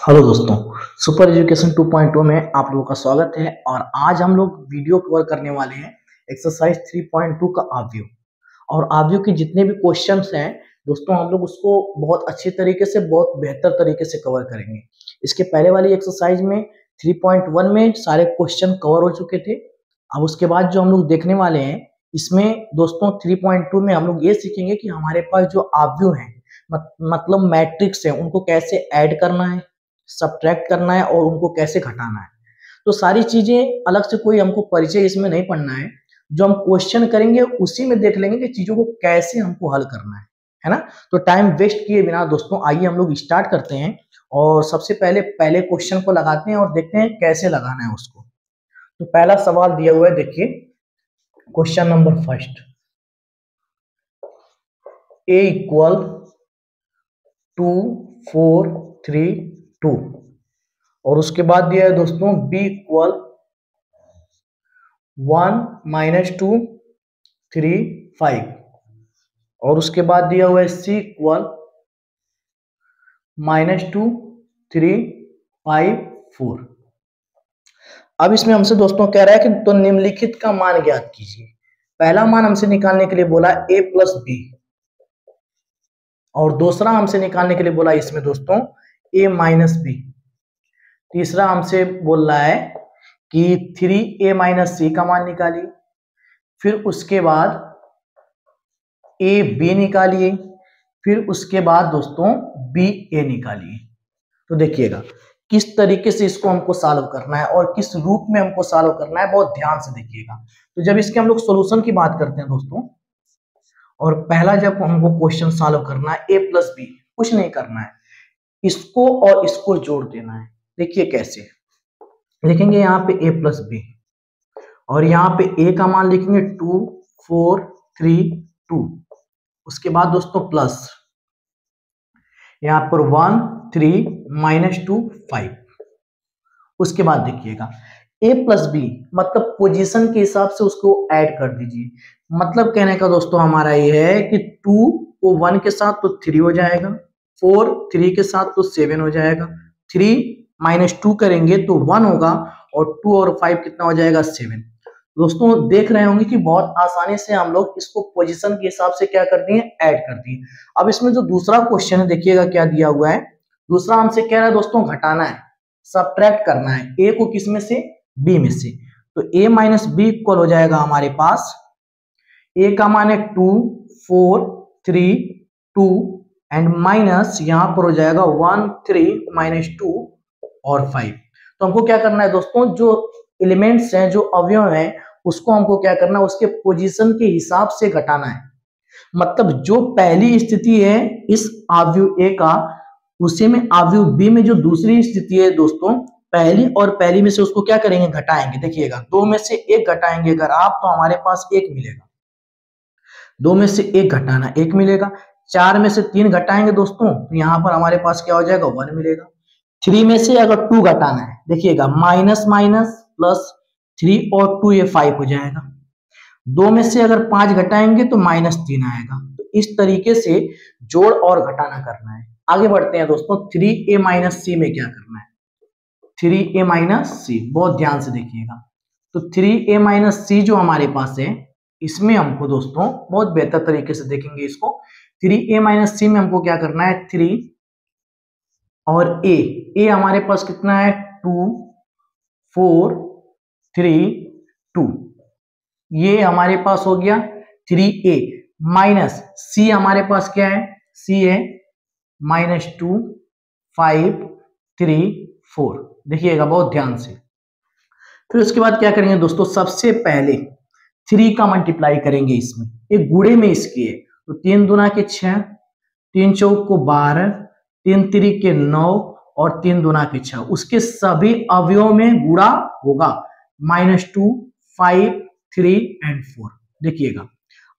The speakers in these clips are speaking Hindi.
हेलो दोस्तों, सुपर एजुकेशन 2.0 में आप लोगों का स्वागत है। और आज हम लोग वीडियो कवर करने वाले हैं एक्सरसाइज 3.2 का आव्यूह। और आव्यूह के जितने भी क्वेश्चंस हैं दोस्तों, हम लोग उसको बहुत अच्छे तरीके से, बहुत बेहतर तरीके से कवर करेंगे। इसके पहले वाली एक्सरसाइज में 3.1 में सारे क्वेश्चन कवर हो चुके थे। अब उसके बाद जो हम लोग देखने वाले हैं इसमें दोस्तों 3.2 में हम लोग ये सीखेंगे कि हमारे पास जो आव्यूह है मतलब मैट्रिक्स है, उनको कैसे ऐड करना है, सब्ट्रैक्ट करना है और उनको कैसे घटाना है। तो सारी चीजें अलग से कोई हमको परिचय इसमें नहीं पढ़ना है। जो हम क्वेश्चन करेंगे उसी में देख लेंगे कि चीजों को कैसे हमको हल करना है ना। तो टाइम वेस्ट किए बिना दोस्तों आइए हम लोग स्टार्ट करते हैं। और सबसे पहले क्वेश्चन को लगाते हैं और देखते हैं कैसे लगाना है उसको। तो पहला सवाल दिया हुआ है, देखिए question number first, a equal 2 4 3 2 और उसके बाद दिया है दोस्तों b इक्वल 1 - 2 3 5 और उसके बाद दिया हुआ है c इक्वल -2 3 5 4। अब इसमें हमसे दोस्तों कह रहा है कि तो निम्नलिखित का मान ज्ञात कीजिए। पहला मान हमसे निकालने के लिए बोला a + b और दूसरा हमसे निकालने के लिए बोला इसमें दोस्तों a - b। तीसरा हमसे बोल रहा है कि 3a - c का मान निकालिए। फिर उसके बाद a b निकालिए। फिर उसके बाद दोस्तों b a निकालिए। तो देखिएगा किस तरीके से इसको हमको सॉल्व करना है और किस रूप में हमको सॉल्व करना है, बहुत ध्यान से देखिएगा। तो जब इसके हम लोग सॉल्यूशन की बात करते हैं दोस्तों, और पहला जब हमको क्वेश्चन सॉल्व करना है a + b, कुछ नहीं करना है, इसको और इसको जोड़ देना है। देखिए कैसे लिखेंगे, यहाँ पे a + b और यहाँ पे a का मान लिखेंगे 2 4 3 2। उसके बाद दोस्तों प्लस यहाँ पर 1 3 - 2 5। उसके बाद देखिएगा a + b मतलब पोजीशन के हिसाब से उसको ऐड कर दीजिए। मतलब कहने का दोस्तों हमारा ये है कि 2 को 1 के साथ तो 3 हो जाएगा, 4 3 के साथ तो 7 हो जाएगा, 3 - 2 करेंगे तो 1 होगा और 2 और 5 कितना हो जाएगा 7। दोस्तों देख रहे होंगे कि बहुत आसानी से हम लोग इसको पोजीशन के हिसाब से क्या कर दिए, ऐड कर दिए। अब इसमें जो दूसरा क्वेश्चन है देखिएगा क्या दिया हुआ है। दूसरा हमसे कह रहा है दोस्तों घटाना है, सब्ट्रैक्ट करना है a को किस में से, b में से। तो a - b इक्वल हो जाएगा हमारे पास a का मान है 2 4 3 2 एंड माइनस यहाँ पर हो जाएगा 1 3 - 2 और 5। तो हमको क्या करना है दोस्तों, जो एलिमेंट्स हैं, जो अवयव हैं, उसको हमको क्या करना है, उसके पोजीशन के हिसाब से घटाना है। मतलब जो पहली स्थिति है इस आव्यूह a का, उसी में आव्यूह b में जो दूसरी स्थिति है दोस्तों, पहली और पहली में से उसको क्या करेंगे, घटाएंगे। देखिएगा 2 में से 1 घटाएंगे अगर आप, तो हमारे पास 1 मिलेगा। 2 में से 1 घटाना 1 मिलेगा। 4 में से 3 घटाएंगे दोस्तों, तो यहाँ पर हमारे पास क्या हो जाएगा, 1 मिलेगा। 3 में से अगर 2 घटाना है, देखिएगा माइनस माइनस प्लस 3 और 2 ये 5 हो जाएगा। 2 में से अगर 5 घटाएंगे तो -3 आएगा। तो इस तरीके से जोड़ और घटाना करना है। आगे बढ़ते हैं दोस्तों, 3a - c में क्या करना है, 3a - c बहुत ध्यान से देखिएगा। तो 3a - c जो हमारे पास है, इसमें हमको दोस्तों बहुत बेहतर तरीके से देखेंगे इसको। 3a - c में हमको क्या करना है, 3 और a हमारे पास कितना है 2 4 3 2, ये हमारे पास हो गया 3a माइनस c हमारे पास क्या है, c है -2 5 3 4। देखिएगा बहुत ध्यान से। फिर उसके बाद क्या करेंगे दोस्तों, सबसे पहले 3 का मल्टीप्लाई करेंगे इसमें, एक गुणे में इसके है। तो 3 दूना के 6, 3 चौक को 12, 3 तिरी के 9 और 3 दूना के 6। उसके सभी अवयवों में गुणा होगा, -2 5 3 एंड 4। देखिएगा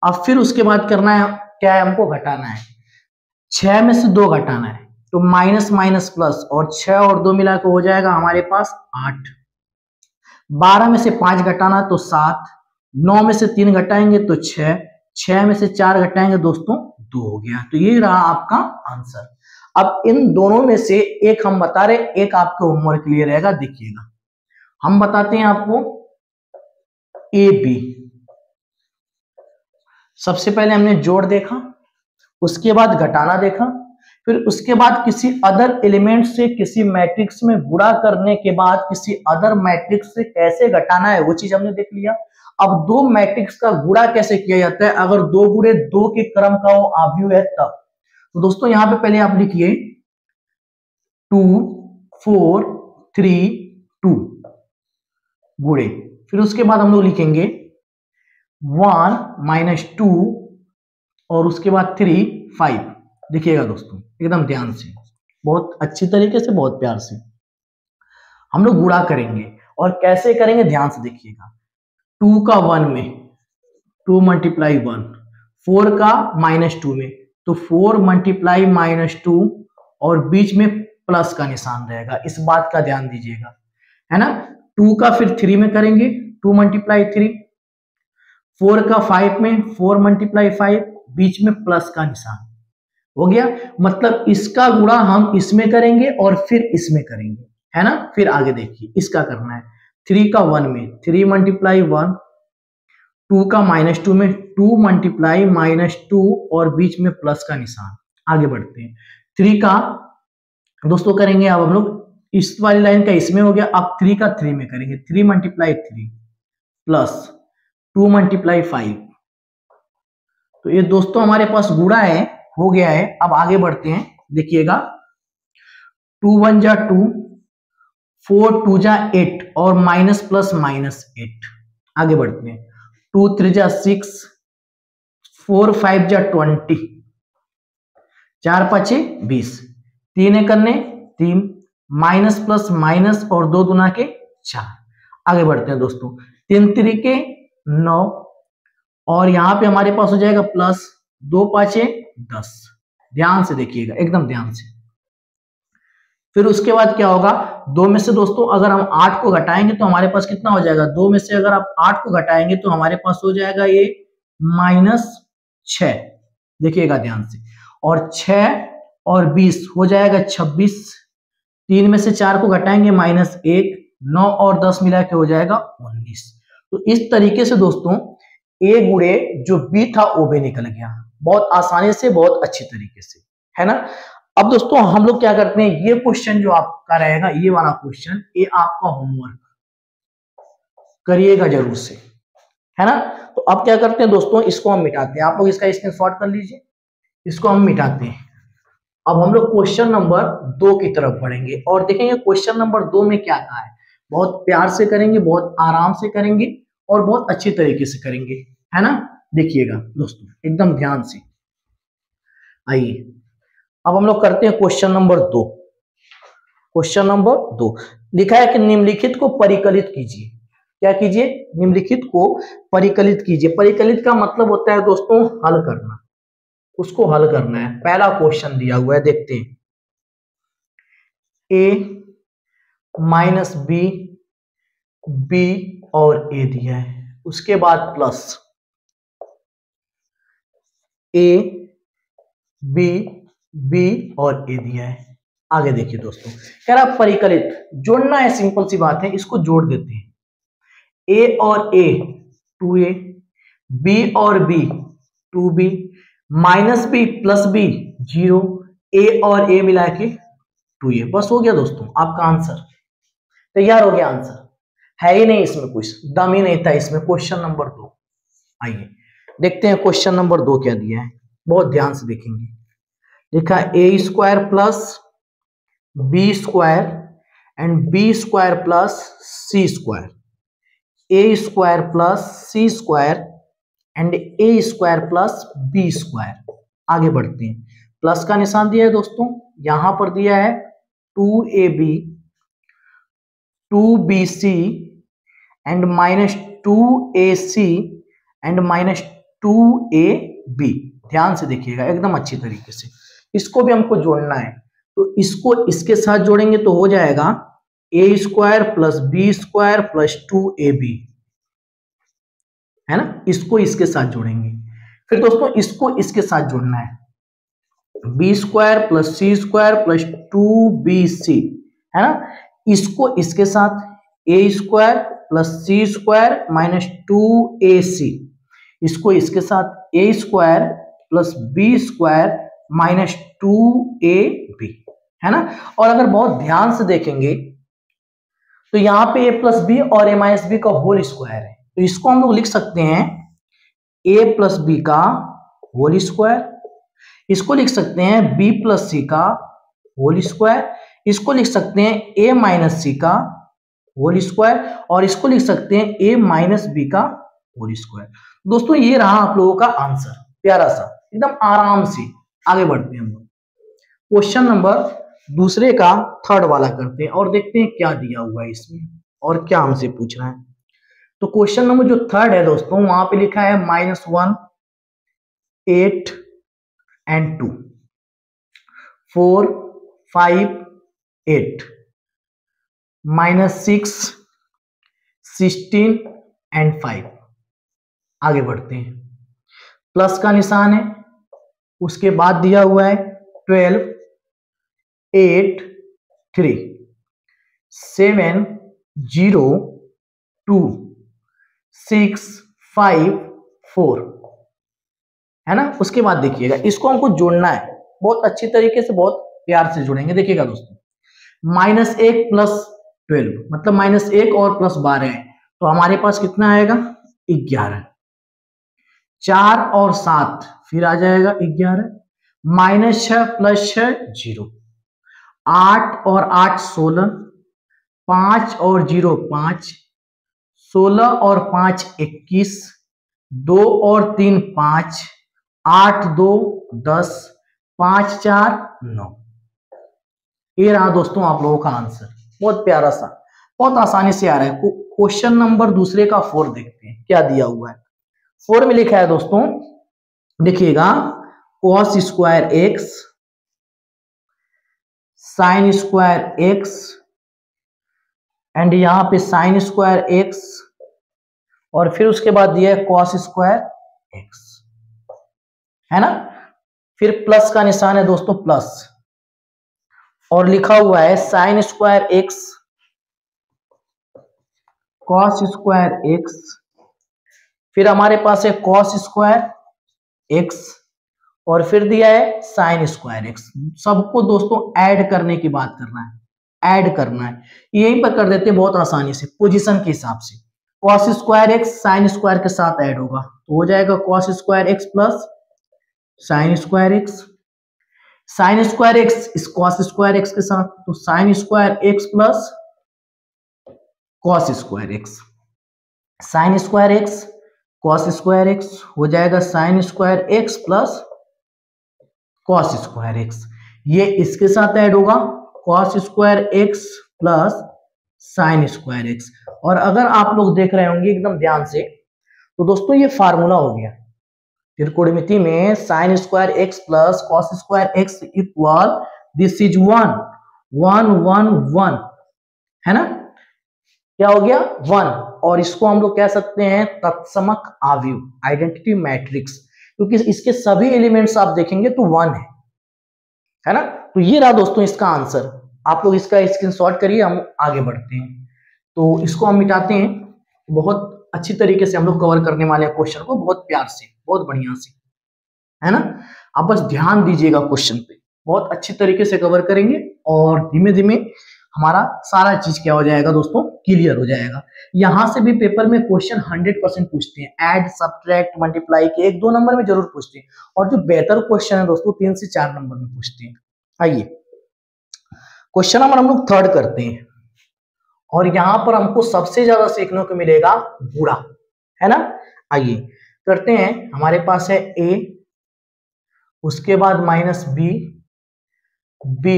अब फिर उसके बाद करना है क्या है, हमको घटाना है। 6 में से 2 घटाना है, तो माइनस माइनस प्लस और 6 और 2 मिला के हो जाएगा हमारे पास 8। 12 में से 5 घटाना तो 7, 9 में से 3 घटाएंगे तो 6, 6 में से 4 घटाएंगे दोस्तों 2 हो गया। तो ये रहा आपका आंसर। अब इन दोनों में से एक हम बता रहे, एक आपके होमवर्क के लिए रहेगा। देखिएगा, हम बताते हैं आपको ए बी। सबसे पहले हमने जोड़ देखा, उसके बाद घटाना देखा, फिर उसके बाद किसी अदर एलिमेंट से किसी मैट्रिक्स में गुणा करने के बाद किसी अदर मैट्रिक्स से कैसे घटाना है वो चीज हमने देख लिया। अब दो मैट्रिक्स का गुणा कैसे किया जाता है, अगर दो गुणे दो के क्रम का वो आव्यूह है तब। तो दोस्तों यहां पे पहले आप लिखिए 2 4 3 2 गुणे, फिर उसके बाद हम लोग लिखेंगे 1 -2 और उसके बाद 3 5। देखिएगा दोस्तों एकदम ध्यान से, बहुत अच्छी तरीके से, बहुत प्यार से हम लोग गुणा करेंगे। और कैसे करेंगे ध्यान से देखिएगा। 2 का 1 में 2 × 1, 4 का -2 में तो 4 × -2 और बीच में प्लस का निशान रहेगा, इस बात का ध्यान दीजिएगा, है ना। 2 का फिर 3 में करेंगे 2 × 3, 4 का 5 में 4 × 5, बीच में प्लस का निशान हो गया। मतलब इसका गुणा हम इसमें करेंगे और फिर इसमें करेंगे, है ना। फिर आगे देखिए इसका करना है 3 का 1 में 3 × 1, 2 का -2 में 2 × -2 और बीच में प्लस का निशान। आगे बढ़ते हैं, 3 का दोस्तों करेंगे अब हम लोग, इस वाली लाइन का इसमें हो गया, अब 3 का 3 में करेंगे 3 × 3 प्लस 2 × 5। तो ये दोस्तों हमारे पास गुणा है, हो गया है। अब आगे बढ़ते हैं, देखिएगा 2 1 जा 2, 4 2 जा 8 और माइनस प्लस -8। आगे बढ़ते हैं 2 3 जा 6, 4 5 जा 20, 4 5 20, 3 करने 3, माइनस प्लस माइनस और 2 दूना के 4। आगे बढ़ते हैं दोस्तों 3 3 के 9 और यहां पे हमारे पास हो जाएगा प्लस 2 5 10। ध्यान से देखिएगा, एकदम ध्यान से। फिर उसके बाद क्या होगा, 2 में से दोस्तों अगर हम 8 को घटाएंगे तो हमारे पास कितना हो जाएगा, 2 में से अगर आप 8 को घटाएंगे तो हमारे पास हो जाएगा ये -6। देखिएगा ध्यान से, और 6 और 20 हो जाएगा 26। 3 में से 4 को घटाएंगे -1, 9 और 10 मिला के हो जाएगा 19। तो इस तरीके से दोस्तों ए गुणे जो बी था वो भी निकल गया, बहुत आसानी से, बहुत अच्छी तरीके से, है ना। अब दोस्तों हम लोग क्या करते हैं, ये क्वेश्चन जो आपका रहेगा, ये वाला क्वेश्चन, ये आपका होमवर्क करिएगा जरूर से, है ना। तो अब क्या करते हैं दोस्तों, इसको हम मिटाते हैं। आप लोग इसका स्क्रीनशॉट कर लीजिए, इसको हम मिटाते हैं। अब हम लोग क्वेश्चन नंबर 2 की तरफ बढ़ेंगे और देखेंगे क्वेश्चन नंबर 2 में क्या कहा है। बहुत प्यार से करेंगे, बहुत आराम से करेंगे और बहुत अच्छी तरीके से करेंगे, है ना। देखिएगा दोस्तों एकदम ध्यान से। आइए अब हम लोग करते हैं क्वेश्चन नंबर 2। क्वेश्चन नंबर 2 लिखा है कि निम्नलिखित को परिकलित कीजिए। क्या कीजिए, निम्नलिखित को परिकलित कीजिए। परिकलित का मतलब होता है दोस्तों हल करना, उसको हल करना है। पहला क्वेश्चन दिया हुआ है, देखते हैं। a माइनस बी, बी और a दिया है, उसके बाद प्लस a बी, बी और a दिया है। आगे देखिए दोस्तों, कह रहा परिकलित, जोड़ना है, सिंपल सी बात है, इसको जोड़ देते हैं। a और a 2a, b और b 2b, minus b plus b 0, a और a मिला के 2a। बस हो गया दोस्तों आपका आंसर, तैयार हो गया आंसर। है ही नहीं इसमें कुछ, दम ही नहीं था इसमें। क्वेश्चन नंबर 2, आइए देखते हैं क्वेश्चन नंबर 2 क्या दिया है, बहुत ध्यान से देखेंगे। लिखा a² plus b² and b² plus c², a² plus c² and a² plus b²। आगे बढ़ते हैं, प्लस का निशान दिया है दोस्तों, यहां पर दिया है 2ab 2bc and -2ac and -2ab। ध्यान से देखिएगा एकदम अच्छी तरीके से, इसको भी हमको जोड़ना है। तो इसको इसके साथ जोड़ेंगे तो हो जाएगा a² plus b² plus 2ab, है ना। इसको इसके साथ जोड़ेंगे, फिर दोस्तों इसको इसके साथ जोड़ना है, B square plus C square plus 2bc, है ना। इसको इसके साथ A square plus C square minus 2ac, इसको इसके साथ A square plus B square minus 2ab, है ना। और अगर बहुत ध्यान से देखेंगे तो यहाँ पे a प्लस बी और a माइनस बी का होल स्क्वायर है, तो इसको हम लोग लिख सकते हैं a प्लस बी का होल स्क्वायर, इसको लिख सकते हैं b प्लस सी का होल स्क्वायर, इसको लिख सकते हैं a माइनस सी का होल स्क्वायर, और इसको लिख सकते हैं a माइनस बी का होल स्क्वायर। दोस्तों ये रहा आप लोगों का आंसर, प्यारा सा, एकदम आराम से। आगे बढ़ते हैं हम लोग क्वेश्चन नंबर दूसरे का थर्ड वाला करते हैं और देखते हैं क्या दिया हुआ है इसमें और क्या हमसे पूछ रहा है। तो क्वेश्चन नंबर जो थर्ड है दोस्तों, वहां पे लिखा है -1 8 and 2 4 5 8 -6 16 and 5। आगे बढ़ते हैं, प्लस का निशान है, उसके बाद दिया हुआ है 12 8 3 7 0 2 6 5 4, है ना। उसके बाद देखिएगा, इसको हमको जोड़ना है बहुत अच्छी तरीके से, बहुत प्यार से जुड़ेंगे। देखिएगा दोस्तों, -1 प्लस 12 मतलब -1 और प्लस 12 है, तो हमारे पास कितना आएगा 11, 4 और 7 फिर आ जाएगा 11, -6 प्लस 6 0, 8 और 8 16, 5 और 0 5, 16 और 5 21, 2 और 3 5, 8 2 10, 5 4 9। ये रहा दोस्तों आप लोगों का आंसर, बहुत प्यारा सा, बहुत आसानी से आ रहा है। क्वेश्चन नंबर दूसरे का 4 देखते हैं क्या दिया हुआ है। 4 में लिखा है दोस्तों, देखिएगा, cos square x sine square x and यहां पे साइन स्क्वायर x, और फिर उसके बाद दिया है cos स्क्वायर x, है ना। फिर प्लस का निशान है दोस्तों, प्लस, और लिखा हुआ है sine square x cos square x, फिर हमारे पास है cos स्क्वायर x, और फिर दिया है साइन स्क्वायर x। सबको दोस्तों ऐड करने की बात करना है, ऐड करना है, यहीं पर कर देते हैं बहुत आसानी से पोजीशन के हिसाब से। cos square x sine square के साथ ऐड होगा तो हो जाएगा cos square x plus sine square x, sine square x इस cos स्क्वायर x के साथ, तो sine square x plus cos square x, sine square x cos square x हो जाएगा sine square x plus cos square x, ये इसके साथ ऐड होगा cos square x plus sine square x। और अगर आप लोग देख रहे होंगे एकदम ध्यान से, तो दोस्तों ये फार्मूला हो गया त्रिकोणमिति में, sine square x plus cos square x equal this is 1 1 1 1, है ना। क्या हो गया 1, और इसको हम लोग कह सकते हैं तत्समक आव्यूह, आइडेंटिटी मैट्रिक्स, क्योंकि इसके सभी एलिमेंट्स आप देखेंगे तो 1 है ना। तो ये रहा दोस्तों इसका आंसर, आप लोग इसका स्क्रीनशॉट करिए, हम आगे बढ़ते हैं। तो इसको हम मिटाते हैं, बहुत अच्छी तरीके से हम लोग कवर करने वाले हैं क्वेश्चन को, बहुत प्यार से, बहुत बढ़िया से, है ना। आप बस ध्यान दीजिएगा क्वेश्चन पे, बहुत अच्छी तरीके से कवर करेंगे और धीमे धीमे हमारा सारा चीज क्या हो जाएगा दोस्तों, क्लियर हो जाएगा। यहां से भी पेपर में क्वेश्चन 100% पूछते हैं, ऐड सब्ट्रैक्ट मल्टीप्लाई के 1-2 नंबर में जरूर पूछते हैं, और जो बेहतर क्वेश्चन है दोस्तों 3 से 4 नंबर में पूछते हैं। आइए क्वेश्चन नंबर हम लोग थर्ड करते हैं, और यहां पर हमको सबसे ज्यादा सीखने को मिलेगा गुणा, है ना। आइए करते हैं, हमारे पास है a, उसके बाद -b b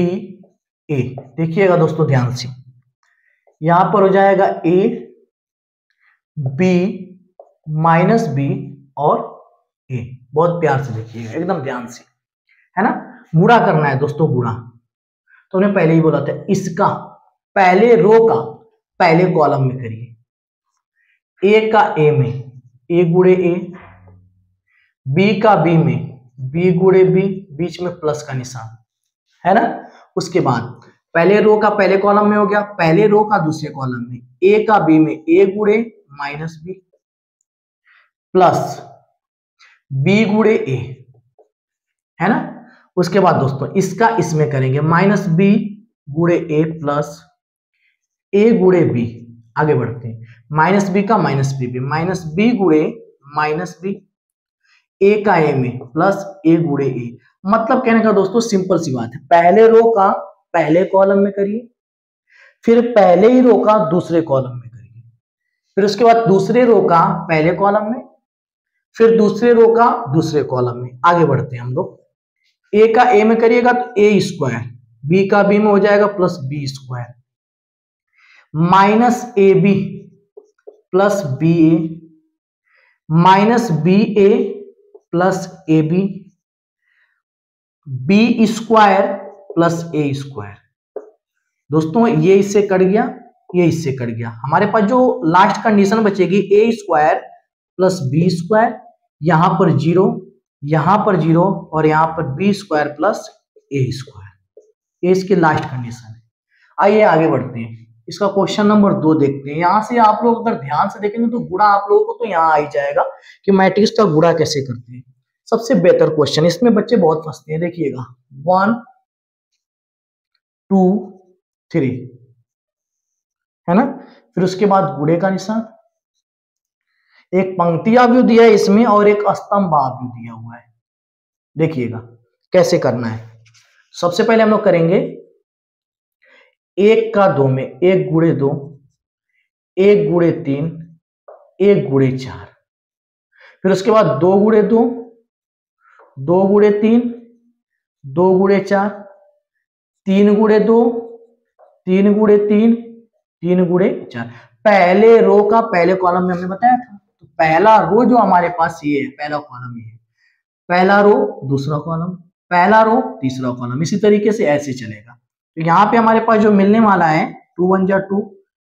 a, देखिएगा दोस्तों ध्यान से, यहां पर हो जाएगा a b -b और a, बहुत प्यार से देखिएगा एकदम ध्यान से, है ना। गुणा करना है दोस्तों, गुणा तो हमने पहले ही बोला था, इसका पहले रो का पहले कॉलम में करिए, a का a में a गुणे a, b का b में b गुणे b बीच में प्लस का निशान, है ना। उसके बाद पहले रो का पहले कॉलम में हो गया, पहले रो का दूसरे कॉलम में, ए का बी में ए गुणे माइनस बी प्लस बी गुणे ए, है ना। उसके बाद दोस्तों इसका इसमें करेंगे माइनस बी गुणे ए प्लस ए गुणे बी, आगे बढ़ते हैं, माइनस बी का माइनस बी माइनस बी गुणे माइनस बी, ए का ए में प्लस ए गुणे ए। मतलब कहने का दोस्तों सिंपल सी बात है, पहले रो का पहले कॉलम में करिए, फिर पहले ही रो का दूसरे कॉलम में करिए, फिर उसके बाद दूसरे रो का पहले कॉलम में, फिर दूसरे रो का दूसरे कॉलम में। आगे बढ़ते हैं हम लोग, ए का ए में करिएगा तो ए स्क्वायर, बी का बी में हो जाएगा plus B square, minus a b plus b a, minus b a plus a b, b square plus a square. दोस्तों ये इससे कट गया, ये इससे कट गया, हमारे पास जो लास्ट कंडीशन बचेगी ए स्क्वायर प्लस बी स्क्वायर, यहां पर जीरो, यहां पर जीरो, और यहां पर B square plus a square, ये इसकी लास्ट कंडीशन है। आइए आगे बढ़ते हैं, इसका क्वेश्चन नंबर 2 देखते हैं। यहां से आप लोग अगर ध्यान से देखेंगे तो गुणा आप लोगों को तो यहाँ आ ही जाएगा कि मैट्रिक्स का गुणा कैसे करते हैं। सबसे बेहतर क्वेश्चन, इसमें बच्चे बहुत फंसते हैं, देखिएगा 1 2 3, है ना। फिर उसके बाद गुणे का निशान, एक पंक्ति व्यू दिया है इसमें और एक स्तंभ व्यू दिया हुआ है। देखिएगा कैसे करना है। सबसे पहले हम लोग करेंगे 1 का 2 में 1 गुणे 2, 1 गुणे 3, 1 गुणे 4, फिर उसके बाद 2 गुणे 2, 2 गुणे 3, 2 गुणे 4, 3 गुणे 2, 3 गुणे 3, 3 गुणे 4। पहले रो का पहले कॉलम में हमने बताया था, तो पहला रो जो हमारे पास ये है, पहला कॉलम ये है, पहला रो दूसरा कॉलम, पहला रो तीसरा कॉलम, इसी तरीके से ऐसे चलेगा। तो यहाँ पे हमारे पास जो मिलने वाला है 2 1 जा 2,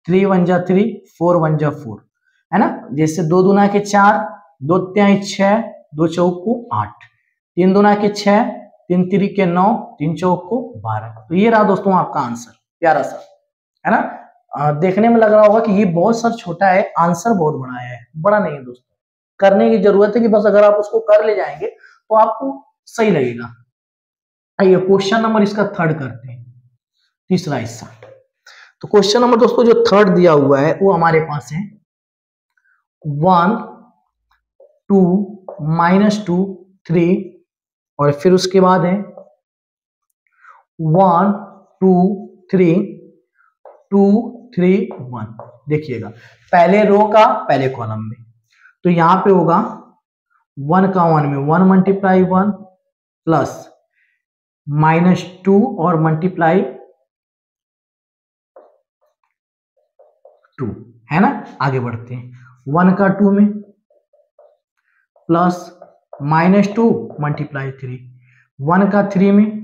3 1 जा 3, 4 1 जा 4, है ना। जैसे 2 दूना के 4, 2 तिहाई 6, 2 चौको 8, 3 दूना के 6, 3 तिरिके 9, 3 चौको 12। तो ये रहा दोस्तों आपका आंसर, प्यारा सा, है ना। देखने में लग रहा होगा कि ये बहुत सर छोटा है, आंसर बहुत बड़ा है, बड़ा नहीं है दोस्तों, करने की जरूरत है कि बस अगर आप उसको कर ले जाएंगे तो आपको सही लगेगा। आइए क्वेश्चन नंबर इसका थर्ड करते हैं, तीसरा हिस्सा। तो क्वेश्चन नंबर दोस्तों जो थर्ड दिया हुआ है वो हमारे पास है 1 2 -2 3, और फिर उसके बाद है 1 2 3 2 3 1। देखिएगा पहले रो का पहले कॉलम में, तो यहां पे होगा 1 का 1 में 1 मल्टीप्लाई 1 प्लस -2 और मल्टीप्लाई 2, है ना। आगे बढ़ते हैं, 1 का 2 में प्लस -2 मल्टीप्लाई 3, 1 का 3 में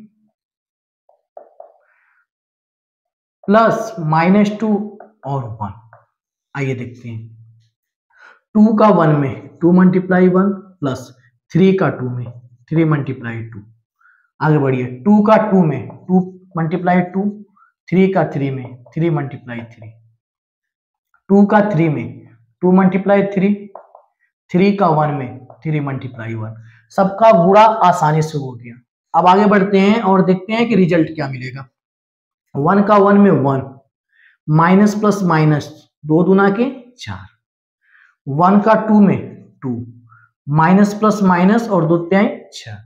प्लस -2 और 1। आइए देखते हैं, 2 का 1 में 2 मल्टीप्लाई 1 प्लस 3 का 2 में 3 मल्टीप्लाई 2। आगे बढ़िए, 2 का 2 में 2 मल्टीप्लाई 2, 3 का 3 में 3 मल्टीप्लाई 3, 2 का 3 में 2 मल्टीप्लाई 3, 3 का 1 में 3 मल्टीप्लाई 1। सबका गुणा आसानी से हो गया। अब आगे बढ़ते हैं और देखते हैं कि रिजल्ट क्या मिलेगा। 1 का 1 में 1, माइनस प्लस माइनस 2 दूना के 4, 1 का 2 में 2, माइनस प्लस माइनस और 2 तिहाई 6,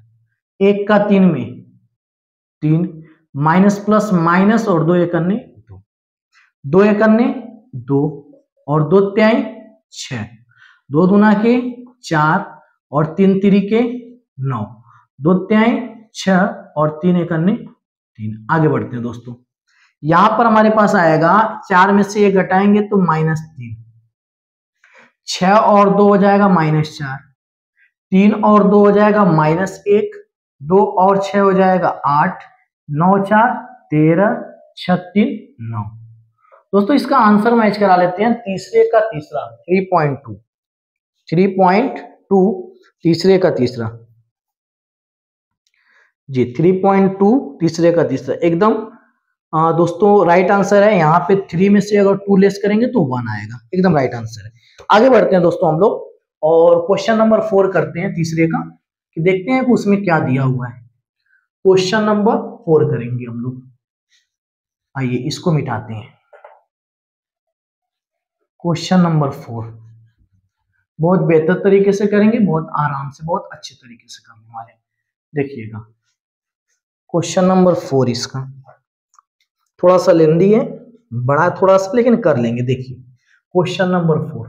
1 का 3 में 3, माइनस प्लस माइनस और 2 एकन्ने 2, 2 एकन्ने 2 और 2 तिहाई 6, 2 दूना के 4 और 3 तिरिके 9, 2 तिहाई 6 और 3 एकन्ने 3। आगे बढ़ते हैं दोस्तों, यहां पर हमारे पास आएगा 4 में से 1 घटाएंगे तो -3, 6 और 2 हो जाएगा -4, 3 और 2 हो जाएगा -1, 2 और 6 हो जाएगा 8, 9 4 13, 6 3 9। दोस्तों इसका आंसर मैच करा लेते हैं, तीसरे का तीसरा 3.2, तीसरे का तीसरा। जी 3.2 तीसरे का तीसरा एकदम दोस्तों राइट आंसर है। यहाँ पे 3 में से अगर 2 लेस करेंगे तो 1 आएगा, एकदम राइट आंसर है। आगे बढ़ते हैं दोस्तों हम लोग और क्वेश्चन नंबर 4 करते हैं तीसरे का, कि देखते हैं कि उसमें क्या दिया हुआ है। क्वेश्चन नंबर 4 करेंगे हम लोग। आइए इसको मिटाते हैं। क्वेश्चन नंबर 4 बहुत बेहतर तरीके से करेंगे, बहुत आराम से, बहुत अच्छे तरीके से करने वाले। देखिएगा क्वेश्चन नंबर 4 इसका थोड़ा सा लेंदी है, बड़ा थोड़ा सा, लेकिन कर लेंगे। देखिए क्वेश्चन नंबर 4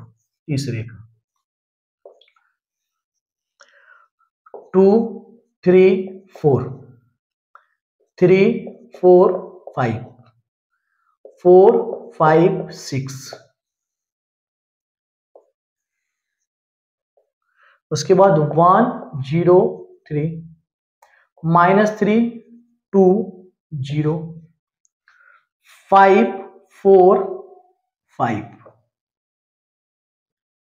तीसरे का 2 3 4 3 4 5 4 5 6, उसके बाद 1 0 3 -3 2 0 5 4 5।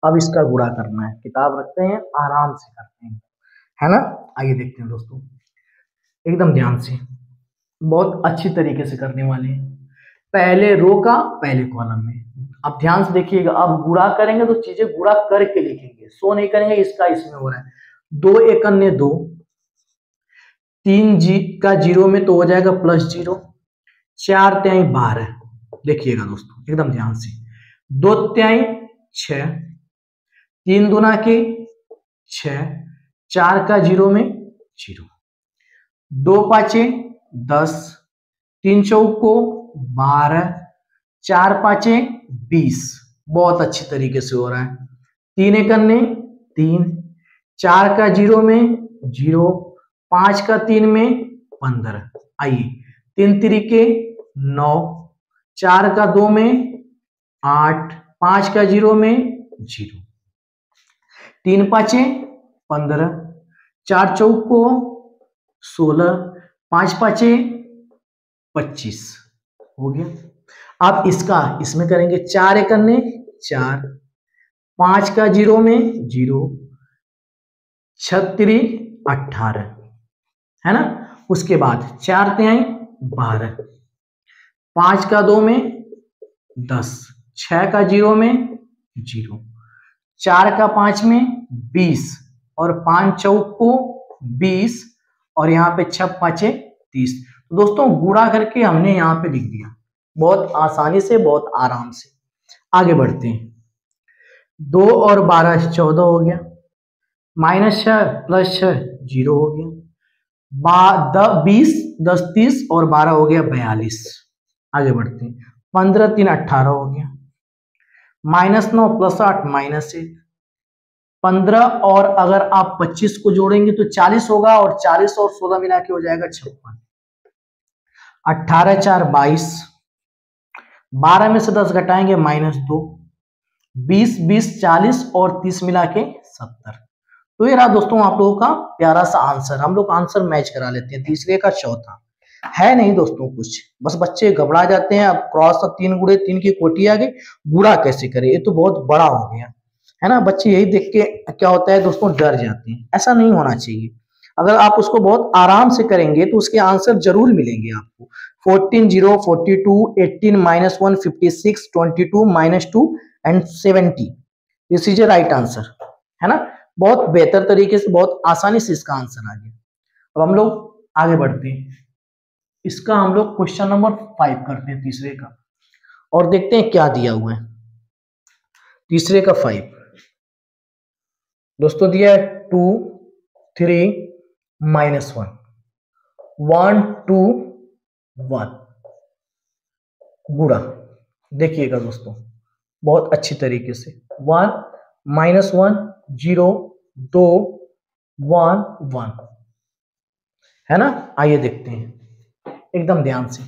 अब इसका गुणा करना है, किताब रखते हैं आराम से करते हैं, है ना। आइए देखते हैं दोस्तों एकदम ध्यान से, बहुत अच्छी तरीके से करने वाले हैं। पहले रो का पहले कॉलम में, अब ध्यान से देखिएगा। अब गुणा करेंगे तो चीजें गुणा करके लिखेंगे, सो नहीं करेंगे। इसका इसमें हो रहा है 2 एकन्ने 2, 3 जी का 0 में तो हो जाएगा +0, 4 तिहाई 12। देखिएगा दोस्तों एकदम ध्यान से, 2 तिहाई 6, 3 दूना के 6, 4 का 0 में 0, 2 पाँचे 10, 3 चौको 12, 4 पाँचे 20। बहुत अच्छी तरीके से हो रहा है। 3 एकन्ने 3, 4 का 0 में 0, 5 का 3 में 15। आइए 3 तिरिके 9, 4 का 2 में 8, 5 का 0 में 0, 3 पाँचे 15, 4 चौको 16, 5 पाँचे 25 हो गया। अब इसका इसमें करेंगे 4 एकन्ने 4, 5 का 0 में 0, 6 18, है ना। उसके बाद 4 तिहाई 12, 5 का 2 में 10, 6 का 0 में 0, 4 का 5 में 20 और 5 चौको 20 और यहाँ पे 6 पाँचे 30। तो दोस्तों गुणा करके हमने यहाँ पे लिख दिया, बहुत आसानी से, बहुत आराम से। आगे बढ़ते हैं। 2 और 12 14 हो गया, -6 +6 0 हो गया, 20 10 30 और 12 हो गया 42। आगे बढ़ते हैं। 15 3 18 हो गया, -9 + 8 -1, 15 और अगर आप 25 को जोड़ेंगे तो 40 होगा और 40 और 16 मिला के हो जाएगा 56। 18 4 22, 12 में से 10 घटाएंगे -2, 20 20 40 और 30 मिला के 70। तो ये रहा दोस्तों आप लोगों का प्यारा सा आंसर। हम लोग आंसर मैच करा लेते हैं। तीसरे का चौथा है नहीं दोस्तों कुछ, बस बच्चे घबरा जाते हैं। अब क्रॉस 3 गुणे 3 की कोटी आ गई, गुणा कैसे करें, ये तो बहुत बड़ा हो गया, है ना। बच्चे यही देख के क्या होता है दोस्तों, डर जाते हैं। ऐसा नहीं होना चाहिए। अगर आप उसको बहुत आराम से करेंगे तो उसके आंसर जरूर मिलेंगे आपको। 14 0 42 18 -1 56 22 -2 and 70। This is a right answer, है ना। बहुत बेहतर तरीके से, बहुत आसानी से इसका आंसर आ गया। अब हम लोग आगे बढ़ते हैं। इसका हम लोग क्वेश्चन नंबर 5 करते हैं तीसरे का, और देखते हैं क्या दिया हुआ है। तीसरे का 5 दोस्तों दिया है 2 3 -1 1 2 1 गुणा। देखिएगा दोस्तों बहुत अच्छी तरीके से, 1 -1 0 2 1 1, है ना। आइए देखते हैं एकदम ध्यान से।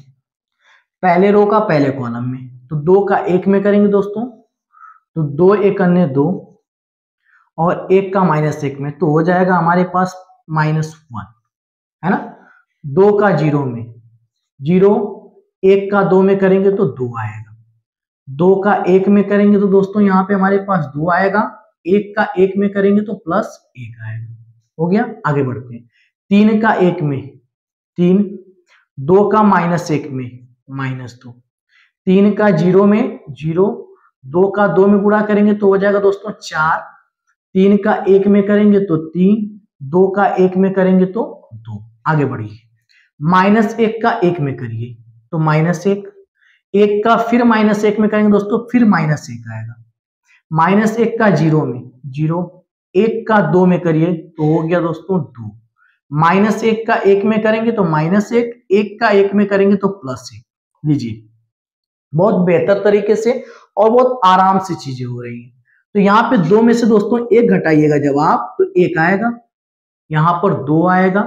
पहले रो का पहले कॉलम में, तो 2 का 1 में करेंगे दोस्तों, तो 2 एकन्ने 2 और 1 का -1 में, तो हो जाएगा हमारे पास -1, है ना। 2 का 0 में 0, 1 का 2 में करेंगे तो 2 आएगा, 2 का 1 में करेंगे तो दोस्तों यहाँ पे हमारे पास 2 आएगा, 1 का 1 में करेंगे तो +1 आएगा। हो गया। आगे बढ़ते हैं। 3 का 1 में 3, 2 का -1 में -2, 3 का 0 में 0, 2 का 2 में गुणा करेंगे तो हो जाएगा दोस्तों 4, 3 का 1 में करेंगे तो 3, 2 का 1 में करेंगे तो 2। आगे बढ़िए, -1 का 1 में करिए तो -1, 1 का फिर -1 में करेंगे दोस्तों फिर -1 आएगा, -1 का 0 में 0, 1 का 2 में करिए तो हो गया दोस्तों 2, -1 का 1 में करेंगे तो -1, 1 का 1 में करेंगे तो +1। लीजिए, बहुत बेहतर तरीके से और बहुत आराम से चीजें हो रही हैं। तो यहाँ पे 2 में से दोस्तों 1 घटाइएगा जब आप तो 1 आएगा, यहाँ पर 2 आएगा,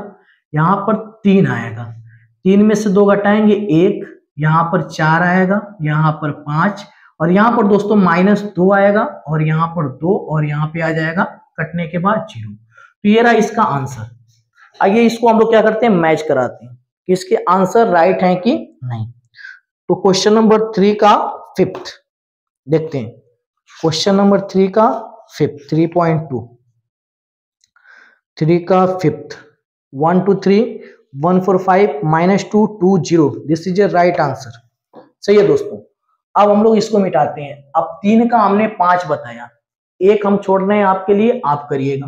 यहाँ पर 3 आएगा, 3 में से 2 घटाएंगे 1, यहाँ पर 4 आएगा, यहाँ पर 5 और यहाँ पर दोस्तों -2 आएगा और यहाँ पर 2 और यहाँ पे आ जाएगा कटने के बाद 0। तो ये रहा इसका आंसर। आइए इसको हम लोग क्या करते हैं, मैच कराते हैं कि इसके आंसर राइट है कि नहीं। तो क्वेश्चन नंबर 3 का 5th देखते हैं। क्वेश्चन नंबर 3 का 5th 3.2, 3 का 5th 1 2 3 1 4 5 -2 2 0, this is a right answer. सही है दोस्तों। अब हम लोग इसको मिटाते हैं। अब 3 का हमने 5 बताया, 1 हम छोड़ रहे हैं आपके लिए, आप करिएगा,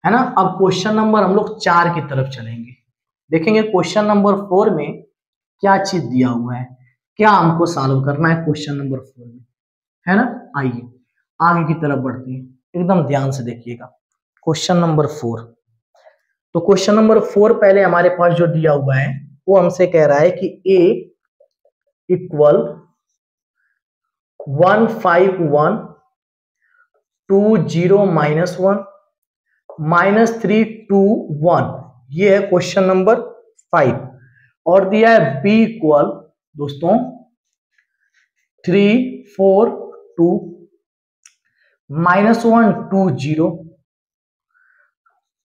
है ना। अब क्वेश्चन नंबर हम लोग 4 की तरफ चलेंगे, देखेंगे क्वेश्चन नंबर 4 में क्या चीज दिया हुआ है, क्या हमको सॉल्व करना है क्वेश्चन नंबर 4 में, है ना। आइए आगे की तरफ बढ़ते हैं, एकदम ध्यान से देखिएगा। क्वेश्चन नंबर 4, तो क्वेश्चन नंबर 4 पहले हमारे पास जो दिया हुआ है वो हमसे कह रहा है कि a इक्वल 1 5 1 2 0 -1 -3 2 1, ये है क्वेश्चन नंबर 5। और दिया है b इक्वल दोस्तों 3 4 2 -1 2 0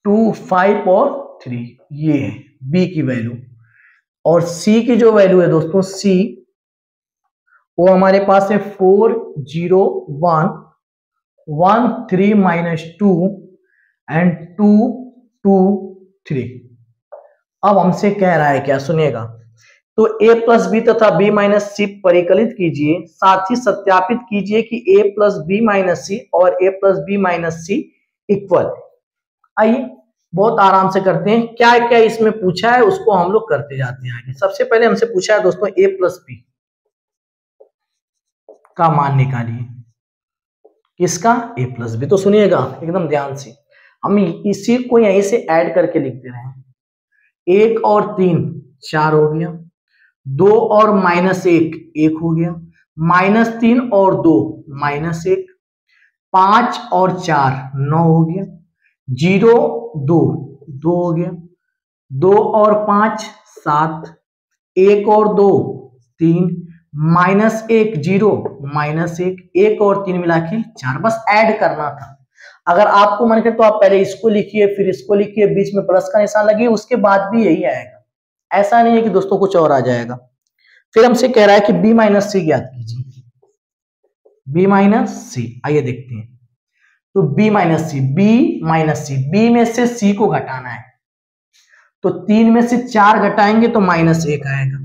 2 5 और 3, ये है b की वैल्यू। और c की जो वैल्यू है दोस्तों, c वो हमारे पास है 4 0 1 1 3 -2 एंड 2 2 3। अब हमसे कह रहा है क्या, सुनिएगा, तो a प्लस बी तथा b माइनस सी परिकलित कीजिए, साथ ही सत्यापित कीजिए कि a plus b minus c और a plus b minus c equal. आइए बहुत आराम से करते हैं, क्या क्या इसमें पूछा है उसको हम लोग करते जाते हैं आगे। सबसे पहले हमसे पूछा है दोस्तों a प्लस बी का मान निकालिए, किसका, a प्लस बी। तो सुनिएगा एकदम ध्यान से, हम इसी को यहीं से ऐड करके लिखते रहे। 1 और 3 4 हो गया, 2 और -1 1 हो गया, -3 और 2 -1, 5 और 4 9 हो गया, 0 2 2 हो गया, 2 और 5 7, 1 और 2 3, -1 0 -1, 1 और 3 मिला के 4, बस ऐड करना था। अगर आपको मन करे तो आप पहले इसको लिखिए फिर इसको लिखिए, बीच में प्लस का निशान लगिए, उसके बाद भी यही आएगा, ऐसा नहीं है कि दोस्तों कुछ और आ जाएगा। फिर हमसे कह रहा है कि b माइनस सी ज्ञात कीजिए, b माइनस सी। आइए देखते हैं, तो b माइनस सी, b में से c को घटाना है, तो 3 में से 4 घटाएंगे तो -1 आएगा,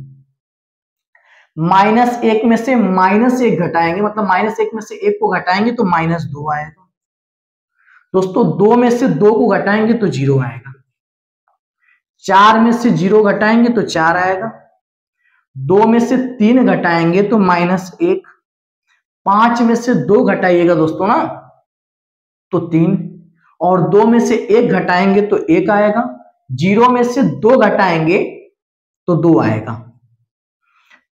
-1 में से -1 घटाएंगे, मतलब -1 में से 1 को घटाएंगे तो -2 आएगा। दोस्तों 2 में से 2 को घटाएंगे तो 0 आएगा, 4 में से 0 घटाएंगे तो 4 आएगा, 2 में से 3 घटाएंगे तो -1, 5 में से 2 घटाइएगा दोस्तों ना तो 3, और 2 में से 1 घटाएंगे तो 1 आएगा, 0 में से 2 घटाएंगे तो 2 आएगा,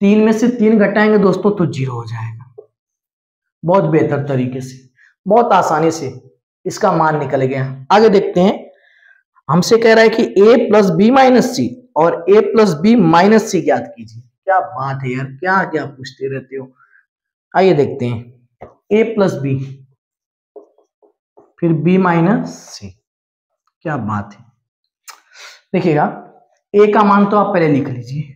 3 में से 3 घटाएंगे दोस्तों तो 0 हो जाएगा। बहुत बेहतर तरीके से, बहुत आसानी से इसका मान निकल गया। आगे देखते हैं, हमसे कह रहा है कि a plus b minus c और a प्लस बी माइनस सी ज्ञात कीजिए। क्या बात है यार, क्या क्या पूछते रहते हो। आइए देखते हैं, a प्लस बी फिर b माइनस सी, क्या बात है। देखिएगा a का मान तो आप पहले लिख लीजिए,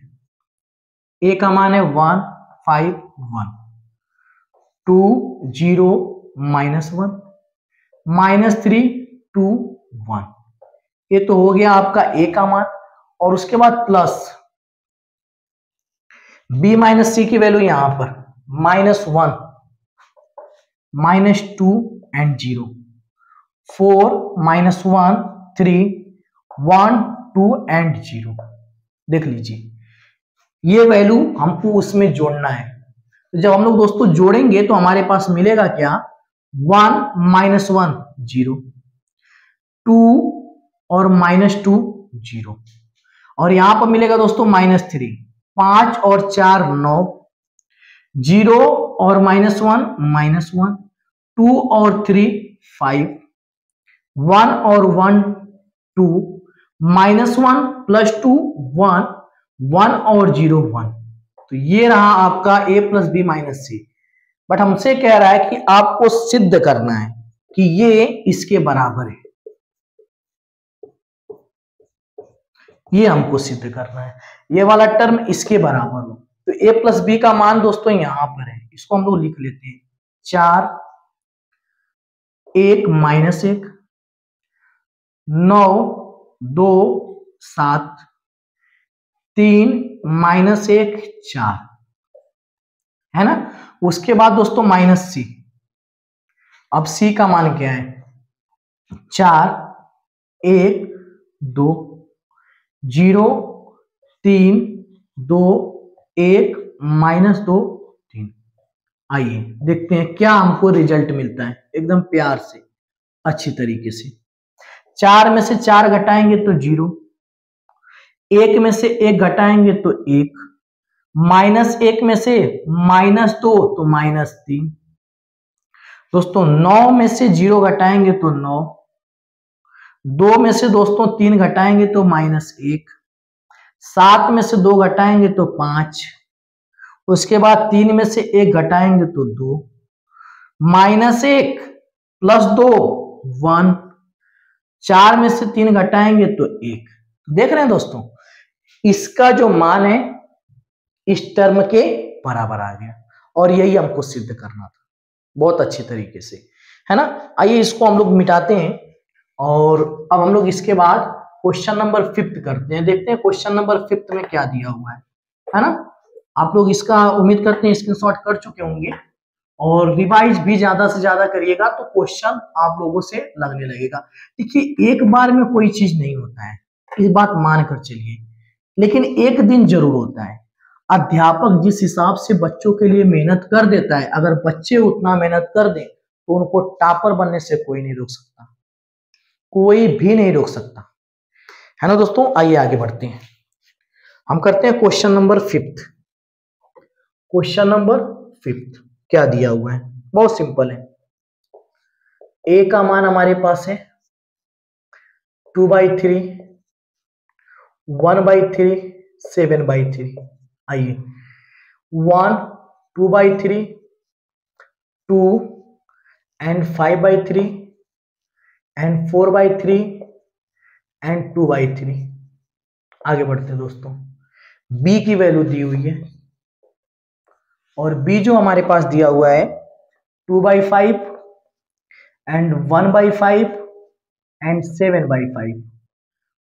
a का मान है 1 5 1 2 0 -1 -3 2 1, ये तो हो गया आपका a का मान। और उसके बाद प्लस b माइनस सी की वैल्यू यहां पर -1, -2 एंड 0, 4 -1 3 1 2 एंड 0। देख लीजिए ये वैल्यू हमको उसमें जोड़ना है। तो जब हम लोग दोस्तों जोड़ेंगे तो हमारे पास मिलेगा क्या, 1 -1 0, 2 और -2 0, और यहां पर मिलेगा दोस्तों -3, 5 और 4 9, 0 और -1 -1, 2 और 3 5, 1 और 1 2, -1 + 2 1, 1 और 0 1। तो ये रहा आपका a + b - c। बट हमसे कह रहा है कि आपको सिद्ध करना है कि ये इसके बराबर है, ये हमको सिद्ध करना है, ये वाला टर्म इसके बराबर हो। तो a + b का मान दोस्तों यहां पर है, इसको हम लोग लिख लेते हैं 4 1 -1 9 2 7 3 -1 4, है ना। उसके बाद दोस्तों -c, अब c का मान क्या है, 4 1 2 0 3 2 1 -2 3। आइए देखते हैं क्या हमको रिजल्ट मिलता है, एकदम प्यार से अच्छी तरीके से। 4 में से 4 घटाएंगे तो 0, 1 में से 1 घटाएंगे तो 1, -1 में से -2 तो -3। दोस्तों 9 में से 0 घटाएंगे तो 9, 2 में से दोस्तों 3 घटाएंगे तो -1, 7 में से 2 घटाएंगे तो 5, उसके बाद 3 में से 1 घटाएंगे तो 2, -1 + 2 1, 4 में से 3 घटाएंगे तो 1। देख रहे हैं दोस्तों, इसका जो मान है इस टर्म के बराबर आ गया, और यही हमको सिद्ध करना था बहुत अच्छी तरीके से, है ना। आइए इसको हम लोग मिटाते हैं, और अब हम लोग इसके बाद क्वेश्चन नंबर 5 करते हैं। देखते हैं क्वेश्चन नंबर 5 में क्या दिया हुआ है ना। आप लोग इसका उम्मीद करते हैं स्क्रीनशॉट कर चुके होंगे, और रिवाइज भी ज्यादा से ज्यादा करिएगा तो क्वेश्चन आप लोगों से लगने लगेगा। देखिए एक बार में कोई चीज नहीं होता है, इस बात मान कर चलिए, लेकिन एक दिन जरूर होता है। अध्यापक जिस हिसाब से बच्चों के लिए मेहनत कर देता है, अगर बच्चे उतना मेहनत कर दें तो उनको टॉपर बनने से कोई नहीं रोक सकता, कोई भी नहीं रोक सकता, है ना दोस्तों। आइए आगे बढ़ते हैं, हम करते हैं क्वेश्चन नंबर 5। क्वेश्चन नंबर 5 क्या दिया हुआ है, बहुत सिंपल है। a का मान हमारे पास है 2/3, 1/3, 7/3। आइए 1 2/3, 2 एंड 5/3 एंड 4/3 एंड 2/3। आगे बढ़ते हैं दोस्तों, b की वैल्यू दी हुई है, और b जो हमारे पास दिया हुआ है 2/5 एंड 1/5 एंड 7/5।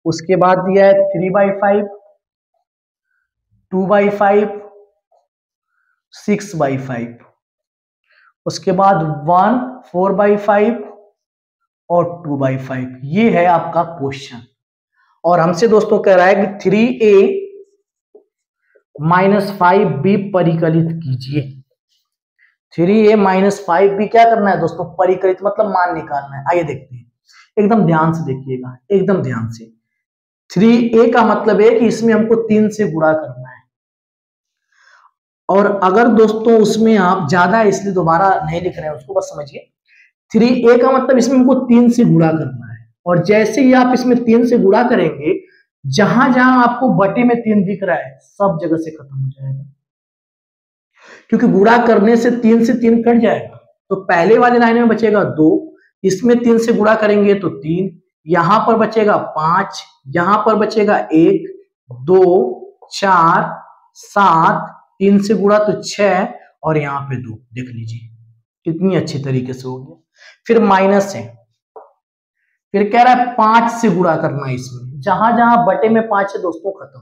उसके बाद दिया है 3/5, 2/5, 6/5। उसके बाद 1 4/5 और 2/5। ये है आपका क्वेश्चन, और हमसे दोस्तों कह रहा है कि 3a - 5b परिकलित कीजिए। 3a - 5b क्या करना है दोस्तों, परिकलित मतलब मान निकालना है। आइए देखते हैं, एकदम ध्यान से देखिएगा, एकदम ध्यान से। 3a का मतलब है कि इसमें हमको 3 से गुणा करना है, और अगर दोस्तों उसमें आप ज्यादा है इसलिए दोबारा नहीं लिख रहे हैं, उसको बस समझिए। 3a का मतलब इसमें हमको 3 से गुणा करना है, और जैसे ही आप इसमें 3 से गुणा करेंगे, जहां जहां आपको बटे में 3 दिख रहा है सब जगह से खत्म हो जाएगा, क्योंकि गुणा करने से 3 से 3 कट जाएगा। तो पहले वाले लाइन में बचेगा 2, इसमें 3 से गुणा करेंगे तो 3, यहां पर बचेगा 5, यहां पर बचेगा 1 2 4 7, 3 से गुणा तो 6, और यहाँ पे 2। देख लीजिए कितनी अच्छी तरीके से हो गया। फिर माइनस है, फिर कह रहा है 5 से गुणा करना है इसमें, जहां जहां बटे में 5 है दोस्तों खत्म।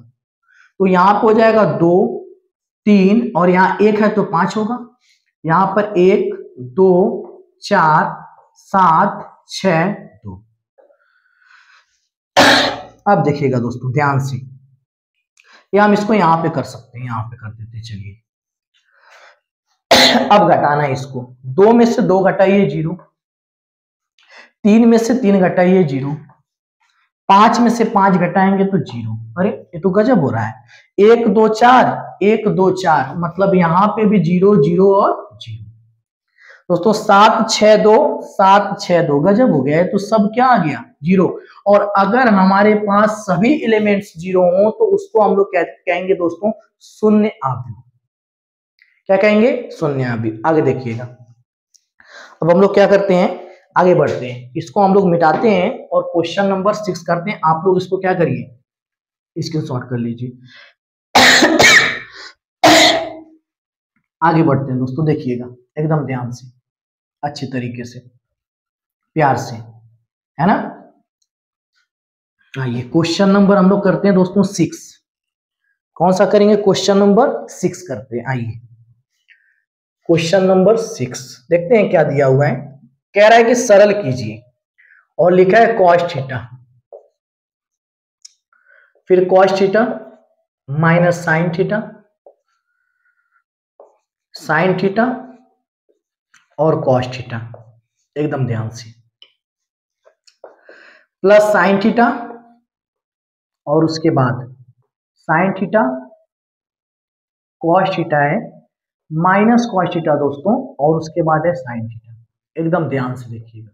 तो यहाँ पे हो जाएगा 2 3 और यहाँ 1 है तो 5 होगा। यहाँ पर 1 2 4 7 6 2। अब देखिएगा दोस्तों ध्यान से, या हम इसको यहाँ पे कर सकते हैं, यहाँ पे कर देते हैं। चलिए अब घटाना है इसको। 2 में से 2 घटाइए 0, 3 में से 3 घटाइए 0, 5 में से 5 घटाएंगे तो 0। अरे ये तो गजब हो रहा है। 1 2 4 1 2 4, मतलब यहाँ पे भी 0 0 और 0। दोस्तों 7 6 2 7 6 2, गजब हो गया है। तो सब क्या आ गया 0। और अगर हमारे पास सभी एलिमेंट्स 0 हो तो उसको हम लोग कहेंगे दोस्तों शून्य आव्यूह। क्या कहेंगे? शून्य आव्यूह। आगे देखिएगा। अब हम लोग क्या करते हैं, आगे बढ़ते हैं, इसको हम लोग मिटाते हैं और क्वेश्चन नंबर 6 करते हैं। आप लोग इसको क्या करिए, स्क्रीनशॉट कर लीजिए। आगे बढ़ते हैं दोस्तों, देखिएगा एकदम ध्यान से, अच्छी तरीके से, प्यार से, है ना। आइए क्वेश्चन नंबर हम लोग करते हैं दोस्तों 6। कौन सा करेंगे? क्वेश्चन नंबर 6 करते हैं। आइए क्वेश्चन नंबर 6 देखते हैं क्या दिया हुआ है। कह रहा है कि सरल कीजिए और लिखा है कॉस थीटा, फिर cos theta minus sine theta, sign theta और कॉस थीटा, एकदम ध्यान से, प्लस साइन थीटा और उसके बाद साइन थीटा, कॉस थीटा है, माइनस कॉस थीटा दोस्तों, और उसके बाद है साइन थीटा। एकदम ध्यान से देखिएगा,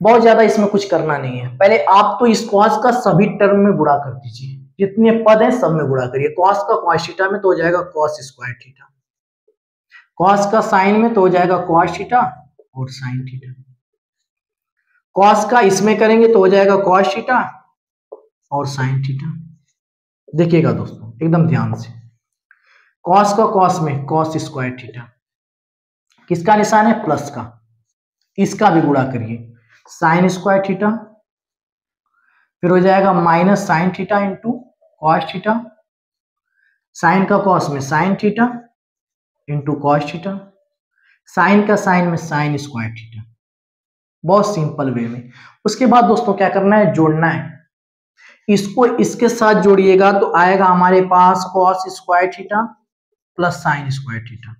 बहुत ज्यादा इसमें कुछ करना नहीं है। पहले आप तो इस कॉस का सभी टर्म में गुणा कर दीजिए, जितने पद हैं सब में गुणा करिए। कॉस का कॉस थीटा में तो हो जाएगा कॉस स्क्वायर थीटा, कॉस का साइन में तो हो जाएगा कॉस थीटा और साइन थीटा, कॉस का इसमें करेंगे तो हो जाएगा कॉस थीटा और साइन थीटा। देखिएगा दोस्तों एकदम ध्यान से, कॉस का कॉस में कॉस स्क्वायर थीटा, किसका निशान है? प्लस का, इसका भी गुणा करिए, साइन स्क्वायर थीटा, फिर हो जाएगा minus sine theta into cos theta, sine का कॉस में sine theta into cos theta, sine का साइन में साइन स्क्वायर थीटा, बहुत सिंपल वे में। उसके बाद दोस्तों क्या करना है? जोड़ना है। इसको इसके साथ जोड़िएगा तो आएगा हमारे पास cos square theta plus sine square theta.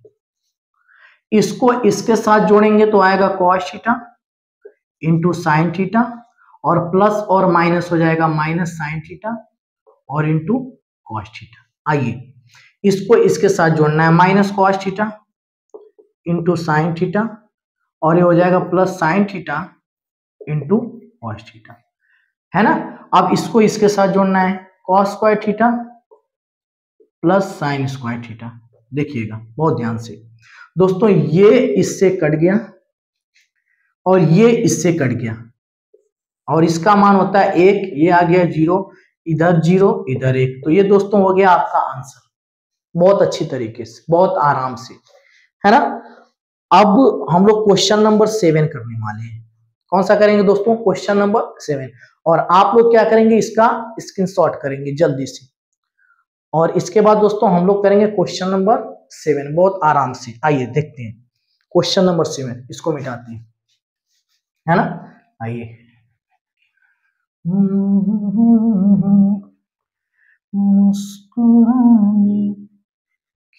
इसको इसके साथ जोड़ेंगे तो आएगा cos theta into sine theta और प्लस और माइनस हो जाएगा माइनस साइन थीटा और इंटू कॉस थीटा। आइए इसको इसके साथ जोड़ना है, minus cos theta into sine theta और ये हो जाएगा plus sine theta into cos theta, है ना। अब इसको इसके साथ जोड़ना है, cos square theta plus sine square theta. देखिएगा बहुत ध्यान से दोस्तों, ये इससे कट गया और ये इससे कट गया और इसका मान होता है 1, ये आ गया 0, इधर 0 इधर 1, तो ये दोस्तों हो गया आपका आंसर। बहुत अच्छी तरीके से, बहुत आराम से, है ना। अब हम लोग क्वेश्चन नंबर 7 करने वाले हैं। कौन सा करेंगे दोस्तों? Question number 7। और आप लोग क्या करेंगे? इसका स्क्रीनशॉट करेंगे जल्दी से। और इसके बाद दोस्तों हम लोग करेंगे क्वेश्चन नंबर 7 बहुत आराम से। आइए देखते हैं क्वेश्चन नंबर 7, इसको मिटाते हैं, है ना। आइए मुस्कुराने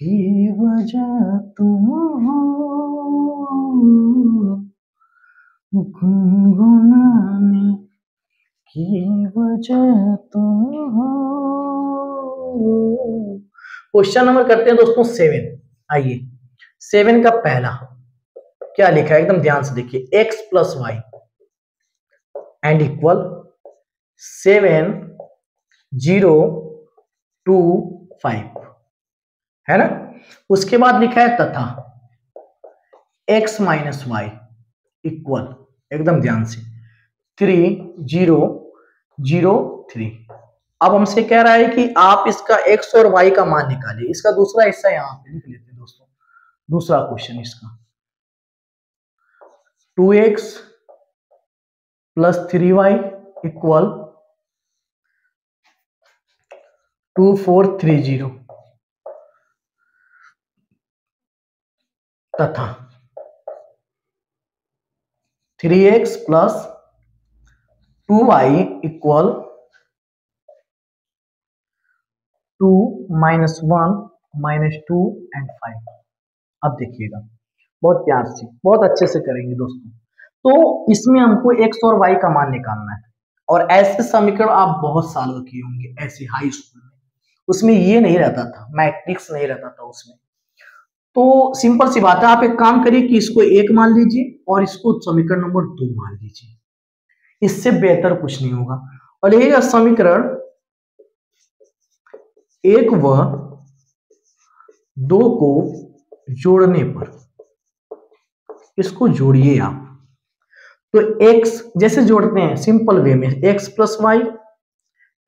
की वजह तुम हो, गुनगुनाने की वजह तुम हो। क्वेश्चन नंबर करते हैं दोस्तों 7। आइए 7 का पहला क्या लिखा है एकदम ध्यान से देखिए, x plus y and equal 7 0 2 5, है ना। उसके बाद लिखा है तथा x माइनस वाई इक्वल, एकदम ध्यान से, 3 0 0 3। अब हमसे कह रहा है कि आप इसका x और y का मान निकालिए। इसका दूसरा हिस्सा यहां पे लिख लेते हैं दोस्तों, दूसरा क्वेश्चन इसका 2x प्लस 3y इक्वल 2430 तथा 3x plus 2y equal 2 minus 1 minus 2 and 5। अब देखिएगा बहुत प्यार से बहुत अच्छे से करेंगे दोस्तों। तो इसमें हमको x और y का मान निकालना है, और ऐसे समीकरण आप बहुत सालों किए होंगे ऐसे हाई स्कूल में। उसमें ये नहीं रहता था, मैट्रिक्स नहीं रहता था उसमें। तो सिंपल सी बात है, आप एक काम करिए कि इसको 1 मान लीजिए और इसको समीकरण नंबर 2 मान लीजिए, इससे बेहतर कुछ नहीं होगा। और यही समीकरण 1 व 2 को जोड़ने पर, इसको जोड़िए आप। तो x जैसे जोड़ते हैं सिंपल वे में, x plus y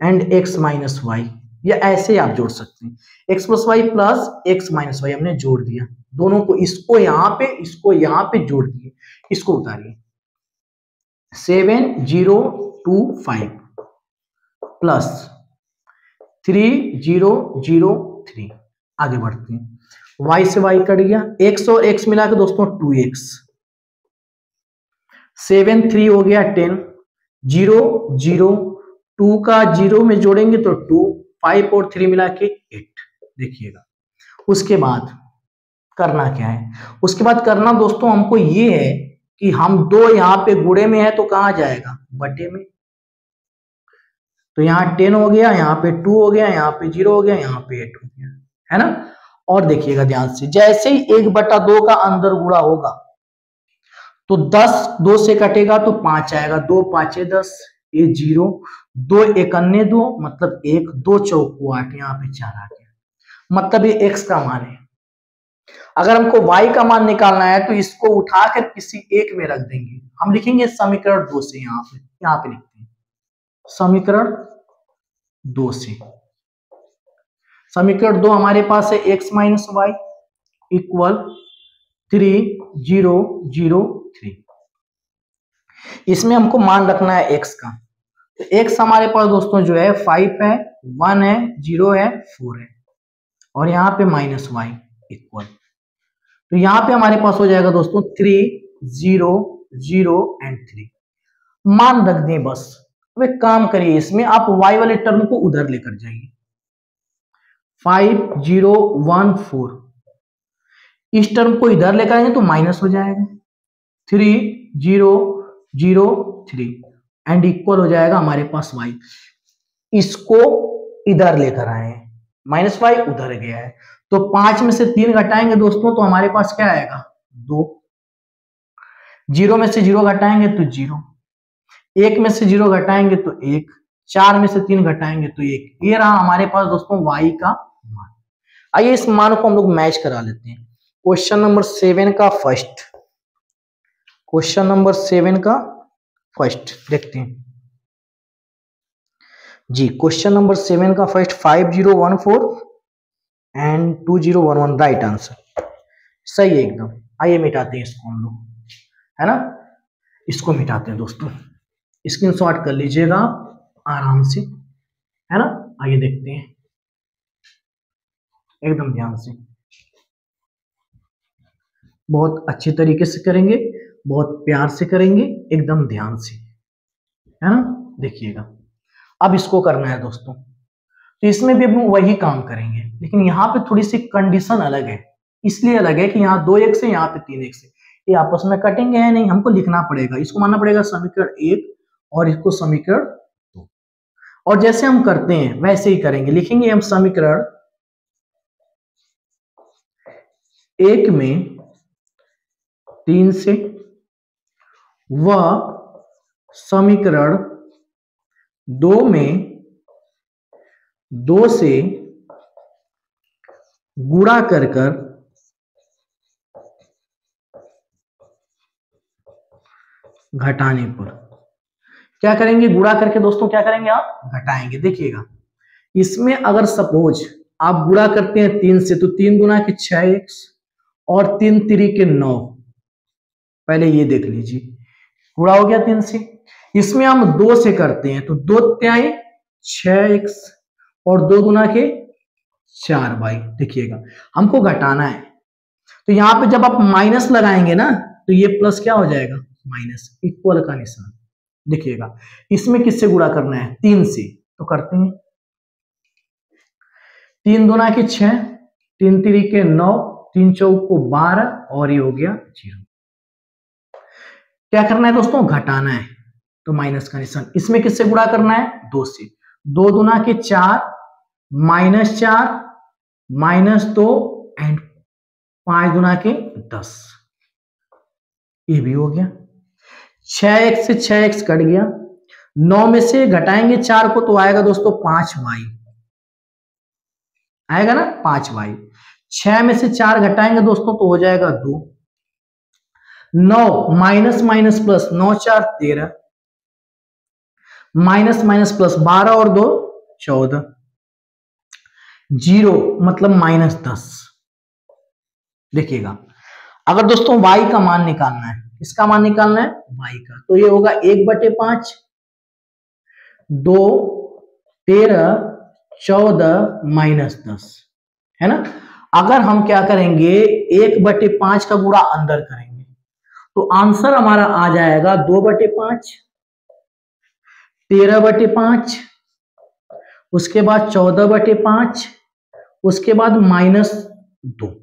and x minus y, या ऐसे आप जोड़ सकते हैं x plus y plus x minus y, हमने जोड़ दिया दोनों को, इसको यहां पे जोड़ दिए, इसको उतारिए। 7025 प्लस 3003, आगे बढ़ते हैं। y से y कट गया, x और x मिला के दोस्तों 2x, 7 3 हो गया 10, 0 0 2 का 0 में जोड़ेंगे तो 2, 5 और 3 मिला के 8। देखिएगा उसके बाद करना क्या है, उसके बाद करना दोस्तों हमको ये है कि हम 2 यहाँ पे गुणे में है तो कहां जाएगा, बटे में। तो यहाँ 10 हो गया, यहाँ पे 2 हो गया, यहाँ पे 0 हो गया, यहाँ पे 8 हो गया, है ना। और देखिएगा ध्यान से, जैसे ही 1/2 का अंदर गुणा होगा तो 10 2 से कटेगा तो 5 आएगा, 2 5 10, ये 0, 2 1 2 मतलब 1, 2 चौको 8, यहाँ पे 4 आ गया, मतलब ये x का मान है। अगर हमको y का मान निकालना है तो इसको उठाकर किसी एक में रख देंगे, हम लिखेंगे समीकरण 2 से, यहाँ पे लिखते हैं समीकरण 2 से। समीकरण 2 हमारे पास है x माइनस वाई इक्वल 3003। इसमें हमको मान रखना है x का, तो x हमारे पास दोस्तों जो है 5 है, 1 है, 0 है, 4 है, और यहाँ पे माइनस वाई इक्वल, तो यहाँ पे हमारे पास हो जाएगा दोस्तों 3 0 0 एंड 3, मान रख दें बस। अब एक काम करिए, इसमें आप y वाले टर्म को उधर लेकर जाइए, 5014, इस टर्म को इधर लेकर आएंगे तो माइनस हो जाएगा, 3003 एंड इक्वल हो जाएगा हमारे पास y। इसको इधर लेकर आए, माइनस वाई उधर गया है, तो 5 में से 3 घटाएंगे दोस्तों तो हमारे पास क्या आएगा 2, 0 में से 0 घटाएंगे तो 0, 1 में से 0 घटाएंगे तो 1, 4 में से 3 घटाएंगे तो 1, ये रहा हमारे पास दोस्तों y का मान। आइए इस मान को हम लोग मैच करा लेते हैं। क्वेश्चन नंबर 7 का फर्स्ट, क्वेश्चन नंबर 7 का फर्स्ट देखते हैं जी। क्वेश्चन नंबर 7 का फर्स्ट 5014 एंड 2011, राइट आंसर, सही है एकदम। आइए मिटाते हैं इसको हम लोग, है ना, इसको मिटाते हैं दोस्तों, स्क्रीनशॉट कर लीजिएगा आराम से, है ना। आइए देखते हैं एकदम ध्यान से, बहुत अच्छे तरीके से करेंगे, बहुत प्यार से करेंगे, एकदम ध्यान से, है ना। देखिएगा अब इसको करना है दोस्तों, तो इसमें भी हम वही काम करेंगे, लेकिन यहाँ पे थोड़ी सी कंडीशन अलग है, इसलिए अलग है कि यहाँ 2x है, यहाँ पे 3x है, ये आपस में कटेंगे है नहीं, हमको लिखना पड़ेगा, इसको मानना पड़ेगा समीकरण 1 और इसको समीकरण 2, और जैसे हम करते हैं वैसे ही करेंगे, लिखेंगे हम समीकरण 1 में 3 से व समीकरण 2 में 2 से गुणा कर घटाने पर क्या करेंगे, गुणा करके दोस्तों क्या करेंगे, आप घटाएंगे। देखिएगा इसमें अगर सपोज आप गुणा करते हैं 3 से, तो 3 गुना के 6x और 3 3 के 9, पहले ये देख लीजिए, गुणा हो गया 3 से। इसमें हम 2 से करते हैं तो 2 त्याई 6x और 2 गुना के 4y। देखिएगा हमको घटाना है, तो यहाँ पे जब आप माइनस लगाएंगे ना तो ये प्लस क्या हो जाएगा, माइनस, इक्वल का निशान। देखिएगा इसमें किससे गुणा करना है, 3 से, तो करते हैं। 3 दूना के 6, 3 3 के 9, 3 चौक को 12 और ये हो गया 0। क्या करना है दोस्तों, घटाना है, तो माइनस का निशान। इसमें किससे गुणा करना है, 2 से। 2 दूना के 4, -4, -2 एंड 5 दूना के 10, ये भी हो गया। 6x से 6x कट गया, 9 में से घटाएंगे 4 को तो आएगा दोस्तों 5y, आएगा ना 5y। 6 में से 4 घटाएंगे दोस्तों तो हो जाएगा 2। 9 minus minus plus, 9 4 13, minus minus plus, 12 और 2 14, 0 मतलब -10। देखिएगा अगर दोस्तों y का मान निकालना है, किसका मान निकालना है, y का, तो ये होगा 1/5, 2 13 14 -10, है ना। अगर हम क्या करेंगे 1/5 का गुणा अंदर करेंगे तो आंसर हमारा आ जाएगा 2/5, 13/5, उसके बाद 14/5, उसके बाद -2।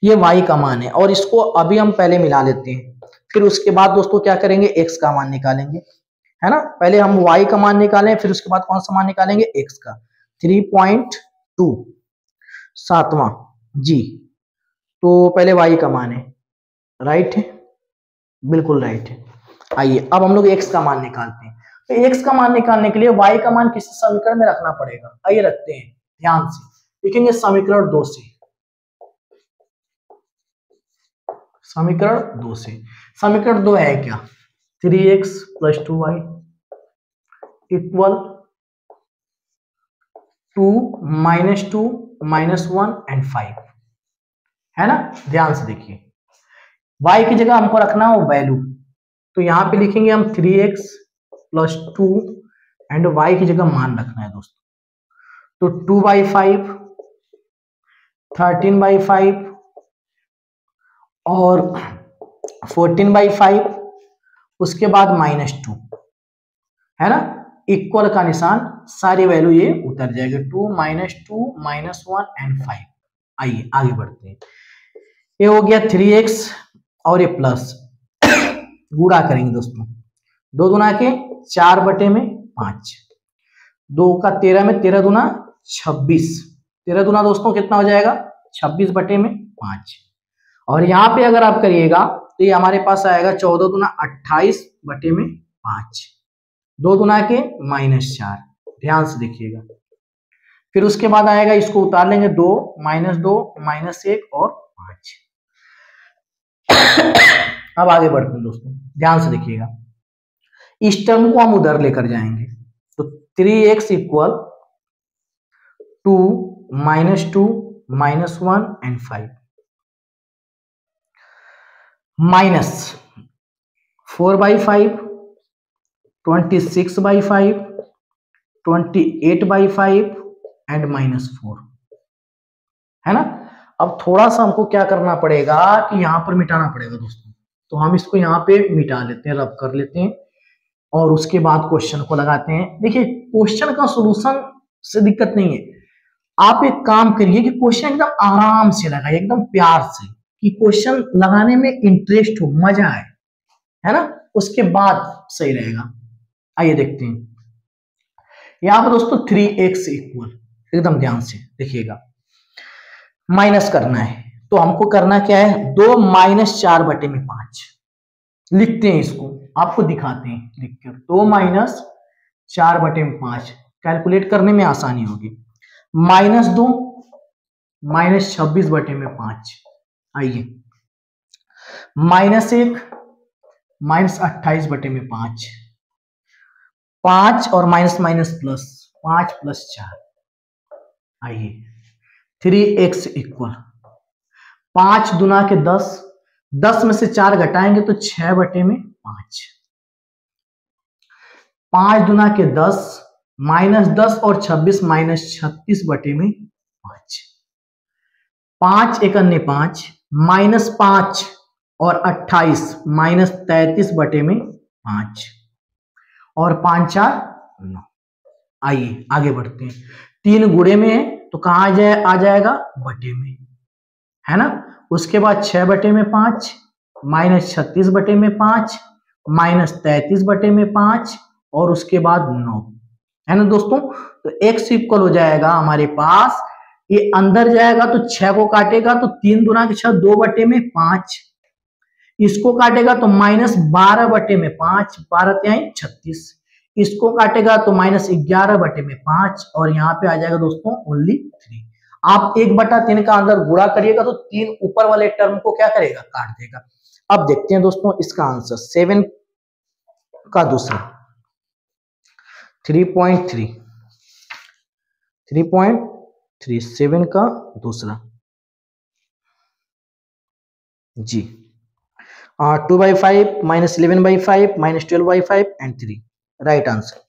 ये y का मान है और इसको अभी हम पहले मिला लेते हैं, फिर उसके बाद दोस्तों क्या करेंगे, x का मान निकालेंगे, है ना। पहले हम y का मान निकालें, फिर उसके बाद कौन सा मान निकालेंगे, x का। 3.2 7वां जी, तो पहले y का मान है, राइट है, बिल्कुल राइट है। आइए अब हम लोग x का मान निकालते हैं। तो x का मान निकालने के लिए y का मान किस समीकरण में रखना पड़ेगा, आइए रखते हैं ध्यान से। लिखेंगे समीकरण 2 से, समीकरण 2 से। समीकरण 2 है क्या, 3x + 2y इक्वल 2 -2 -1 एंड 5, है ना। ध्यान से देखिए y की जगह हमको रखना है वैल्यू, तो यहां पे लिखेंगे हम 3x + 2 एंड y की जगह मान रखना है दोस्तों, तो 2/5, 13/5 और 14/5, उसके बाद -2, है ना, इक्वल का निशान, सारी वैल्यू ये उतर जाएगी, 2 -2 -1 एंड 5। आइए आगे बढ़ते हैं। ये हो गया 3x और ये प्लस, गुणा करेंगे दोस्तों, 2 दूना के 4/5, 2 का 13 में 13 दूना 26, 13 दूना दोस्तों कितना हो जाएगा, 26/5। और यहाँ पे अगर आप करिएगा तो ये हमारे पास आएगा 14 दूना 28/5, 2 दूना के -4, ध्यान से देखिएगा। फिर उसके बाद आएगा, इसको उतार लेंगे, 2 -2 -1 और 5। अब आगे बढ़ते हैं दोस्तों, ध्यान से देखिएगा, इस टर्म को हम उधर लेकर जाएंगे, तो 3x equal 2 -2 -1 and 5 minus 4/5, 26/5, 28/5 and -4, है ना। अब थोड़ा सा हमको क्या करना पड़ेगा कि यहां पर मिटाना पड़ेगा दोस्तों, तो हम इसको यहाँ पे मिटा लेते हैं, रब कर लेते हैं और उसके बाद क्वेश्चन को लगाते हैं। देखिए क्वेश्चन का सॉल्यूशन से दिक्कत नहीं है, आप एक काम करिए कि क्वेश्चन एकदम आराम से लगाइए, एकदम प्यार से, कि क्वेश्चन लगाने में इंटरेस्ट हो, मजा आए, है ना, उसके बाद सही रहेगा। आइए देखते हैं यहां पर दोस्तों 3x इक्वल, एकदम ध्यान से देखिएगा, माइनस करना है, तो हमको करना क्या है, 2 -4/5 लिखते हैं, इसको आपको दिखाते हैं लिखकर, 2 -4/5 कैलकुलेट करने में आसानी होगी, -2 -26/5, आइए -1 -28/5, 5 और माइनस माइनस प्लस, 5 + 4, आइए 3x इक्वल 5 दूना के 10, 10 में से 4 घटाएंगे तो 6/5, 5 दूना के 10 -10 और 26 -36 बटे में 5। 5 एक अन्य 5, -5 और 28 -33 बटे में 5 और 5 4 9। आइए आगे बढ़ते हैं। 3 गुणे में है तो कहाँ आ जाएगा, बटे में, है ना। उसके बाद 6 बटे में 5, -36 बटे में 5, -33 बटे में 5 और उसके बाद 9, है ना दोस्तों। तो x इक्वल हो जाएगा हमारे पास, ये अंदर जाएगा तो 6 को काटेगा तो 3 दूना के 6, 2 बटे में 5, इसको काटेगा तो -12 बटे में 5, 12 त्याई 36, इसको काटेगा तो -11 बटे में 5 और यहाँ पे आ जाएगा दोस्तों ओनली 3। आप 1/3 का अंदर गुणा करिएगा तो 3 ऊपर वाले टर्म को क्या करेगा, काट देगा। अब देखते हैं दोस्तों इसका आंसर 7 का दूसरा 3.3 7 का दूसरा जी 2/5 -11/5 -12/5 एंड 3 राइट आंसर।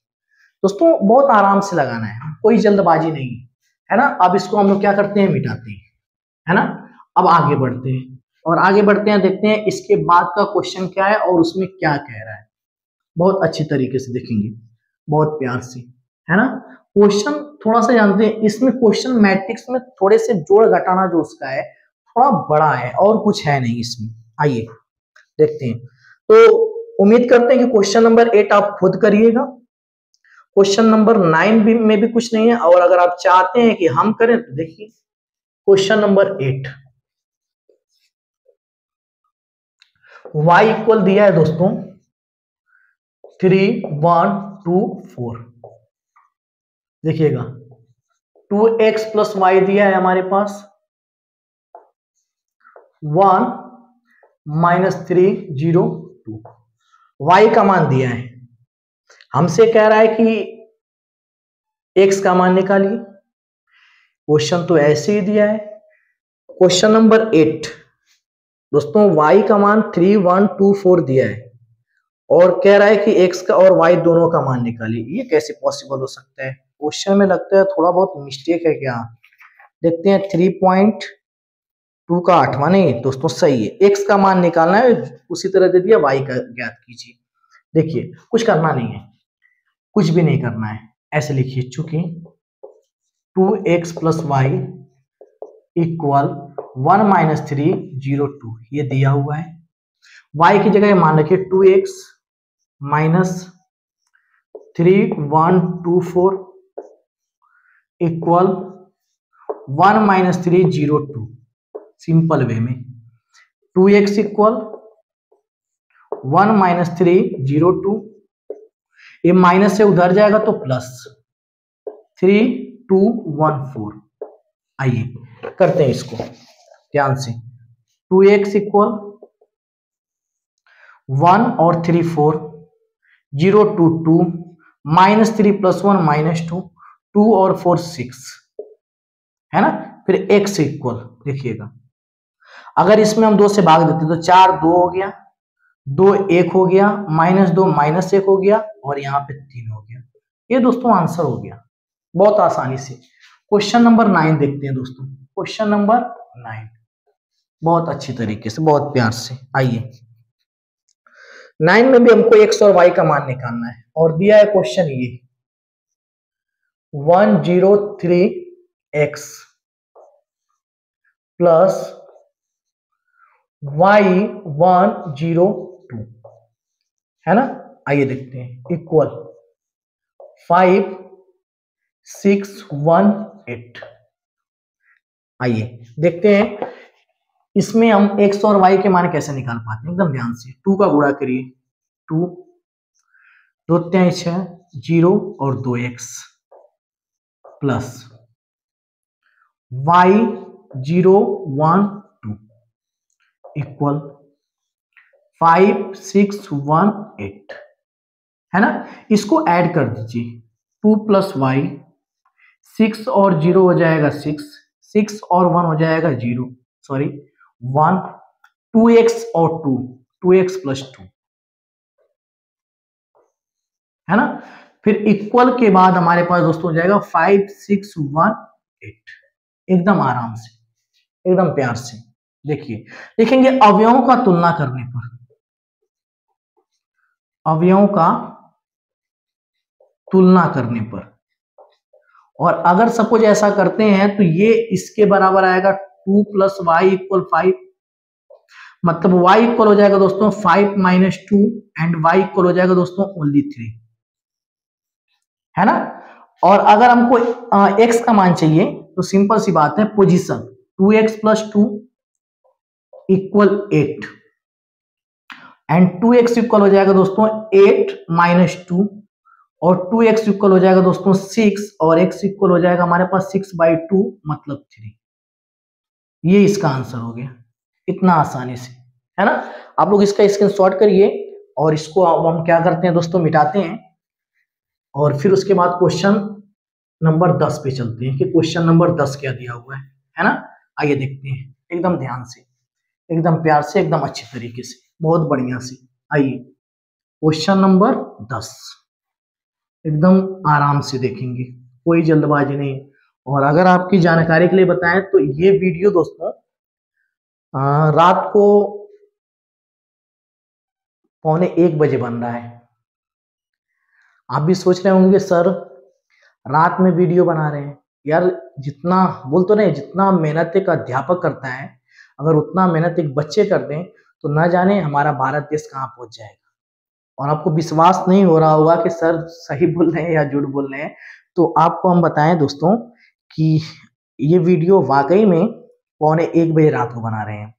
दोस्तों बहुत आराम से लगाना है, कोई जल्दबाजी नहीं है ना। अब इसको हम लोग क्या करते हैं, मिटाते हैं, है ना। अब आगे बढ़ते हैं और आगे बढ़ते हैं, देखते हैं इसके बाद का क्वेश्चन क्या है और उसमें क्या कह रहा है। बहुत अच्छी तरीके से देखेंगे, बहुत प्यार से, है ना। क्वेश्चन थोड़ा सा जानते हैं, इसमें क्वेश्चन मैट्रिक्स में थोड़े से जोड़ घटाना जो उसका है थोड़ा बड़ा है और कुछ है नहीं इसमें। आइए देखते हैं। तो उम्मीद करते हैं कि क्वेश्चन नंबर 8 आप खुद करिएगा। क्वेश्चन नंबर 9 में भी कुछ नहीं है, और अगर आप चाहते हैं कि हम करें तो देखिए क्वेश्चन नंबर 8 y इक्वल दिया है दोस्तों 3 1 2 4। देखिएगा 2x + y दिया है हमारे पास, 1 -3 0 2, y का मान दिया है, हमसे कह रहा है कि x का मान निकालिए। क्वेश्चन तो ऐसे ही दिया है। क्वेश्चन नंबर 8 दोस्तों y का मान 3 1 2 4 दिया है और कह रहा है कि x का और y दोनों का मान निकालिए। ये कैसे पॉसिबल हो सकता है, क्वेश्चन में लगता है थोड़ा बहुत मिस्टेक है क्या। देखते हैं 3.2 का 8वां, नहीं दोस्तों सही है, x का मान निकालना है, उसी तरह दे दिया y का ज्ञात कीजिए। देखिए कुछ करना नहीं है, कुछ भी नहीं करना है, ऐसे लिखिए, चूंकि 2x + y इक्वल 1 - 3 0 2 ये दिया हुआ है। y की जगह मान रखिए 2x - 3 1 2 4 इक्वल 1 - 3 0 2। सिंपल वे में 2x इक्वल 1 - 3 0 2, ये माइनस से उधर जाएगा तो प्लस 3 2 1 4। आइए करते हैं इसको ध्यान से। 2x इक्वल 1 और 3 4 0 2 2 -3 + 1 -2 2 और 4 6, है ना। फिर x इक्वल देखिएगा, अगर इसमें हम 2 से भाग देते तो 4 2 हो गया, 2 1 हो गया, -2 -1 हो गया और यहाँ पे 3 हो गया। ये दोस्तों आंसर हो गया बहुत आसानी से। क्वेश्चन नंबर 9 देखते हैं दोस्तों। क्वेश्चन नंबर 9 बहुत अच्छी तरीके से, बहुत प्यार से। आइए 9 में भी हमको x और y का मान निकालना है और दिया है क्वेश्चन ये 103x प्लस y 102, है ना। आइए देखते हैं इक्वल 5 6 1 8। आइए देखते हैं इसमें हम x और y के मान कैसे निकाल पाते हैं, एकदम ध्यान से। 2 का गुणा करिए, 2 2 3 6 0 और 2x प्लस y 0 1 2 इक्वल 5 6 1 8, है ना। इसको ऐड कर दीजिए, 2 + y 6 और 0 हो जाएगा 6, 6 और 1 हो जाएगा 0, सॉरी 1, 2x और 2 2x + 2, है ना। फिर इक्वल के बाद हमारे पास दोस्तों हो जाएगा 5 6 1 8। एकदम आराम से, एकदम प्यार से देखिए, देखेंगे अवयवों का तुलना करने पर, अवयवों का तुलना करने पर, और अगर सपोज ऐसा करते हैं तो ये इसके बराबर आएगा 2 + y = 5, मतलब y इक्वल हो जाएगा दोस्तों 5 - 2 एंड y इक्वल हो जाएगा दोस्तों ओनली 3, है ना। और अगर हमको x का मान चाहिए तो सिंपल सी बात है, position 2x + 2 = 8 and 2x equal हो जाएगा दोस्तों 8 - 2 और 2x इक्वल हो जाएगा दोस्तों 6 और x इक्वल हो जाएगा हमारे पास 6/2 मतलब 3। ये इसका आंसर हो गया, इतना आसानी से, है ना। आप लोग इसका स्क्रीनशॉट करिए और इसको अब हम क्या करते हैं दोस्तों, मिटाते हैं और फिर उसके बाद क्वेश्चन नंबर 10 पे चलते हैं कि क्वेश्चन नंबर 10 क्या दिया हुआ है ना। आइए देखते हैं एकदम ध्यान से, एकदम प्यार से, एकदम अच्छे तरीके से, बहुत बढ़िया से। आइए क्वेश्चन नंबर 10 एकदम आराम से देखेंगे, कोई जल्दबाजी नहीं। और अगर आपकी जानकारी के लिए बताएं तो ये वीडियो दोस्तों रात को 1:45 बजे बन रहा है। आप भी सोच रहे होंगे कि सर रात में वीडियो बना रहे हैं, यार जितना बोल तो नहीं, जितना मेहनत एक अध्यापक करता है अगर उतना मेहनत एक बच्चे कर दें तो ना जाने हमारा भारत देश कहाँ पहुंच जाएगा। और आपको विश्वास नहीं हो रहा होगा कि सर सही बोल रहे हैं या झूठ बोल रहे हैं, तो आपको हम बताएं दोस्तों कि ये वीडियो वाकई में 1:45 बजे रात को बना रहे हैं,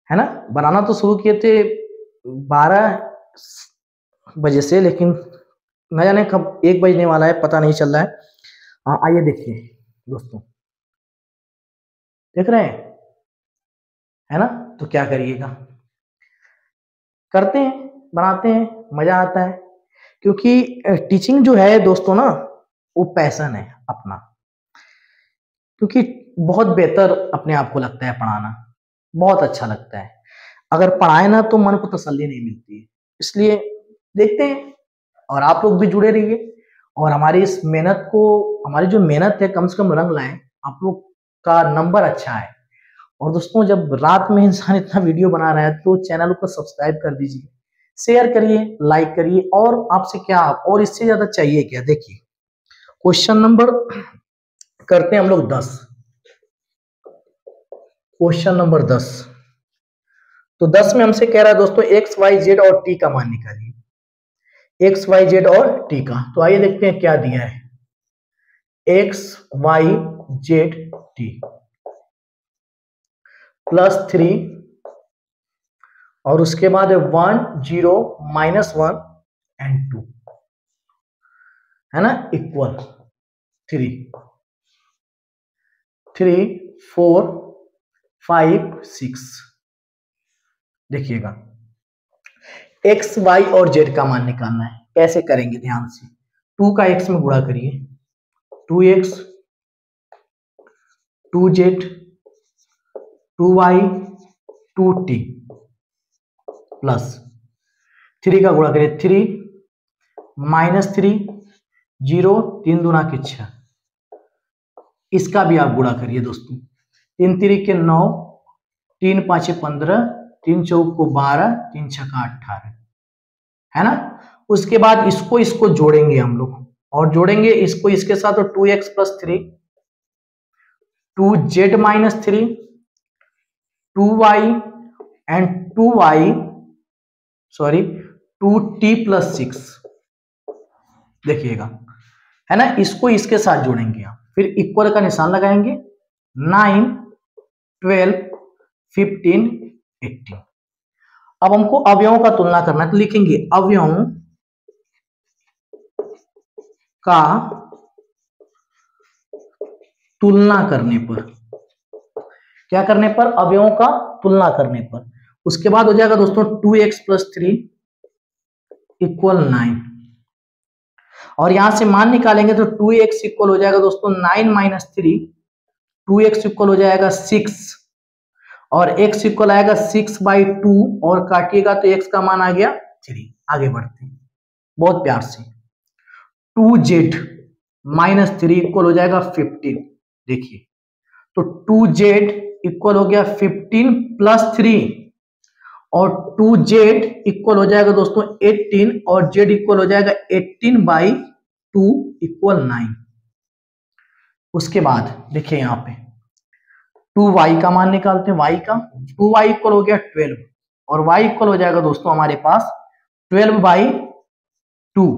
है ना। बनाना तो शुरू किए थे 12 बजे से, लेकिन न जाने कब 1 बजने वाला है, पता नहीं चल रहा है। हाँ आइए देखिए दोस्तों, देख रहे हैं, है ना। तो क्या करिएगा, करते हैं, बनाते हैं, मजा आता है, क्योंकि टीचिंग जो है दोस्तों ना वो पैशन है अपना, क्योंकि बहुत बेहतर अपने आप को लगता है पढ़ाना, बहुत अच्छा लगता है। अगर पढ़ाए ना तो मन को तसल्ली नहीं मिलती है, इसलिए देखते हैं और आप लोग भी जुड़े रहिए और हमारी इस मेहनत को, हमारी जो मेहनत है कम से कम रंग लाएं, आप लोग का नंबर अच्छा है। और दोस्तों जब रात में इंसान इतना वीडियो बना रहा है तो चैनल को सब्सक्राइब कर दीजिए, शेयर करिए, लाइक करिए, और आपसे क्या और इससे ज्यादा चाहिए क्या। देखिए क्वेश्चन नंबर करते हैं हम लोग 10, क्वेश्चन नंबर 10। तो 10 में हमसे कह रहा है दोस्तों x y z और t का मान निकालिए, x y z और t का। तो आइए देखते हैं क्या दिया है, x y z t +3 और उसके बाद 1 0 -1 एंड 2, है ना, इक्वल 3 3 4 5 6। देखिएगा x y और z का मान निकालना है, कैसे करेंगे ध्यान से। 2 का x में गुणा करिए, 2x 2z 2y 2t plus 3 का गुणा करिए, 3 -3 0 3 दूना के 6, इसका भी आप गुणा करिए दोस्तों, 3 3 के 9 3 5 15 3 4 को 12 3 6 का 18, है ना। उसके बाद इसको जोड़ेंगे हम लोग, और जोड़ेंगे इसको इसके साथ, तो 2x + 3 2z - 3 2y and 2t + 6। देखिएगा, है ना, इसको इसके साथ जोड़ेंगे आप, फिर इक्वल का निशान लगाएंगे, 9 12 15 18। अब हमको अवयवों का तुलना करना है, तो लिखेंगे अवयवों का तुलना करने पर, क्या करने पर, अवयवों का तुलना करने पर। उसके बाद हो जाएगा दोस्तों 2x + 3 = 9, और यहां से मान निकालेंगे तो 2x इक्वल हो जाएगा दोस्तों 9 - 3, 2x इक्वल हो जाएगा 6 और x इक्वल आएगा 6/2, और काटिएगा तो x का मान आ गया 3। आगे बढ़ते हैं बहुत प्यार से, 2z माइनस 3 इक्वल हो जाएगा 15। देखिए, तो 2z इक्वल हो गया 15 प्लस 3 और 2z इक्वल हो जाएगा दोस्तों 18 और z इक्वल हो जाएगा 18/2 इक्वल 9। उसके बाद देखिए यहाँ पे 2y का मान निकालते हैं, y का 2y इक्वल हो गया 12 और y इक्वल हो जाएगा दोस्तों हमारे पास 12/2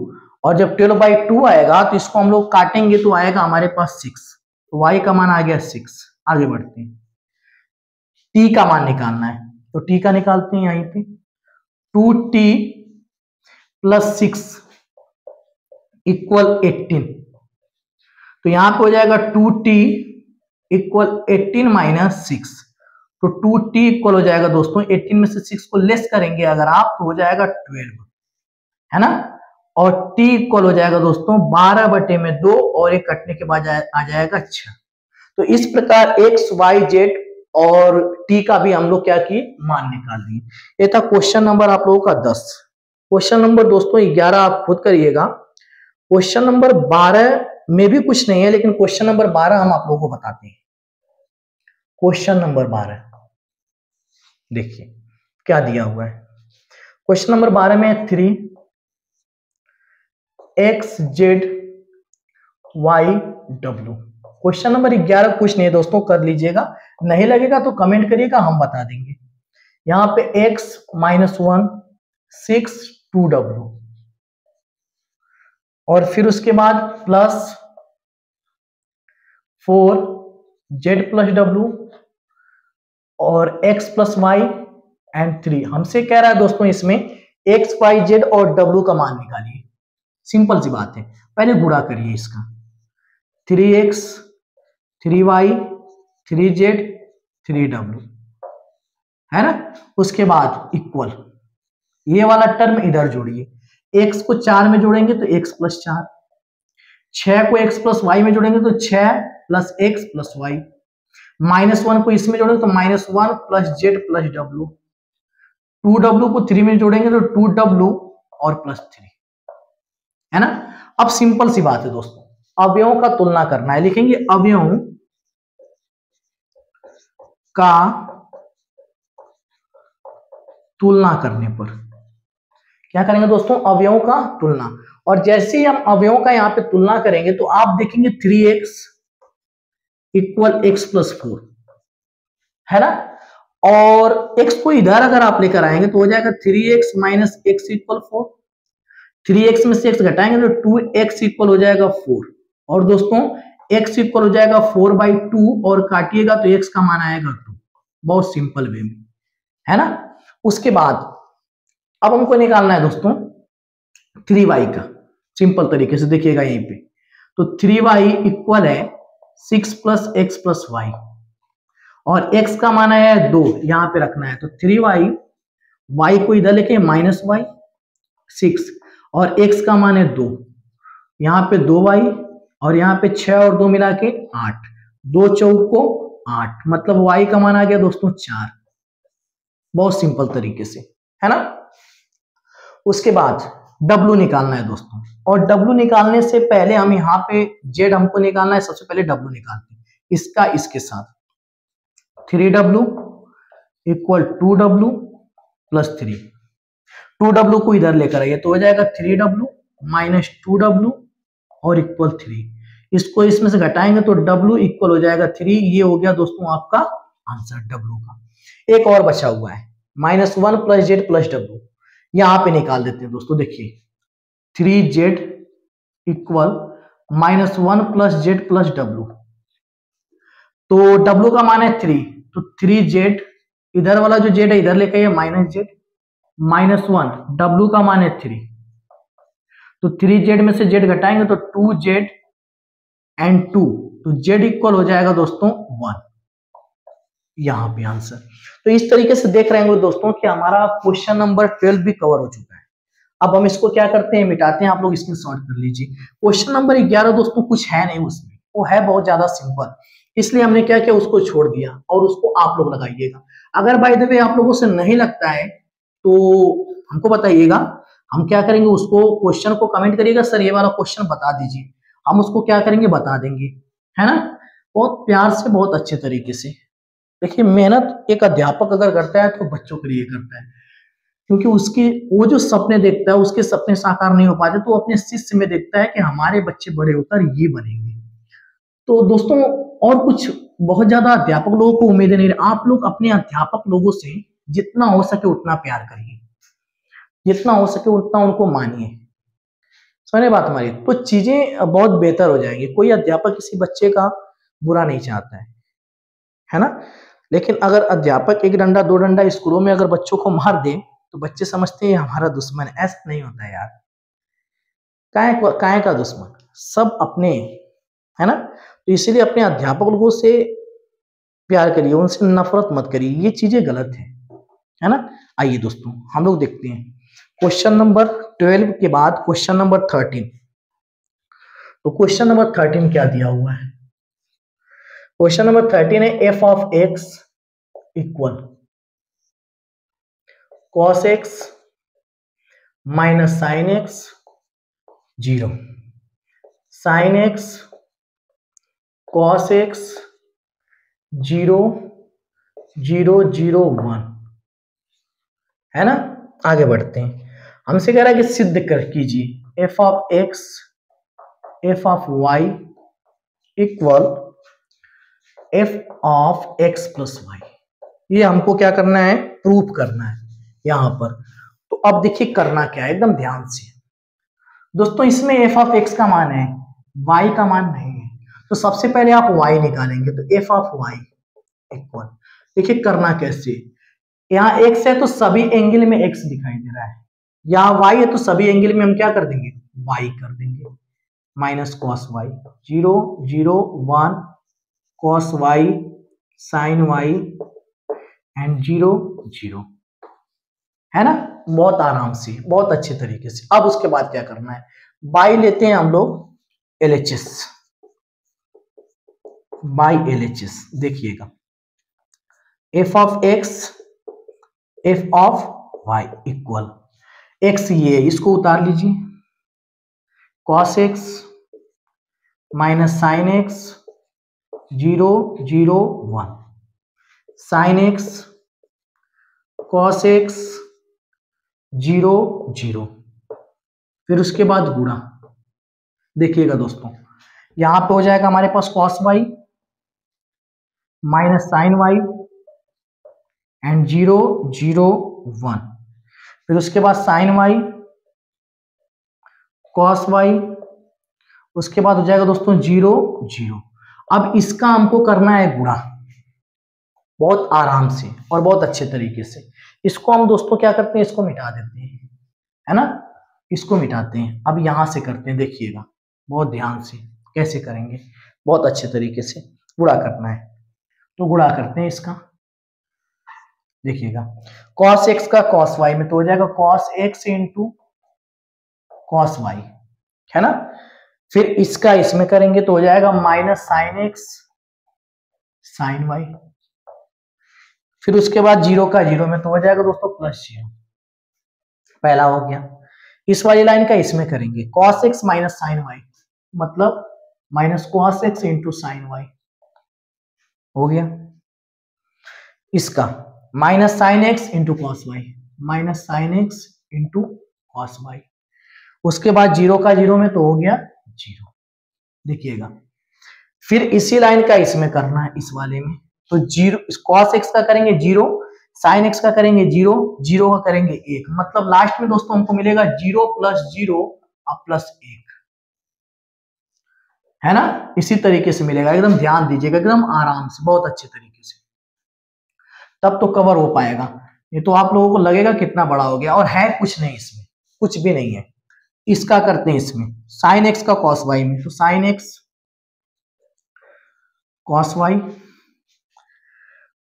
और जब 12/2 आएगा तो इसको हम लोग काटेंगे तो आएगा हमारे पास 6, तो y का मान आ गया 6। आगे बढ़ते हैं, t का मान निकालना है तो t का निकालते हैं यहीं पे 2t प्लस 6 इक्वल 18, तो यहां पे हो जाएगा 2t इक्वल 18 माइनस 6, तो 2t इक्वल हो जाएगा दोस्तों 18 में से 6 को लेस करेंगे अगर आप तो हो जाएगा 12, है ना। और t इक्वल हो जाएगा दोस्तों 12/2 और एक कटने के बाद आ जाएगा 6। तो इस प्रकार x y z और t का भी हम लोग क्या किए, मान निकाल दिए। ये था क्वेश्चन नंबर आप लोगों का 10। क्वेश्चन नंबर दोस्तों 11 आप खुद करिएगा। क्वेश्चन नंबर 12 में भी कुछ नहीं है, लेकिन क्वेश्चन नंबर 12 हम आप लोगों को बताते हैं। क्वेश्चन नंबर 12 देखिए क्या दिया हुआ है। क्वेश्चन नंबर 12 में 3 x z y w। Question number 11 कुछ नहीं है दोस्तों, कर लीजिएगा, नहीं लगेगा तो कमेंट करिएगा, हम बता देंगे। यहां पे x -1 6 2w और फिर उसके बाद प्लस 4 z प्लस w और x प्लस y एंड 3। हमसे कह रहा है दोस्तों इसमें x y z और w का मान निकालिए। सिंपल सी बात है, पहले गुणा करिए इसका 3x 3y 3z 3w, है ना। उसके बाद इक्वल ये वाला टर्म इधर जोड़िए, x को 4 में जोड़ेंगे तो x प्लस 4, 6 को x प्लस y में जोड़ेंगे तो 6 प्लस x प्लस y, -1 को इसमें जोड़ेंगे तो -1 plus z plus w, 2w को 3 में जोड़ेंगे तो 2w और प्लस 3, है ना। अब सिंपल सी बात है दोस्तों, अवयवों का तुलना करना है। लिखेंगे अवयवों का तुलना करने पर क्या करेंगे दोस्तों, अवयवों का तुलना। और जैसे ही हम अवयवों का यहाँ पे तुलना करेंगे तो आप देखेंगे 3x इक्वल x प्लस 4, है ना। और x को इधर अगर आप लेकर आएंगे तो हो जाएगा 3x minus x equal 4, 3x में से x घटाएंगे तो 2x इक्वल हो जाएगा 4 और दोस्तों x इक्वल हो जाएगा 4/2 और काटिएगा तो x का मान आएगा 2। बहुत सिंपल वे में, है ना। उसके बाद अब हमको निकालना है दोस्तों 3y का। सिंपल तरीके से देखिएगा यहीं पे, तो 3y इक्वल है 6 प्लस x प्लस y और x का मान आया है 2, यहां पे रखना है तो 3y, y को इधर लेके माइनस y 6 और x का मान है 2, यहाँ पे 2y और यहाँ पे 6 और 2 मिला के 8, 2 चौको 8, मतलब y का मान आ गया दोस्तों 4। बहुत सिंपल तरीके से, है ना। उसके बाद w निकालना है दोस्तों, और w निकालने से पहले हम यहाँ पे z हमको निकालना है। सबसे पहले w निकालते हैं इसका इसके साथ, 3w equal 2w plus 3, 2w को इधर लेकर आइए तो हो जाएगा 3w माइनस 2w और इक्वल 3। इसको इसमें से घटाएंगे तो w इक्वल हो जाएगा 3। ये हो गया दोस्तों आपका आंसर w का। एक और बचा हुआ है -1 प्लस z प्लस w, यहां पे निकाल देते हैं दोस्तों। देखिए 3z equal -1 plus z plus w, तो w का मान है 3, तो 3z इधर वाला जो z है इधर लेके आइए माइनस z, -1 w का मान है 3, तो 3z में से z घटाएंगे तो 2z एंड 2, तो z इक्वल हो जाएगा दोस्तों 1, यहां पे आंसर। तो इस तरीके से देख रहे हैं दोस्तों कि हमारा क्वेश्चन नंबर 12 भी कवर हो चुका है। अब हम इसको क्या करते हैं, मिटाते हैं। आप लोग स्क्रीनशॉट कर लीजिए। क्वेश्चन नंबर 11 दोस्तों कुछ है नहीं उसमें, वो है बहुत ज्यादा सिंपल, इसलिए हमने क्या किया उसको छोड़ दिया और उसको आप लोग लगाइएगा। अगर बाय द वे आप लोगों से नहीं लगता है तो हमको बताइएगा, हम क्या करेंगे, उसको क्वेश्चन को कमेंट करिएगा सर ये वाला क्वेश्चन बता दीजिए, हम उसको क्या करेंगे बता देंगे, है ना, बहुत प्यार से बहुत अच्छे तरीके से। देखिए मेहनत एक अध्यापक अगर करता है तो बच्चों के लिए करता है, क्योंकि उसकी वो जो सपने देखता है उसके सपने साकार नहीं हो पाते तो अपने शिष्य में देखता है कि हमारे बच्चे बड़े होकर ये बनेंगे। तो दोस्तों और कुछ बहुत ज्यादा अध्यापक लोगों को उम्मीदें नहीं, आप लोग अपने अध्यापक लोगों से जितना हो सके उतना प्यार करिए, जितना हो सके उतना उनको मानिए, समझे बात हमारी, तो चीजें बहुत बेहतर हो जाएंगी। कोई अध्यापक किसी बच्चे का बुरा नहीं चाहता है ना। लेकिन अगर अध्यापक एक डंडा दो डंडा स्कूलों में अगर बच्चों को मार दे तो बच्चे समझते हैं हमारा दुश्मन, ऐसा नहीं होता यार, काय का दुश्मन, सब अपने, है ना। तो इसीलिए अपने अध्यापक लोगों से प्यार करिए, उनसे नफरत मत करिए, ये चीजें गलत है ना। आइए दोस्तों हम लोग देखते हैं क्वेश्चन नंबर 12 के बाद क्वेश्चन नंबर 13। तो क्वेश्चन नंबर 13 क्या दिया हुआ है, क्वेश्चन नंबर 13 है F of x equal cos x minus sine x 0, sign x cos x 0 0 0 1, है ना। आगे बढ़ते हैं, हमसे कह रहा है कि सिद्ध कर कीजिए f of x f of y equal f of x plus y, ये हमको क्या करना है, प्रूफ करना है यहां पर। तो अब देखिए करना क्या है, एकदम ध्यान से दोस्तों, इसमें एफ ऑफ एक्स का मान है, वाई का मान नहीं है, तो सबसे पहले आप वाई निकालेंगे, तो एफ ऑफ वाई इक्वल, देखिए करना कैसे, यहाँ एक्स है तो सभी एंगल में एक्स दिखाई दे रहा है, यहाँ वाई है तो सभी एंगल में हम क्या कर देंगे, वाई कर देंगे, minus cos y 0 0 1 cos y sine Y and 0 0, है ना, बहुत आराम से बहुत अच्छे तरीके से। अब उसके बाद क्या करना है, बाई लेते हैं हम लोग एलएचएस, बाई एलएचएस देखिएगा f of x f of y equal x, ये इसको उतार लीजिए, cos x minus sine x 0 0 1, sine x cos x 0 0, फिर उसके बाद गुणा, देखिएगा दोस्तों यहां पे हो जाएगा हमारे पास cos Y minus sine Y and 0 0 1, फिर उसके बाद साइन वाई कॉस वाई, उसके बाद हो जाएगा दोस्तों 0 0। अब इसका हमको करना है गुणा, बहुत आराम से और बहुत अच्छे तरीके से। इसको हम दोस्तों क्या करते हैं, इसको मिटा देते हैं, है ना, इसको मिटाते हैं। अब यहां से करते हैं, देखिएगा बहुत ध्यान से कैसे करेंगे, बहुत अच्छे तरीके से गुणा करना है। तो गुणा करते हैं इसका, देखिएगा cos x का cos y में तो हो जाएगा cos x into cos y, है ना। फिर इसका इसमें करेंगे तो हो जाएगा minus sine x sine y, फिर उसके बाद 0 का 0 में तो हो जाएगा दोस्तों प्लस 0, पहला हो गया। इस वाली लाइन का इसमें करेंगे cos x minus sine Y, मतलब minus cos x into sine Y हो गया। इसका minus sine X into cos Y, minus sine X into cos Y, उसके बाद 0 का 0 में तो हो गया 0, देखिएगा। फिर इसी लाइन का इसमें करना है, इस वाले में तो 0 कॉस एक्स का करेंगे 0, साइन एक्स का करेंगे 0, 0 का करेंगे 1, मतलब लास्ट में दोस्तों हमको मिलेगा 0 प्लस 0 और प्लस 1, है ना। इसी तरीके से मिलेगा, एकदम ध्यान दीजिएगा, एकदम आराम से बहुत अच्छे तरीके से, तब तो कवर हो पाएगा। ये तो आप लोगों को लगेगा कितना बड़ा हो गया, और है कुछ नहीं, इसमें कुछ भी नहीं है। इसका करते हैं इसमें साइन एक्स का कॉस वाई में, तो sine x cos y,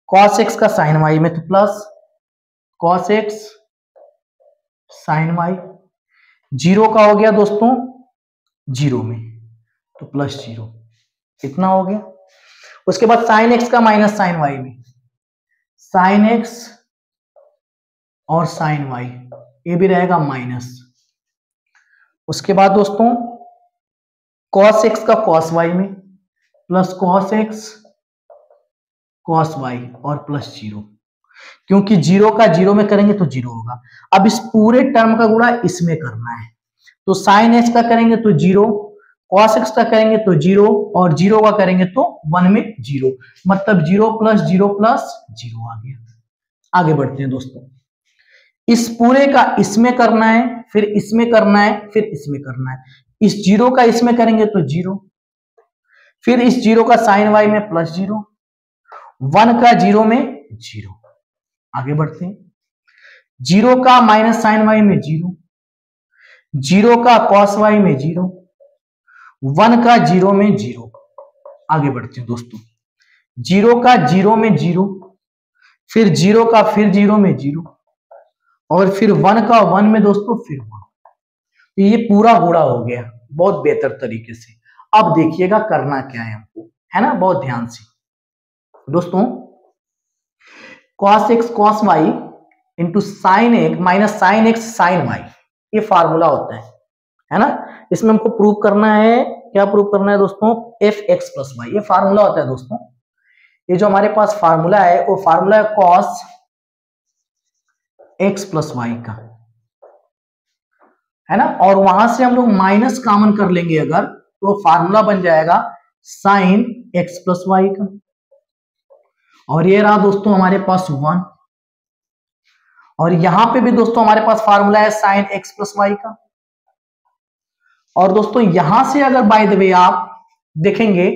cos x का साइन वाई में तो plus cos x sine y, 0 का हो गया दोस्तों 0 में तो प्लस 0, इतना हो गया। उसके बाद साइन एक्स का माइनस साइन वाई में, साइन एक्स और साइन वाई, ये भी रहेगा माइनस, उसके बाद दोस्तों cos x का cos y में plus cos x cos y और प्लस 0, क्योंकि 0 का 0 में करेंगे तो 0 होगा। अब इस पूरे टर्म का गुणा इसमें करना है, तो sin x का करेंगे तो 0, cos x का करेंगे तो 0 और 0 का करेंगे तो 1 में 0, मतलब 0 प्लस 0 प्लस 0 आ गया। आगे बढ़ते हैं दोस्तों, इस पूरे का इसमें करना है, फिर इसमें करना है, फिर इसमें करना है। इस 0 का इसमें करेंगे तो 0, फिर इस 0 का sin y में प्लस 0, 1 का 0 में 0। आगे बढ़ते हैं, 0 का माइनस साइन y में 0, 0 का cos y में 0, 1 का 0 में 0। आगे बढ़ते हैं दोस्तों, 0 का 0 में 0, फिर 0 का फिर 0 में 0 और फिर 1 का 1 में दोस्तों फिर 1। तो ये पूरा गुणा हो गया बहुत बेहतर तरीके से। अब देखिएगा करना क्या है हमको, है ना, बहुत ध्यान से दोस्तों। cos x cos y into sine x minus sine x sine y, ये फार्मूला होता है ना। इसमें हमको प्रूव करना है, क्या प्रूव करना है दोस्तों, एफ एक्स प्लस वाई, ये फार्मूला होता है दोस्तों। ये जो हमारे पास फार्मूला है वो फार्मूला है cos x प्लस वाई का, है ना, और वहां से हम लोग माइनस कॉमन कर लेंगे अगर, तो फार्मूला बन जाएगा साइन x प्लस वाई का। और ये रहा दोस्तों हमारे पास 1, और यहां पे भी दोस्तों हमारे पास फार्मूला है साइन x प्लस वाई का। और दोस्तों यहां से अगर बाय द वे आप देखेंगे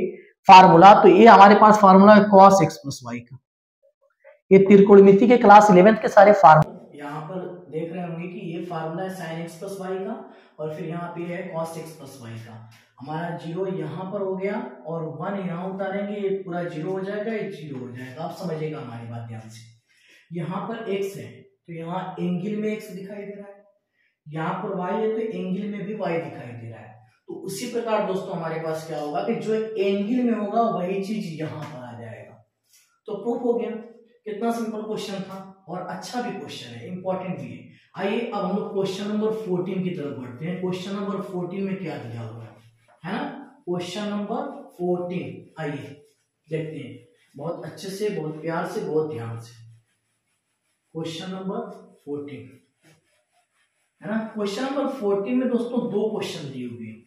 फार्मूला, तो ये हमारे पास फार्मूला है cos x प्लस वाई का। ये त्रिकोणमिति के क्लास 11th के सारे फार्मूला यहाँ पर देख रहे होंगे कि ये फार्मूला है sin x प्लस वाई का, और फिर यहाँ पे है cos x प्लस वाई का। हमारा 0 यहाँ पर हो गया और 1 यहाँ उतारेंगे, ये पूरा 0 हो जाएगा, ये 0 हो जाएगा। आप समझिएगा हमारी बात ध्यान से। यहाँ पर x है तो यहाँ एंगल में x दिखाई दे रहा है, यहाँ पर y है तो एंगल में भी y दिखाई दे रहा है। तो उसी प्रकार दोस्तों हमारे पास क्या होगा कि जो एंगल में होगा वही चीज यहाँ पर आ जाएगा। तो प्रूफ हो गया। कितना सिंपल क्वेश्चन था और अच्छा भी क्वेश्चन है, इंपॉर्टेंट भी है। आइए अब हम लोग क्वेश्चन नंबर 14 की तरफ बढ़ते हैं। क्वेश्चन नंबर 14 में क्या दिया हुआ है ना, क्वेश्चन नंबर 14 आइए देखते हैं बहुत अच्छे से, बहुत प्यार से, बहुत ध्यान से। क्वेश्चन नंबर 14 है ना। क्वेश्चन नंबर 14 में दोस्तों दो क्वेश्चन दिए हुए हैं,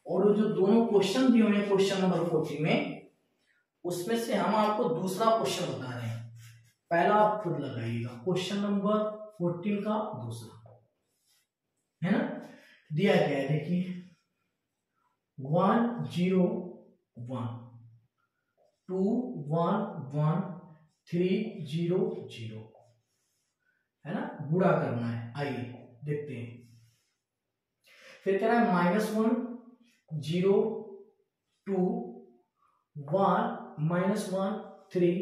और जो दोनों क्वेश्चन दिए हुए हैं क्वेश्चन नंबर 14 में, उसमें से हम आपको दूसरा क्वेश्चन बता रहे हैं। पहला आप खुद लगाइएगा, क्वेश्चन नंबर 14 का दूसरा, है ना। दिया गया है देखिए 1 0 1 2 1 1 3 0 0, है ना, गुणा करना है। आइए देखते हैं। फिर कह रहा है -1 0 2 1 -1 3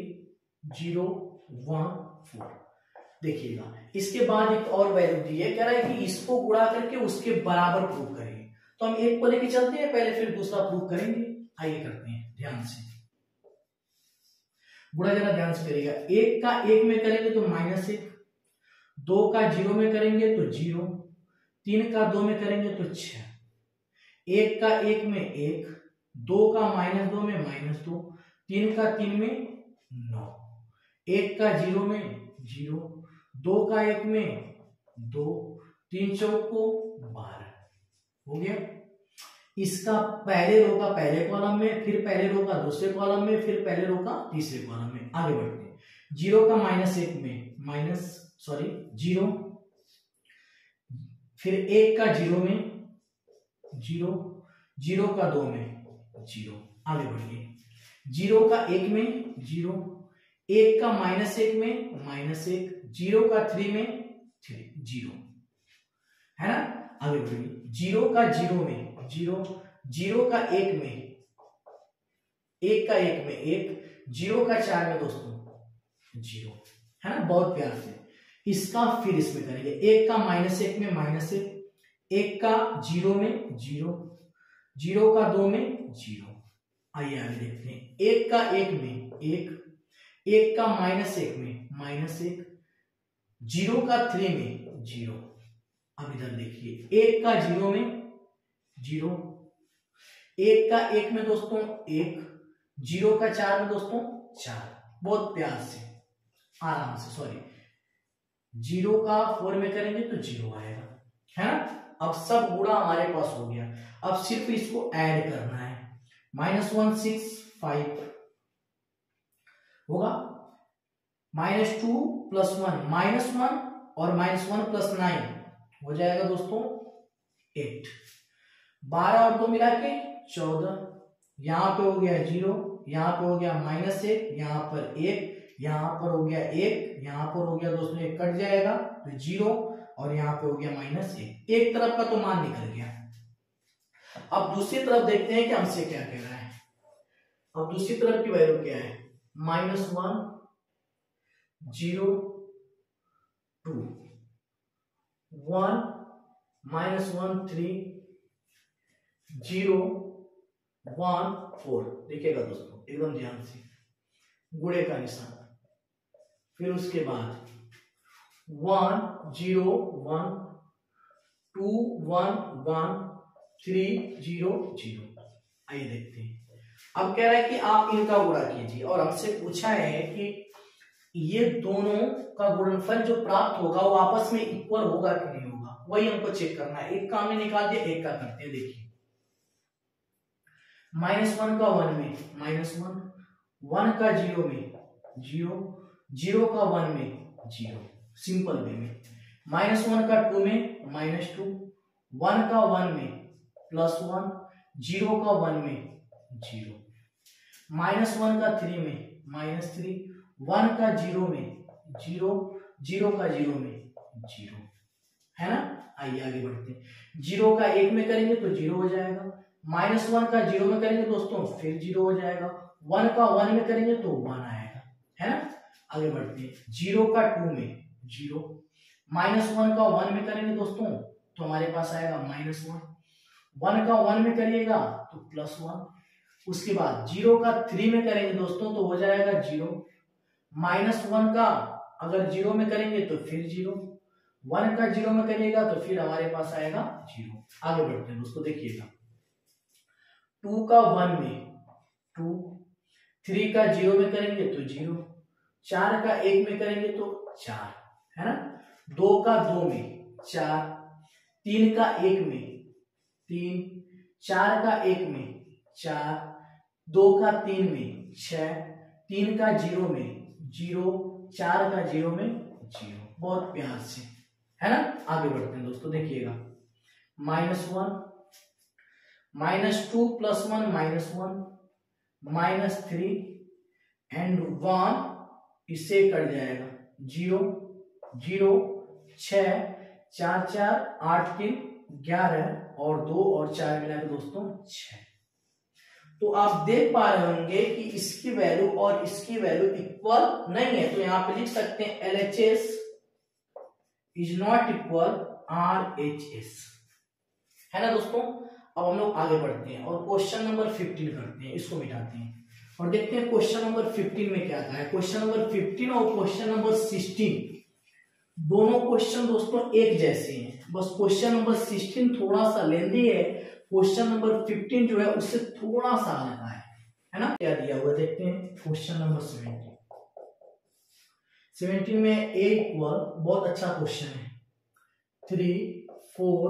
0 1 4। देखिएगा इसके बाद एक और वैल्यू दी है, कह रहा है कि इसको गुणा करके उसके बराबर प्रूव करेंगे। तो हम एक को लेके चलते हैं पहले, फिर दूसरा प्रूव करेंगे। आइए करते हैं ध्यान से, गुणा जरा ध्यान से करिएगा। 1 का 1 में करेंगे तो -1, 2 का 0 में करेंगे तो 0, 3 का 2 में करेंगे तो 6, 1 का 1 में 1, 2 का -2 में -2, 3 का 3 में 9, 1 का 0 में 0, 2 का 1 में 2, 3 चौको 12 हो गया। इसका पहले रो का पहले कॉलम में, फिर पहले रो का दूसरे कॉलम में, फिर पहले रो का तीसरे कॉलम में। आगे बढ़ते हैं। 0 का -1 में 0, फिर 1 का 0 में 0, 0 का 2 में 0। आगे बढ़िए। 0 का 1 में 0, 1 का -1 में -1, 0 का 3 में 3 0, है ना। आगे बढ़िए। 0 का 0 में 0, 0 का 1 में 1 का 1 में 1, 0 का 4 में दोस्तों 0, है ना। बहुत प्यार से इसका फिर इसमें करेंगे। 1 का -1 में -1, 1 का 0 में 0, 0 का 2 में 0। आइए आगे देखते हैं। 1 का 1 में 1, 1 का -1 में -1, 0 का 3 में 0। अब इधर देखिए 1 का 0 में 0, 1 का 1 में दोस्तों 1, 0 का 4 में दोस्तों 4। बहुत प्यार से, आराम से, सॉरी, 0 का 4 में करेंगे तो 0 आएगा, है ना। अब सब गुणा हमारे पास हो गया, अब सिर्फ इसको ऐड करना है। -1 6 5 होगा, -2 + 1 -1 और -1 + 9 हो जाएगा दोस्तों 8। 12 और 2 मिला के 14। यहां पे हो गया 0, यहां पे हो गया -1, यहां पर 1, यहां पर हो गया 1, यहां पर हो गया दोस्तों 1 कट जाएगा तो 0, और यहां पे हो गया -1। एक तरफ का तो मान निकल गया। अब दूसरी तरफ देखते हैं कि हमसे क्या कह रहा है। अब दूसरी तरफ की वैल्यू क्या है, -1 0 2 1 -1 3 0 1 4। देखिएगा दोस्तों एकदम ध्यान से, गुणे का निशान, फिर उसके बाद 1 0 1 2 1 1 3 0 0। आइए देखते हैं। अब कह रहा है कि आप इनका गुणा कीजिए, और हमसे पूछा है कि ये दोनों का गुणनफल जो प्राप्त होगा वो आपस में इक्वल होगा कि नहीं होगा, वही हमको चेक करना है। एक का हमने निकाल दिया, एक का करते हैं। देखिए -1 का 1 में -1, 1 का 0 में 0, 0 का 1 में 0, सिंपल वे में। -1 का 2 में -2, 1 का 1 में +1, 0 का 1 में 0, -1 का 3 में -3, 1 का 0 में 0, 0 का 0 में 0, है ना। आइए आगे बढ़ते हैं। 0 का 1 में करेंगे तो 0 हो जाएगा, -1 का 0 में करेंगे दोस्तों फिर 0 हो जाएगा, 1 का 1 में करेंगे तो 1 आएगा, है ना। आगे बढ़ते हैं। 0 का 2 में 0, -1 का 1 में करेंगे दोस्तों तो हमारे पास आएगा -1, 1 का 1 में करिएगा तो +1, उसके बाद 0 का 3 में करेंगे दोस्तों तो हो जाएगा 0, -1 का अगर 0 में करेंगे तो फिर 0, 1 का 0 में करिएगा तो फिर हमारे पास आएगा 0। आगे बढ़ते हैं दोस्तों, देखिएगा 2 का 1 में 2, 3 का 0 में करेंगे तो 0, 4 का 1 में करेंगे तो 4, है ना। 2 का 2 में 4, 3 का 1 में 3, 4 का 1 में 4, 2 का 3 में 6, 3 का 0 में 0, 4 का 0 में 0। बहुत प्यार से, है ना। आगे बढ़ते हैं दोस्तों, देखिएगा -1 -2 + 1 -3 एंड 1, इससे कट जाएगा 0 0 6 4 4 8 3 11 और 2 और 4 मिलाकर दोस्तों 6। तो आप देख पा रहे होंगे कि इसकी वैल्यू और इसकी वैल्यू इक्वल नहीं है, तो यहां पे लिख सकते हैं LHS is not equal RHS, है ना दोस्तों। अब हम लोग आगे बढ़ते हैं और क्वेश्चन नंबर 15 करते हैं, इसको मिटाते हैं और देखते हैं क्वेश्चन नंबर 15 में क्या कहा है। क्वेश्चन नंबर 15 और क्वेश्चन नंबर 16 दोनों क्वेश्चन दोस्तों एक जैसे हैं, बस क्वेश्चन नंबर 16 थोड़ा सा लेंदी है, क्वेश्चन नंबर 15 जो है उससे थोड़ा सा अलग है ना। क्या दिया हुआ देखते हैं। क्वेश्चन नंबर 17 में A इक्वल, बहुत अच्छा क्वेश्चन है, 3 4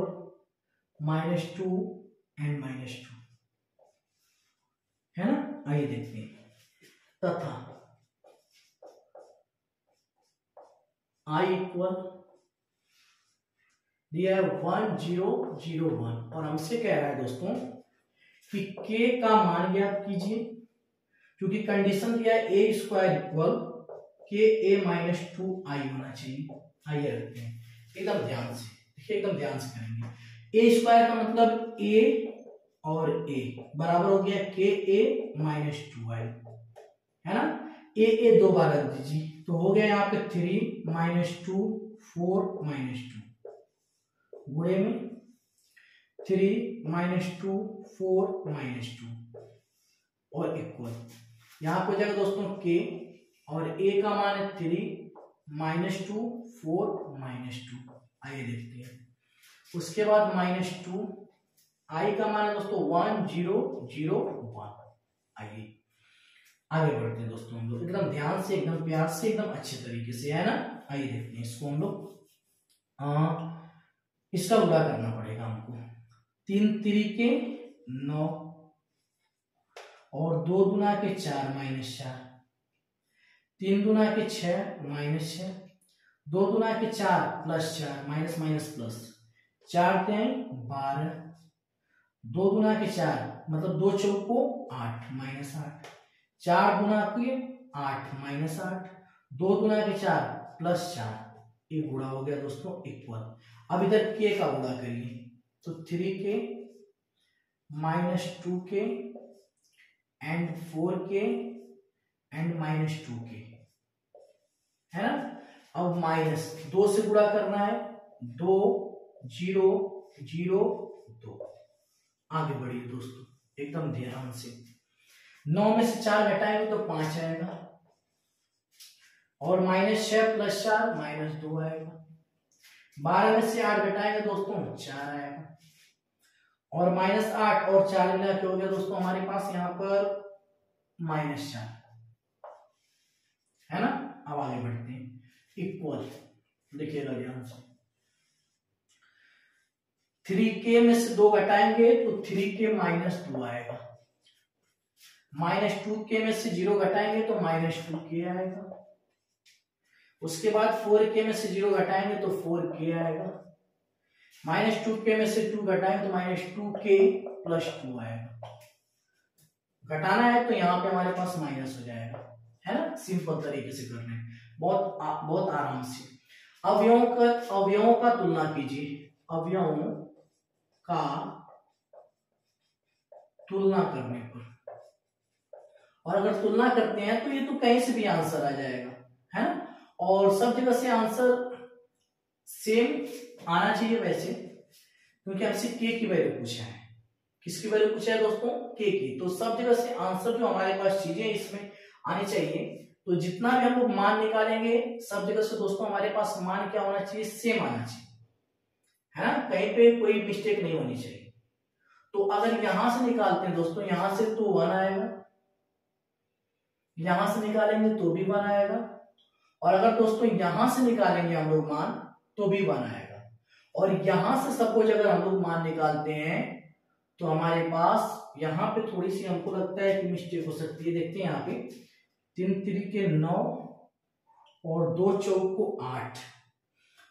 -2 एंड -2, है ना। आइए देखते हैं। तथा I इक्वल दिया है 1 0 0 1 और हमसे कह रहा है दोस्तों कि K का मान ज्ञात कीजिए, क्योंकि कंडीशन दिया है A square equal KA -2I होना चाहिए। आइए रखते हैं एकदम ध्यान से, देखिए एकदम ध्यान से करेंगे। A स्क्वायर का मतलब A और A बराबर हो गया KA -2I, है ना। A दो बार रख दीजिए तो हो गया यहाँ पे 3 -2 4 -2 गुणे में 3 -2 4 -2 और इक्वल, यहाँ पे हो जाएगा दोस्तों K और A का मान है 3 -2 4 -2। आइए देखते हैं। उसके बाद -2 आई का मान है दोस्तों 1 0 0 1। आइए आगे बढ़ते हैं दोस्तों हम लोग एकदम ध्यान से, एकदम प्यार से, एकदम अच्छे तरीके से, है ना। आइए देखते हैं इसको हम लोग। इसका गुणा करना पड़ेगा हमको। 3 तिरिके 9 और 2 दूना के 4 -4, 3 दूना के 6 -6, 2 दूना के 4 +4 माइनस माइनस प्लस, 4 3 12, 2 दूना के 4 मतलब 2 चौको 8 -8, 4 दूना के 8 -8, 2 दूना के 4 +4, ये गुणा हो गया दोस्तों इक्वल। अब इधर के का गुणा करिए तो 3k -2k and 4k and -2k, है ना। अब माइनस 2 से गुणा करना है, 2 0 0 2। आगे बढ़िए दोस्तों एकदम ध्यान से। 9 में से 4 घटाएंगे तो 5 आएगा और -6 + 4 -2 आएगा। 12 में से 8 घटाएंगे दोस्तों 4 आएगा और -8 और 4 मिला के हो गया दोस्तों हमारे पास यहाँ पर -4, है ना। अब आगे बढ़ते हैं। इक्वल देखिएगा ध्यान से। 3k में से 2 घटाएंगे तो 3k -2 आएगा, -2k में से 0 घटाएंगे तो -2k आएगा, उसके बाद 4k में से 0 घटाएंगे तो 4k आएगा, -2k में से 2 घटाएंगे तो -2k + 2 आएगा। घटाना है तो यहाँ पे हमारे पास माइनस हो जाएगा, है ना। सिंपल तरीके से करना है, बहुत आराम से। अवयवों का तुलना कीजिए, अवयवों का तुलना करने पर, और अगर तुलना करते हैं तो ये तो कहीं से भी आंसर आ जाएगा, है ना। और सब जगह से आंसर सेम आना चाहिए वैसे, क्योंकि हमसे के की वैल्यू पूछा है। किसकी वैल्यू पूछा है दोस्तों? के की। तो सब जगह से आंसर जो हमारे पास चीजें इसमें आनी चाहिए। तो जितना भी हम लोग मान निकालेंगे सब जगह से दोस्तों हमारे पास मान क्या होना चाहिए? सेम आना चाहिए, है ना। कहीं पे कोई मिस्टेक नहीं होनी चाहिए। तो अगर यहां से निकालते हैं दोस्तों, यहां से तो 1 आएगा, यहां से निकालेंगे तो भी 1 आएगा, और अगर दोस्तों यहां से निकालेंगे हम लोग मान तो भी 1 आएगा। और यहां से सपोज अगर हम लोग मान निकालते हैं तो हमारे पास यहाँ पे थोड़ी सी हमको लगता है कि मिस्टेक हो सकती है। देखते हैं यहाँ पे 3 तिरिके 9 और 2 चौको 8,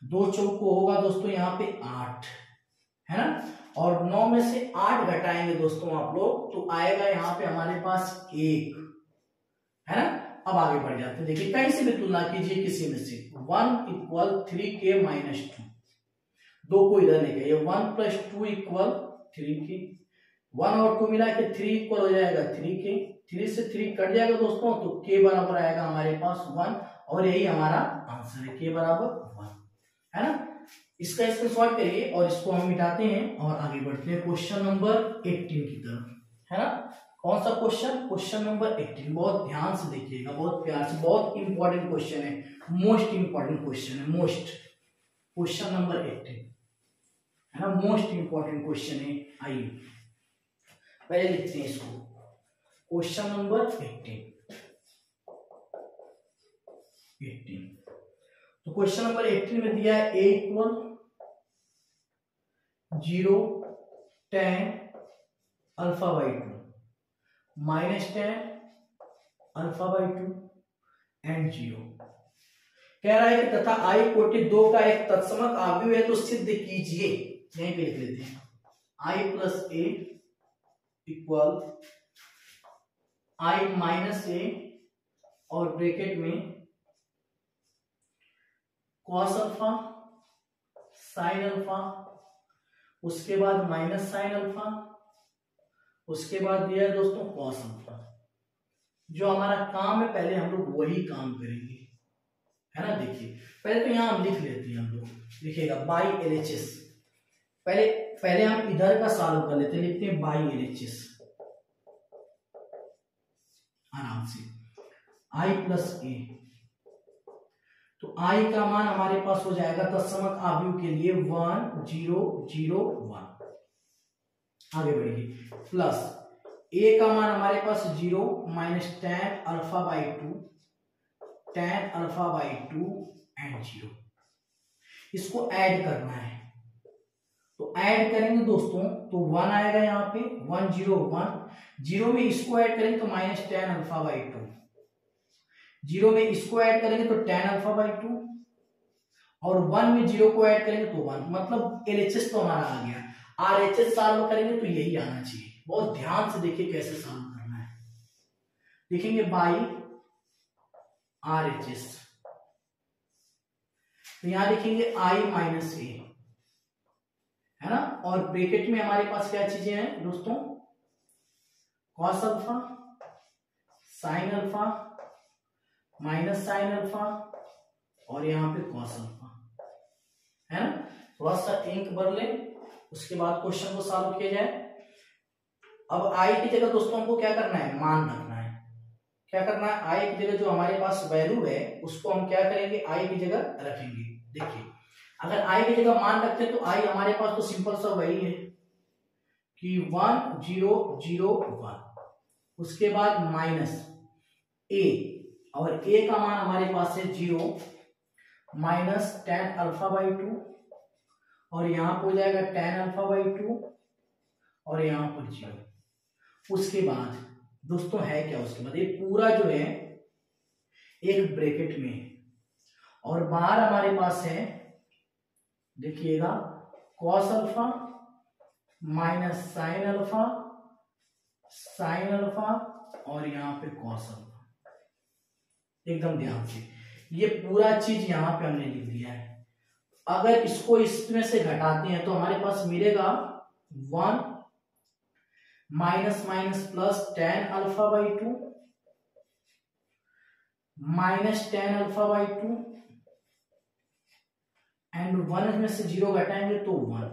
2 चौको होगा दोस्तों यहाँ पे 8, है ना। और 9 में से 8 घटाएंगे दोस्तों आप लोग तो आएगा यहाँ पे हमारे पास 1, है ना। अब आगे बढ़ जाते हैं। देखिए कहीं से भी तुलना कीजिए किसी में से। 1 = 3k -2, 2 को इधर लेके, ये 1 + 2 = 3k, 1 और 2 मिला के 3 इक्वल हो जाएगा 3k, 3 से 3 कट जाएगा दोस्तों तो k बराबर आएगा हमारे पास 1, और यही हमारा आंसर है, k बराबर 1, है ना। इसका स्क्रीनशॉट करिए और इसको हम मिटाते हैं और आगे बढ़ते हैं क्वेश्चन नंबर 18 की तरफ, है ना। कौन सा क्वेश्चन? Question number 18। बहुत ध्यान से देखिएगा, बहुत प्यार से, बहुत इंपॉर्टेंट क्वेश्चन है, मोस्ट इंपॉर्टेंट क्वेश्चन है, मोस्ट। क्वेश्चन नंबर 18, है ना, मोस्ट इंपॉर्टेंट क्वेश्चन है। आइए पहले लिखते हैं इसको, क्वेश्चन नंबर 18। तो क्वेश्चन नंबर 18 में दिया है a = 0 tan α/2 -tan α/2 एंड 0। कह रहा है कि तथा i कोटि 2 का एक तत्समक आव्यूह है तो सिद्ध कीजिए। यहीं पे लिख लेते हैं, i + a = i - a और ब्रैकेट में cos अल्फा sin अल्फा, उसके बाद -sin अल्फा, उसके बाद दिया है दोस्तों cos अल्फा। जो हमारा काम है पहले हम लोग वही काम करेंगे, है ना। देखिए पहले तो यहां हम लिख लेते हैं, हम लोग लिखेगा बाई LHS। पहले हम इधर का सॉल्व कर लेते हैं, लिखते हैं बाई LHS आराम से, i + a। तो i का मान हमारे पास हो जाएगा तत्समक आव्यूह के लिए 1 0 0 1, आगे बढ़िए, प्लस ए का मान हमारे पास 0 minus tan alpha by 2, tan alpha by 2 and 0। इसको ऐड करना है, तो ऐड करेंगे दोस्तों तो 1 आएगा यहाँ पे, 1 0 1, 0 में इसको ऐड करेंगे तो माइनस tan अल्फा बाई 2, 0 में इसको ऐड करेंगे तो tan अल्फा बाई 2, और 1 में 0 को ऐड करेंगे तो 1, मतलब LHS तो हमारा आ गया। RHS सॉल्व करेंगे तो यही आना चाहिए। बहुत ध्यान से देखिए कैसे सॉल्व करना है, लिखेंगे बाई RHS, तो यहां लिखेंगे I माइनस ए, है ना, और ब्रैकेट में हमारे पास क्या चीजें हैं दोस्तों, cos alpha, sine alpha, minus sine alpha, और यहां पे कॉस अल्फा, है ना। थोड़ा सा इंक भर ले, उसके बाद क्वेश्चन को सॉल्व किया जाए। अब आई की जगह दोस्तों हमको क्या करना है, मान रखना है। क्या करना है, आई की जगह जो हमारे पास वैल्यू है उसको हम क्या करेंगे, आई की जगह रखेंगे। देखिए अगर आई की जगह मान रखते हैं तो आई हमारे पास तो सिंपल सा वही है कि 1 0 0 1, उसके बाद माइनस ए, और ए का मान हमारे पास है 0 माइनस tan अल्फा बाई 2, और यहां पर हो जाएगा tan अल्फा बाई 2, और यहां पर 0। उसके बाद दोस्तों है क्या, उसके बाद ये पूरा जो है एक ब्रैकेट में है, और बाहर हमारे पास है देखिएगा cos alpha minus sine alpha, sine alpha, और यहां पे कॉस अल्फा। एकदम ध्यान से ये पूरा चीज यहां पे हमने लिख दिया है। अगर इसको इसमें से घटाते हैं तो हमारे पास मिलेगा 1 minus minus plus tan alpha by 2 minus tan alpha by 2, and 1 में से 0 घटाएंगे तो 1।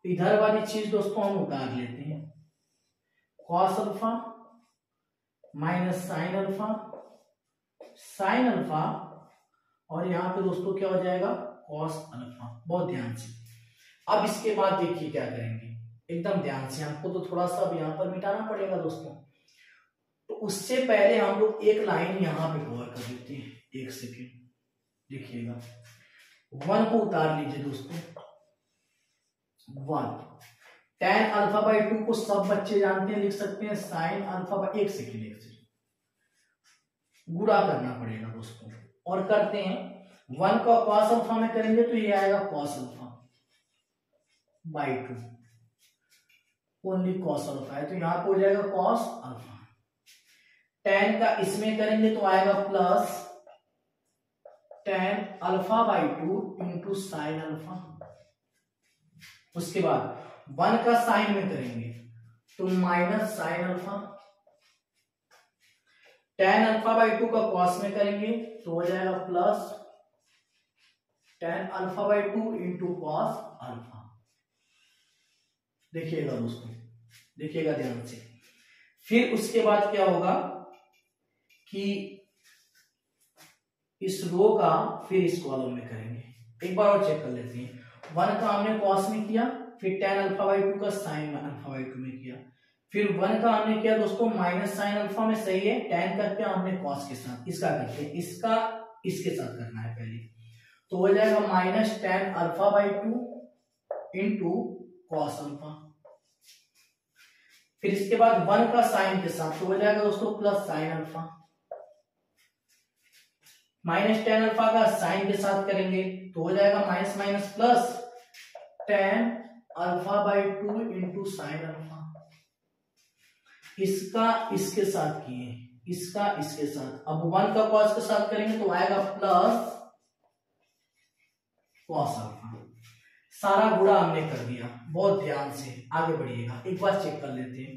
इधर वाली चीज दोस्तों हम उतार लेते हैं, cos alpha minus sine alpha, sine alpha, और यहां पे दोस्तों क्या हो जाएगा, कॉस अल्फा। बहुत ध्यान से अब इसके बाद देखिए क्या करेंगे, एकदम ध्यान से, हमको तो थोड़ा सा अब यहां पर मिटाना पड़ेगा दोस्तों। तो उससे पहले हम लोग एक लाइन यहां पे कवर कर देते हैं, एक सेकेंड देखिएगा। 1 को उतार लीजिए दोस्तों, 1 tan अल्फा बाई 2 को सब बच्चे जानते हैं, लिख सकते हैं साइन अल्फा बाई, एक सेकेंड गुणा करना पड़ेगा दोस्तों, और करते हैं 1 का कॉस अल्फा में करेंगे तो ये आएगा cos alpha by 2, only cos alpha है तो यहां पे हो जाएगा कॉस अल्फा। tan का इसमें करेंगे तो आएगा plus tan alpha by 2 into sine alpha. उसके बाद 1 का साइन में करेंगे तो minus sine alpha, tan alpha by 2 का कॉस में करेंगे तो हो जाएगा plus tan alpha by 2 into cos alpha. देखिएगा दोस्तों, देखिएगा ध्यान से। फिर उसके बाद क्या होगा कि इस रो का फिर इस कॉलम में करेंगे। एक बार और चेक कर लेते हैं, 1 का हमने कॉस में किया, फिर tan अल्फा बाई 2 का साइन अल्फा बाई 2 में किया, फिर 1 का हमने किया दोस्तों माइनस साइन अल्फा में, सही है। tan का क्या हमने कॉस के साथ, इसका करते हैं, इसका इसके साथ करना है पहले, तो हो जाएगा minus tan alpha by 2 into cos alpha. फिर इसके बाद 1 का साइन के साथ तो हो जाएगा दोस्तों plus sine alpha, minus tan alpha का साइन के साथ करेंगे तो हो जाएगा minus minus plus tan alpha by 2 into sine alpha. इसका इसके साथ किए, इसका इसके साथ, अब 1 का कॉस के साथ करेंगे तो आएगा प्लस कॉस अल्फा। सारा गुणा हमने कर दिया, बहुत ध्यान से आगे बढ़िएगा। एक बार चेक कर लेते हैं,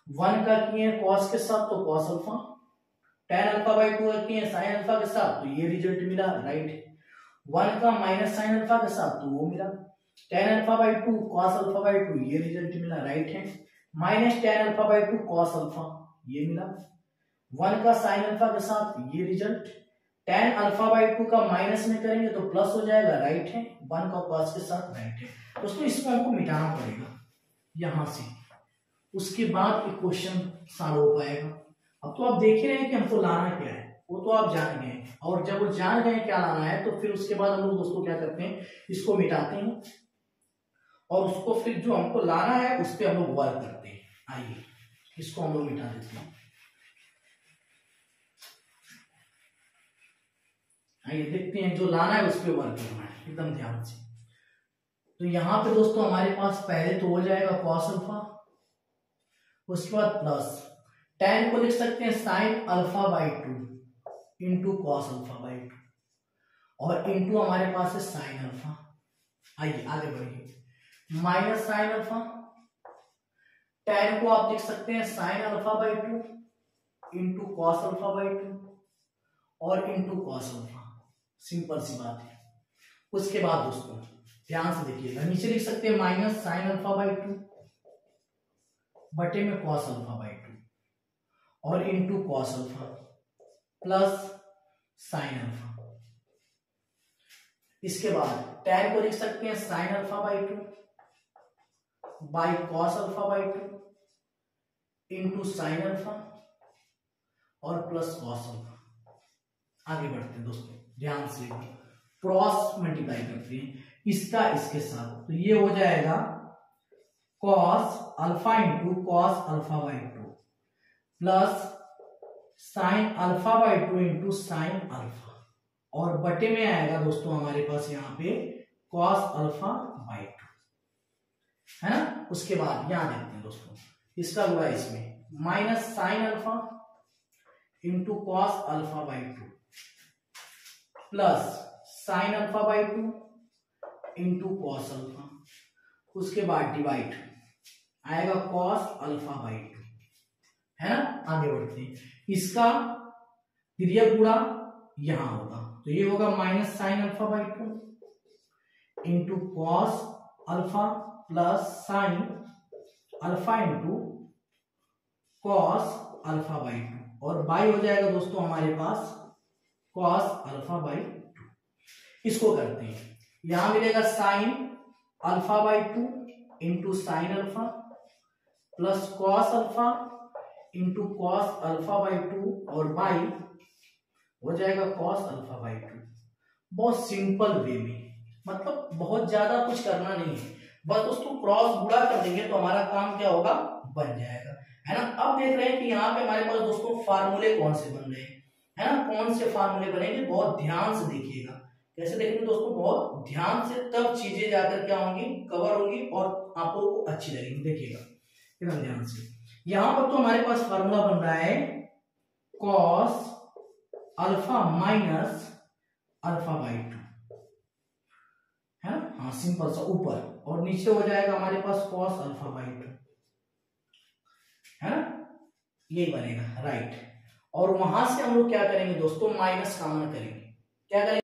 1 का किए कॉस के साथ तो cos alpha, tan alpha by 2 किए साइन अल्फा के साथ तो ये रिजल्ट मिला, राइट। 1 का माइनस साइन अल्फा के साथ तो वो मिला, tan alpha by 2 cos alpha by 2 ये रिजल्ट मिला, राइट है। Minus tan alpha by 2 cos alpha ये मिला, 1 का साइन अल्फा के साथ ये रिजल्ट, tan अल्फा बाई 2 का माइनस में करेंगे तो प्लस हो जाएगा, राइट है। 1 का कॉस के साथ, राइट है। दोस्तों इसको हमको मिटाना पड़ेगा, यहां से, उसके बाद एक क्वेश्चन सॉल्व हो पाएगा। अब तो आप देख ही रहे हैं कि हमको लाना क्या है, वो तो आप जान गए हैं, और जब वो जान गए क्या लाना है तो फिर उसके बाद हम लोग दोस्तों क्या करते हैं, इसको मिटाते हैं और उसको फिर जो हमको लाना है उस पर हम लोग वर्क करते हैं। आइए इसको हम लोग मिटा देते हैं। आइए देखते हैं जो लाना है उस पर वर्क करना है एकदम ध्यान से। तो यहाँ पे दोस्तों हमारे पास पहले तो हो जाएगा कॉस अल्फा, उसके बाद प्लस tan को लिख सकते हैं sine alpha by 2 into cos alpha by 2, और इंटू हमारे पास है साइन अल्फा। आइए आगे बढ़िए, माइनस साइन अल्फा, tan को आप लिख सकते हैं sine alpha by 2 into cos alpha by 2 और इंटू कॉस अल्फा। सिंपल सी बात है। उसके बाद दोस्तों ध्यान से देखिएगा, नीचे लिख सकते हैं माइनस साइन अल्फा बाई 2 बटे में कॉस अल्फा बाई 2 और into cos alpha plus sine alpha. इसके बाद tan को लिख सकते हैं sine alpha by 2 by cos alpha by 2 into sine alpha और प्लस कॉस अल्फा। आगे बढ़ते हैं दोस्तों, ध्यान से क्रॉस मल्टीप्लाई करते हैं इसका इसके साथ, तो ये हो जाएगा cos alpha into cos alpha by 2 plus sine alpha by 2 into sine alpha, और बटे में आएगा दोस्तों हमारे पास यहाँ पे कॉस अल्फा बाई 2, है ना। उसके बाद यहां देखते हैं दोस्तों, इसका गुणा इसमें minus sine alpha into cos alpha by 2 plus sine alpha by 2 into cos alpha, उसके बाद डिवाइड आएगा कॉस अल्फा बाई 2, है ना। आगे बढ़ते हैं, इसका तिर्यक गुणा यहां होगा, तो ये होगा minus sine alpha by 2 into cos alpha plus sine alpha into cos alpha by 2, और बाई हो जाएगा दोस्तों हमारे पास कॉस अल्फा बाई 2। इसको करते हैं, यहां मिलेगा sine alpha by 2 into sine alpha plus cos alpha into cos alpha by 2 और बाई हो जाएगा कॉस अल्फा बाई 2। बहुत सिंपल वे में, मतलब बहुत ज्यादा कुछ करना नहीं है, बस उसको क्रॉस गुणा कर देंगे तो हमारा काम क्या होगा, बन जाएगा, है ना। अब देख रहे हैं कि यहाँ पे हमारे पास दोस्तों फार्मूले कौन से बन रहे हैं, है ना, कौन से फार्मूले बनेंगे, बहुत ध्यान से देखिएगा। कैसे देखेंगे दोस्तों, बहुत ध्यान से, तब चीजें जाकर क्या होंगी, कवर होंगी और आपको अच्छी लगेंगी। देखिएगा एकदम ध्यान से, यहां पर तो हमारे पास फार्मूला बन रहा है cos alpha minus alpha by 2, है ना, हाँ सिंपल सा ऊपर, और नीचे हो जाएगा हमारे पास कॉस अल्फा बाई 2, है ना, यही बनेगा राइट। और वहां से हम लोग क्या करेंगे दोस्तों, माइनस कॉमन करेंगे, क्या करेंगे।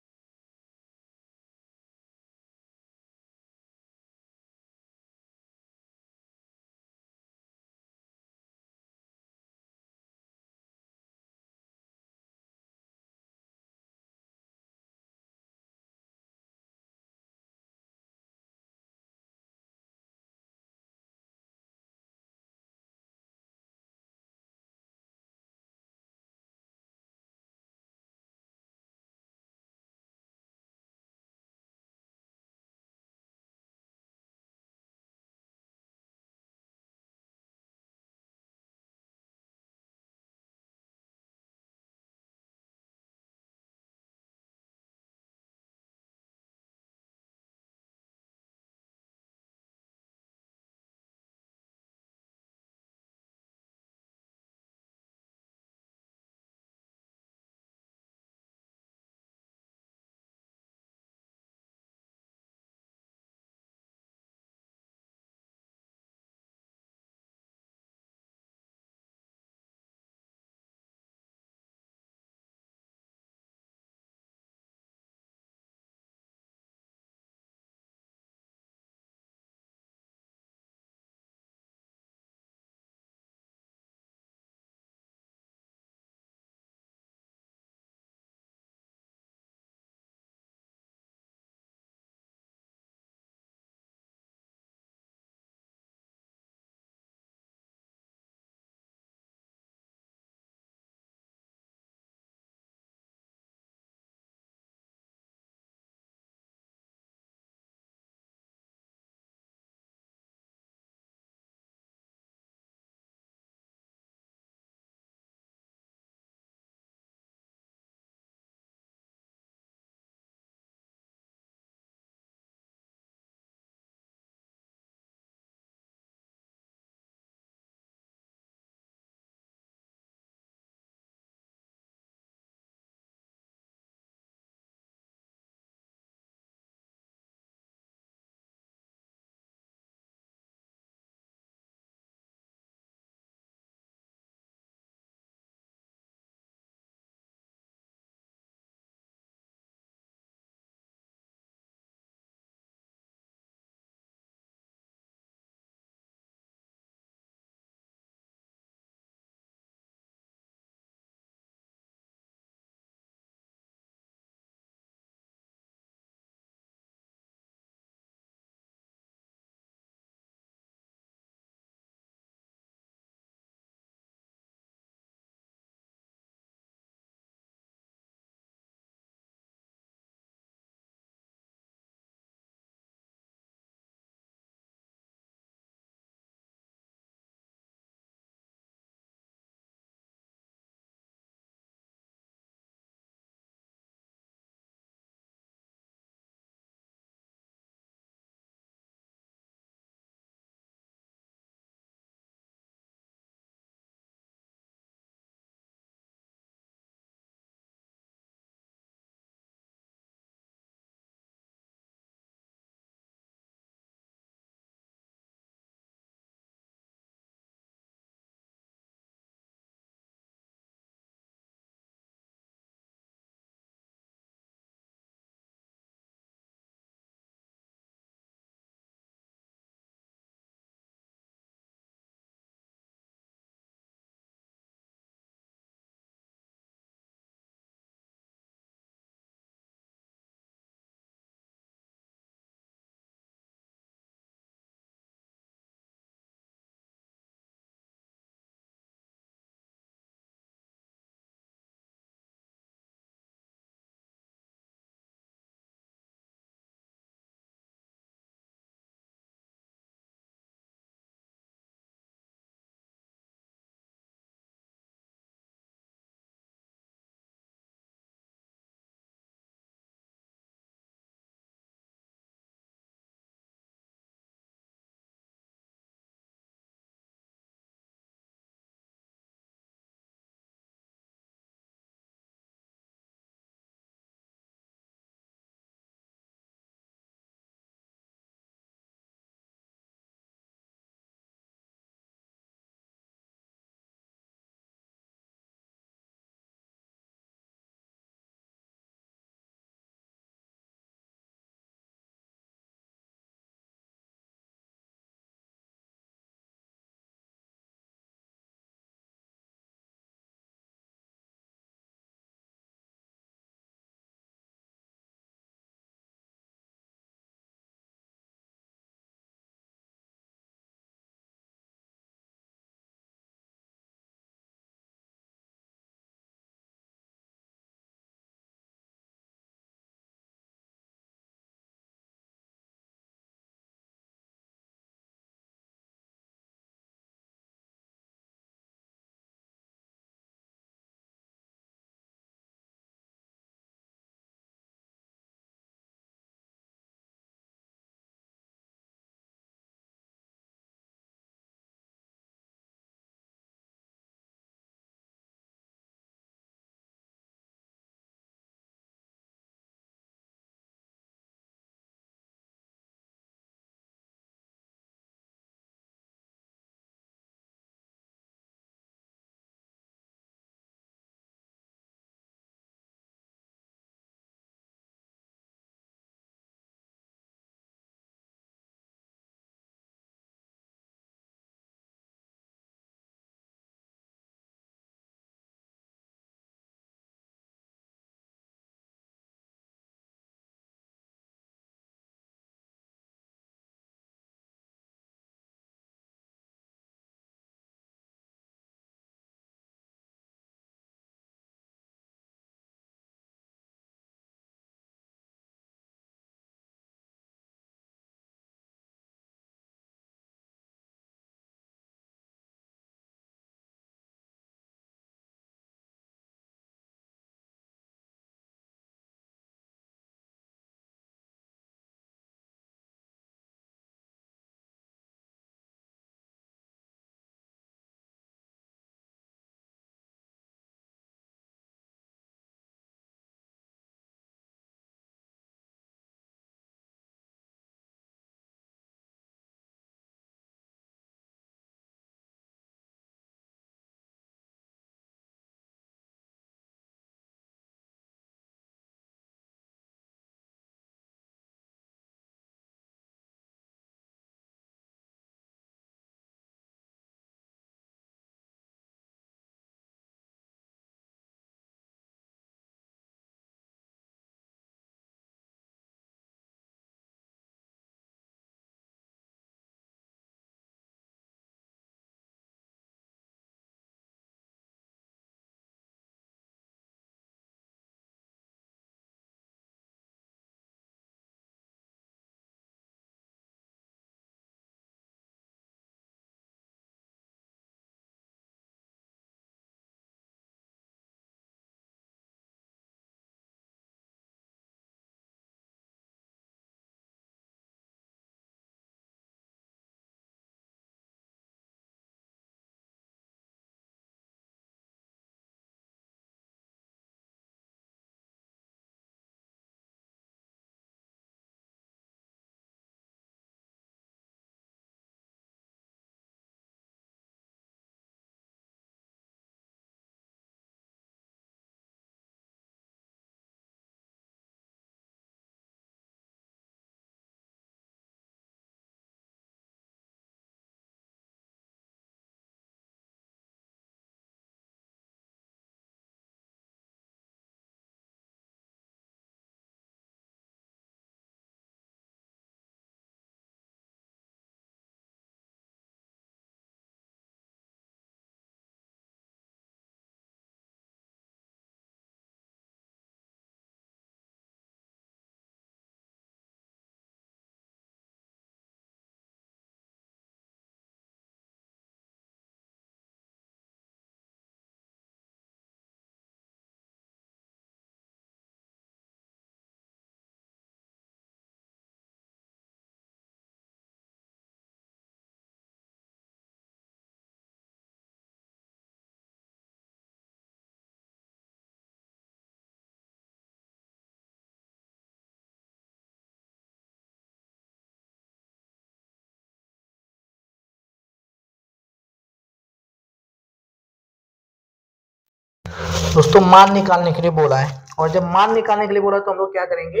दोस्तों मान निकालने के लिए बोला है, और जब मान निकालने के लिए बोला तो हम लोग क्या करेंगे,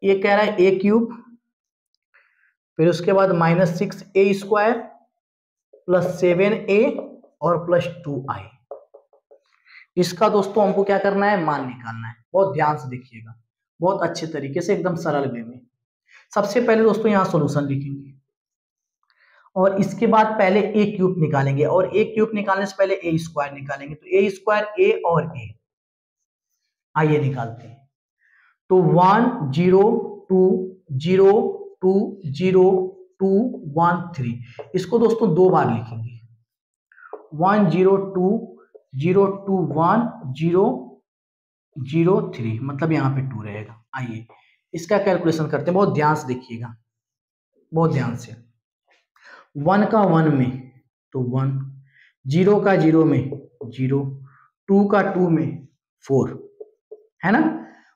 ये कह रहा है ए क्यूब, फिर उसके बाद -6a² +7a और +2i। इसका दोस्तों हमको क्या करना है, मान निकालना है। बहुत ध्यान से देखिएगा, बहुत अच्छे तरीके से, एकदम सरल वे में। सबसे पहले दोस्तों यहाँ सॉल्यूशन लिखेंगे और इसके बाद पहले ए क्यूब निकालेंगे, और ए क्यूब निकालने से पहले a² निकालेंगे। तो a² a और a, आइए निकालते हैं। तो 1 0 2 0 2 0 2 1 3, इसको दोस्तों दो बार लिखेंगे। 1 0 2 0 2 1 0 0 3, मतलब यहाँ पे 2 रहेगा। आइए इसका कैलकुलेशन करते हैं, बहुत ध्यान से देखिएगा, बहुत ध्यान से। 1 का 1 में तो 1, 0 का 0 में 0, 2 का 2 में 4, है ना।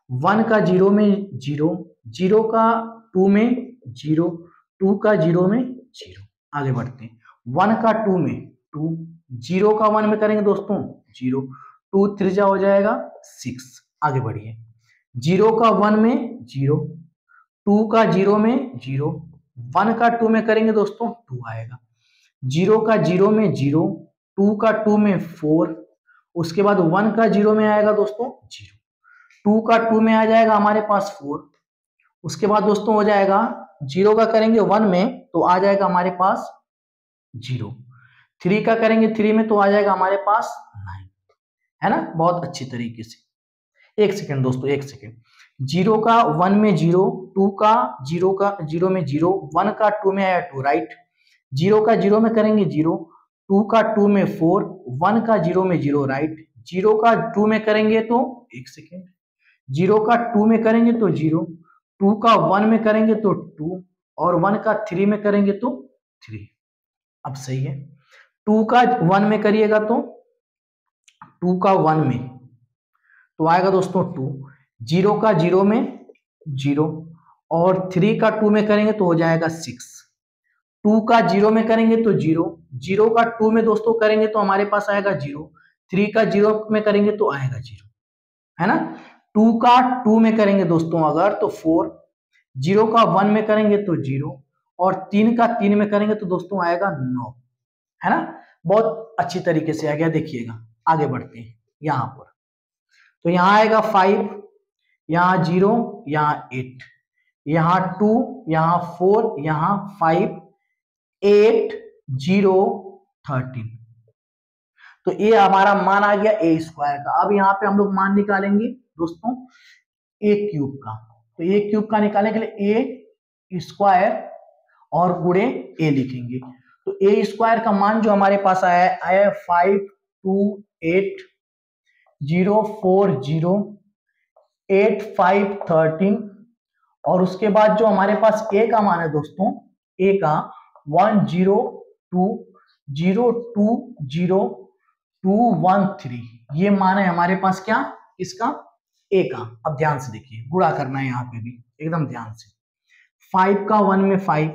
1 का 0 में 0, 0 का 2 में 0, 2 का 0 में 0। आगे बढ़ते हैं। 1 का 2 में 2, 0 का 1 में करेंगे दोस्तों 0, 2 3 हो जाएगा 6। आगे बढ़िए। 0 का 1 में 0, 2 का 0 में 0, 1 का 2 में करेंगे दोस्तों 2 आएगा। 0 का 0 में 0, 2 का 2 में 4, उसके बाद 1 का 0 में आएगा दोस्तों 0, 2 का 2 में आ जाएगा हमारे पास 4, उसके बाद दोस्तों हो जाएगा 0 का करेंगे 1 में तो आ जाएगा हमारे पास 0, 3 का करेंगे 3 में तो आ जाएगा हमारे पास 9, है ना। बहुत अच्छी तरीके से। एक सेकेंड दोस्तों, एक सेकेंड। 0 का 1 में 0, 2 का 0 में 0, 1 का 2 में आया 2, राइट। 0 का 0 में करेंगे 0, 2 का 2 में 4, 1 का 0 में 0, राइट। 0 का 2 में करेंगे तो एक सेकेंड, 0 का 2 में करेंगे तो 0, 2 का 1 में करेंगे तो 2, और 1 का 3 में करेंगे तो 3। अब सही है। 2 का 1 में करिएगा तो 2 का 1 में तो आएगा दोस्तों 2, 0 का 0 में 0, और 3 का 2 में करेंगे तो हो जाएगा 6। 2 का 0 में करेंगे तो 0, 0 का 2 में दोस्तों करेंगे तो हमारे पास आएगा 0, 3 का 0 में करेंगे तो आएगा 0, है ना। 2 का 2 में करेंगे दोस्तों अगर तो 4, 0 का 1 में करेंगे तो 0, और 3 का 3 में करेंगे तो दोस्तों आएगा 9, है ना। बहुत अच्छी तरीके से आ गया। देखिएगा आगे बढ़ते हैं यहाँ पर। तो यहाँ आएगा 5, यहाँ 0, यहाँ 8, यहाँ 2, यहाँ 4, यहाँ 5, 8 0 13। तो ये हमारा मान आ गया a² का। अब यहाँ पे हम लोग मान निकालेंगे दोस्तों a क्यूब का। तो a क्यूब का निकालने के लिए a² और गुणे a लिखेंगे। तो a² का मान जो हमारे पास आया 528 040 8513, और उसके बाद जो हमारे पास a का मान है दोस्तों, a का 102020213, ये मान है हमारे पास क्या, इसका a का। अब ध्यान से देखिए, गुणा करना है यहाँ पे भी एकदम ध्यान से। 5 का 1 में 5,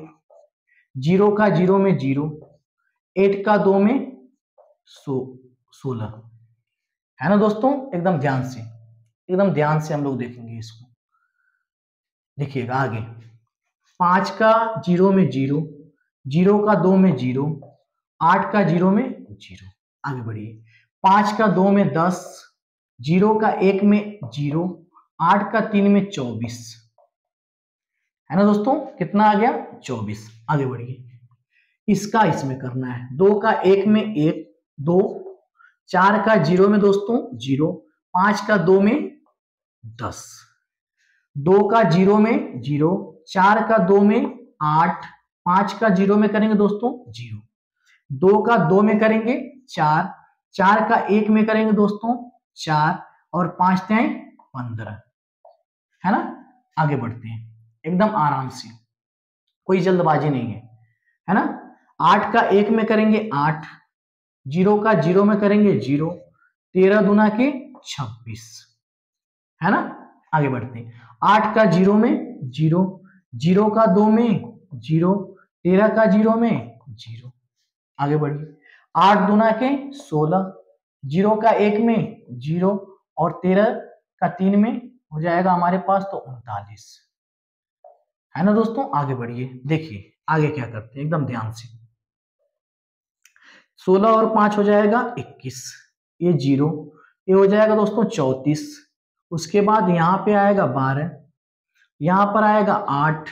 0 का 0 में 0, 8 का 2 में 16, है ना दोस्तों। एकदम ध्यान से, एकदम ध्यान से हम लोग देखेंगे इसको। देखिएगा आगे। 5 का 0 में 0, 0 का 2 में 0, 8 का 0 में 0। आगे बढ़िए। 5 का 2 में 10, 0 का 1 में 0, 8 का 3 में 24, है ना दोस्तों। कितना आ गया 24। आगे बढ़िए। इसका इसमें करना है। 2 का 1 में 1 2, 4 का 0 में दोस्तों 0, 5 का 2 में 10, 2 का 0 में 0, 4 का 2 में 8, 5 का 0 में करेंगे दोस्तों 0, 2 का 2 में करेंगे 4, 4 का 1 में करेंगे दोस्तों 4, और 5 टाइम 15, है ना। आगे बढ़ते हैं एकदम आराम से, कोई जल्दबाजी नहीं है ना। 8 का 1 में करेंगे 8, 0 का 0 में करेंगे 0, 13 दूना के 26, है ना। आगे बढ़ते हैं। 8 का 0 में 0, 0 का 2 में 0, 13 का 0 में 0। आगे बढ़िए। 8 दूना के 16, 0 का 1 में 0 और 13 का 3 में हो जाएगा हमारे पास तो 39, है ना दोस्तों। आगे बढ़िए, देखिए आगे क्या करते हैं एकदम ध्यान से। 16 और 5 हो जाएगा 21, ये 0, ये हो जाएगा दोस्तों 34। उसके बाद यहाँ पे आएगा 12, यहाँ पर आएगा 8,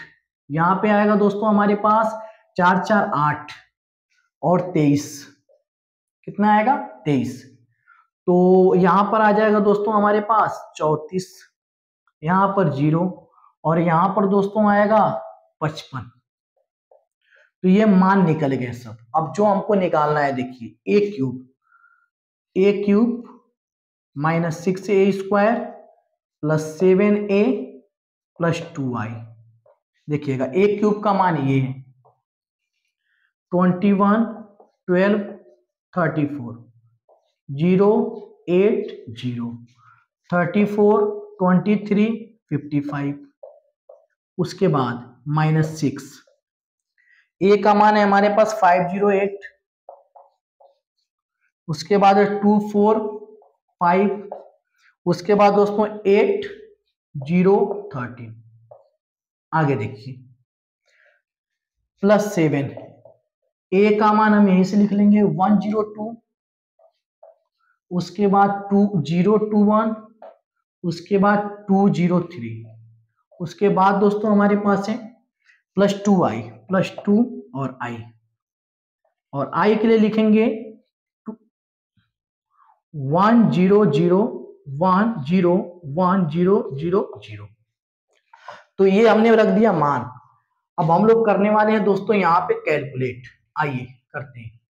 यहाँ पे आएगा दोस्तों हमारे पास 4 4 8 और 23, कितना आएगा 23। तो यहां पर आ जाएगा दोस्तों हमारे पास 34, यहां पर 0 और यहां पर दोस्तों आएगा 55। तो ये मान निकल गए सब। अब जो हमको निकालना है देखिए, A cube minus 6a² plus 7a plus 2i। देखिएगा ए क्यूब का मान ये है 21 12 34 0 8 0 34 23 55। उसके बाद -6, ए का मान है हमारे पास 508, उसके बाद 245, उसके बाद दोस्तों 8 0 13। आगे देखिए प्लस 7, ए का मान हम यहीं से लिख लेंगे 102, उसके बाद 2021, उसके बाद 203, उसके बाद दोस्तों हमारे पास है प्लस 2i, प्लस 2 और i, और i के लिए लिखेंगे 1 0 0 1 0 1 0 0 0। तो ये हमने रख दिया मान। अब हम लोग करने वाले हैं दोस्तों यहाँ पे कैलकुलेट। आइए करते हैं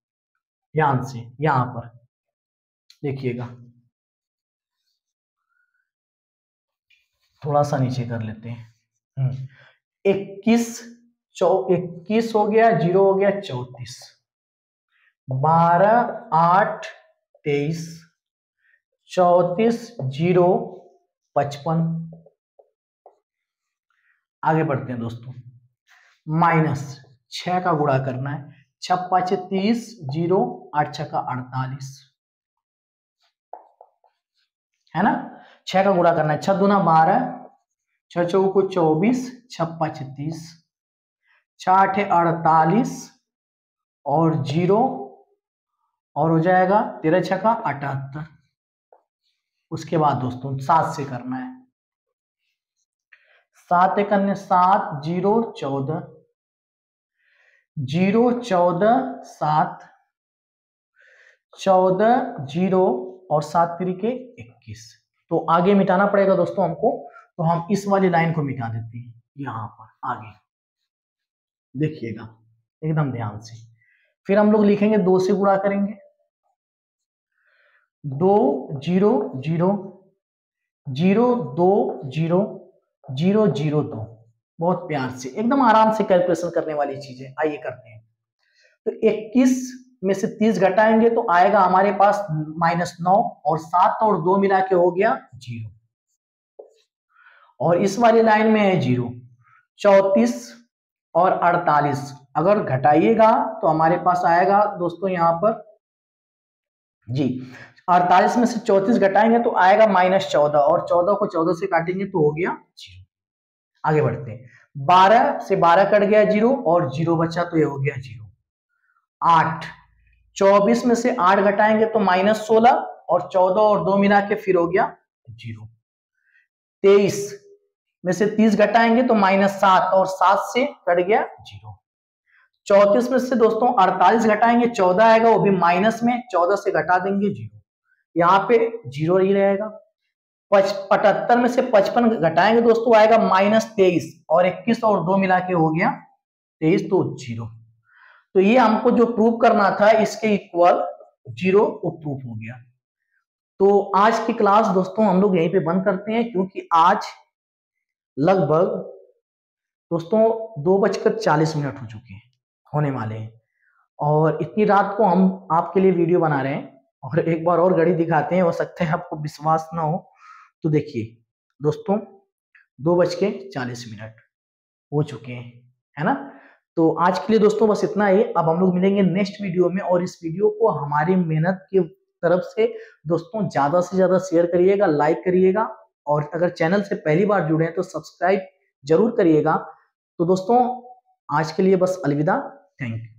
ध्यान से। यहां पर देखिएगा, थोड़ा सा नीचे कर लेते हैं। 21 हो गया, 0 हो गया 34, 12 8 23, 34 0 55। आगे बढ़ते हैं दोस्तों, -6 का गुणा करना है, 6 5 30, 0 8 6 का 48, है ना। 6 का गुणा करना है, 6 दूना 12, 6 चौको 24, 6 5 30, 6 8 48 और 0 और हो जाएगा 13 6 का 78। उसके बाद दोस्तों 7 से करना है, 7 एक अन्य 7 0 14, 0 14 7, 14 0 और 7 3 21। तो आगे मिटाना पड़ेगा दोस्तों हमको, तो हम इस वाली लाइन को मिटा देते हैं यहां पर। आगे देखिएगा एकदम ध्यान से, फिर हम लोग लिखेंगे 2 से गुणा करेंगे, 2 0 0 0 2 0 0 0 2। बहुत प्यार से एकदम आराम से कैलकुलेशन करने वाली चीज है। आइए करते हैं। तो 21 में से 30 घटाएंगे तो आएगा हमारे पास -9 और 7 और 2 मिला के हो गया 0, और इस वाली लाइन में है 0। 34 और 48 अगर घटाइएगा तो हमारे पास आएगा दोस्तों यहां पर जी 48 में से 34 घटाएंगे तो आएगा -14, और 14 को 14 से काटेंगे तो हो गया 0। आगे बढ़ते हैं, 12 से 12 कट गया 0 और 0 बचा तो ये हो गया 0। 8, 24 में से 8 घटाएंगे तो -16 और 14 और 2 मिला के फिर हो गया 0। 23 में से 30 घटाएंगे तो -7 और 7 से कट गया 0। 34 में से दोस्तों 48 घटाएंगे 14 आएगा, वो भी माइनस में, 14 से घटा देंगे 0, यहाँ पे 0 ही रहेगा। 75 में से 55 घटाएंगे दोस्तों आएगा -23 और 21 और 2 मिला के हो गया 23, तो 0। तो ये हमको जो प्रूव करना था इसके इक्वल 0 वो प्रूफ हो गया। तो आज की क्लास दोस्तों हम लोग यहीं पे बंद करते हैं, क्योंकि आज लगभग दोस्तों 2:40 हो चुके हैं, होने वाले हैं, और इतनी रात को हम आपके लिए वीडियो बना रहे हैं। और एक बार और घड़ी दिखाते हैं, हो सकता है आपको विश्वास ना हो। तो देखिए दोस्तों 2:40 हो चुके हैं, है ना। तो आज के लिए दोस्तों बस इतना ही। अब हम लोग मिलेंगे नेक्स्ट वीडियो में, और इस वीडियो को हमारी मेहनत के तरफ से दोस्तों ज्यादा से ज्यादा शेयर करिएगा, लाइक करिएगा, और अगर चैनल से पहली बार जुड़े हैं तो सब्सक्राइब जरूर करिएगा। तो दोस्तों आज के लिए बस अलविदा, थैंक यू।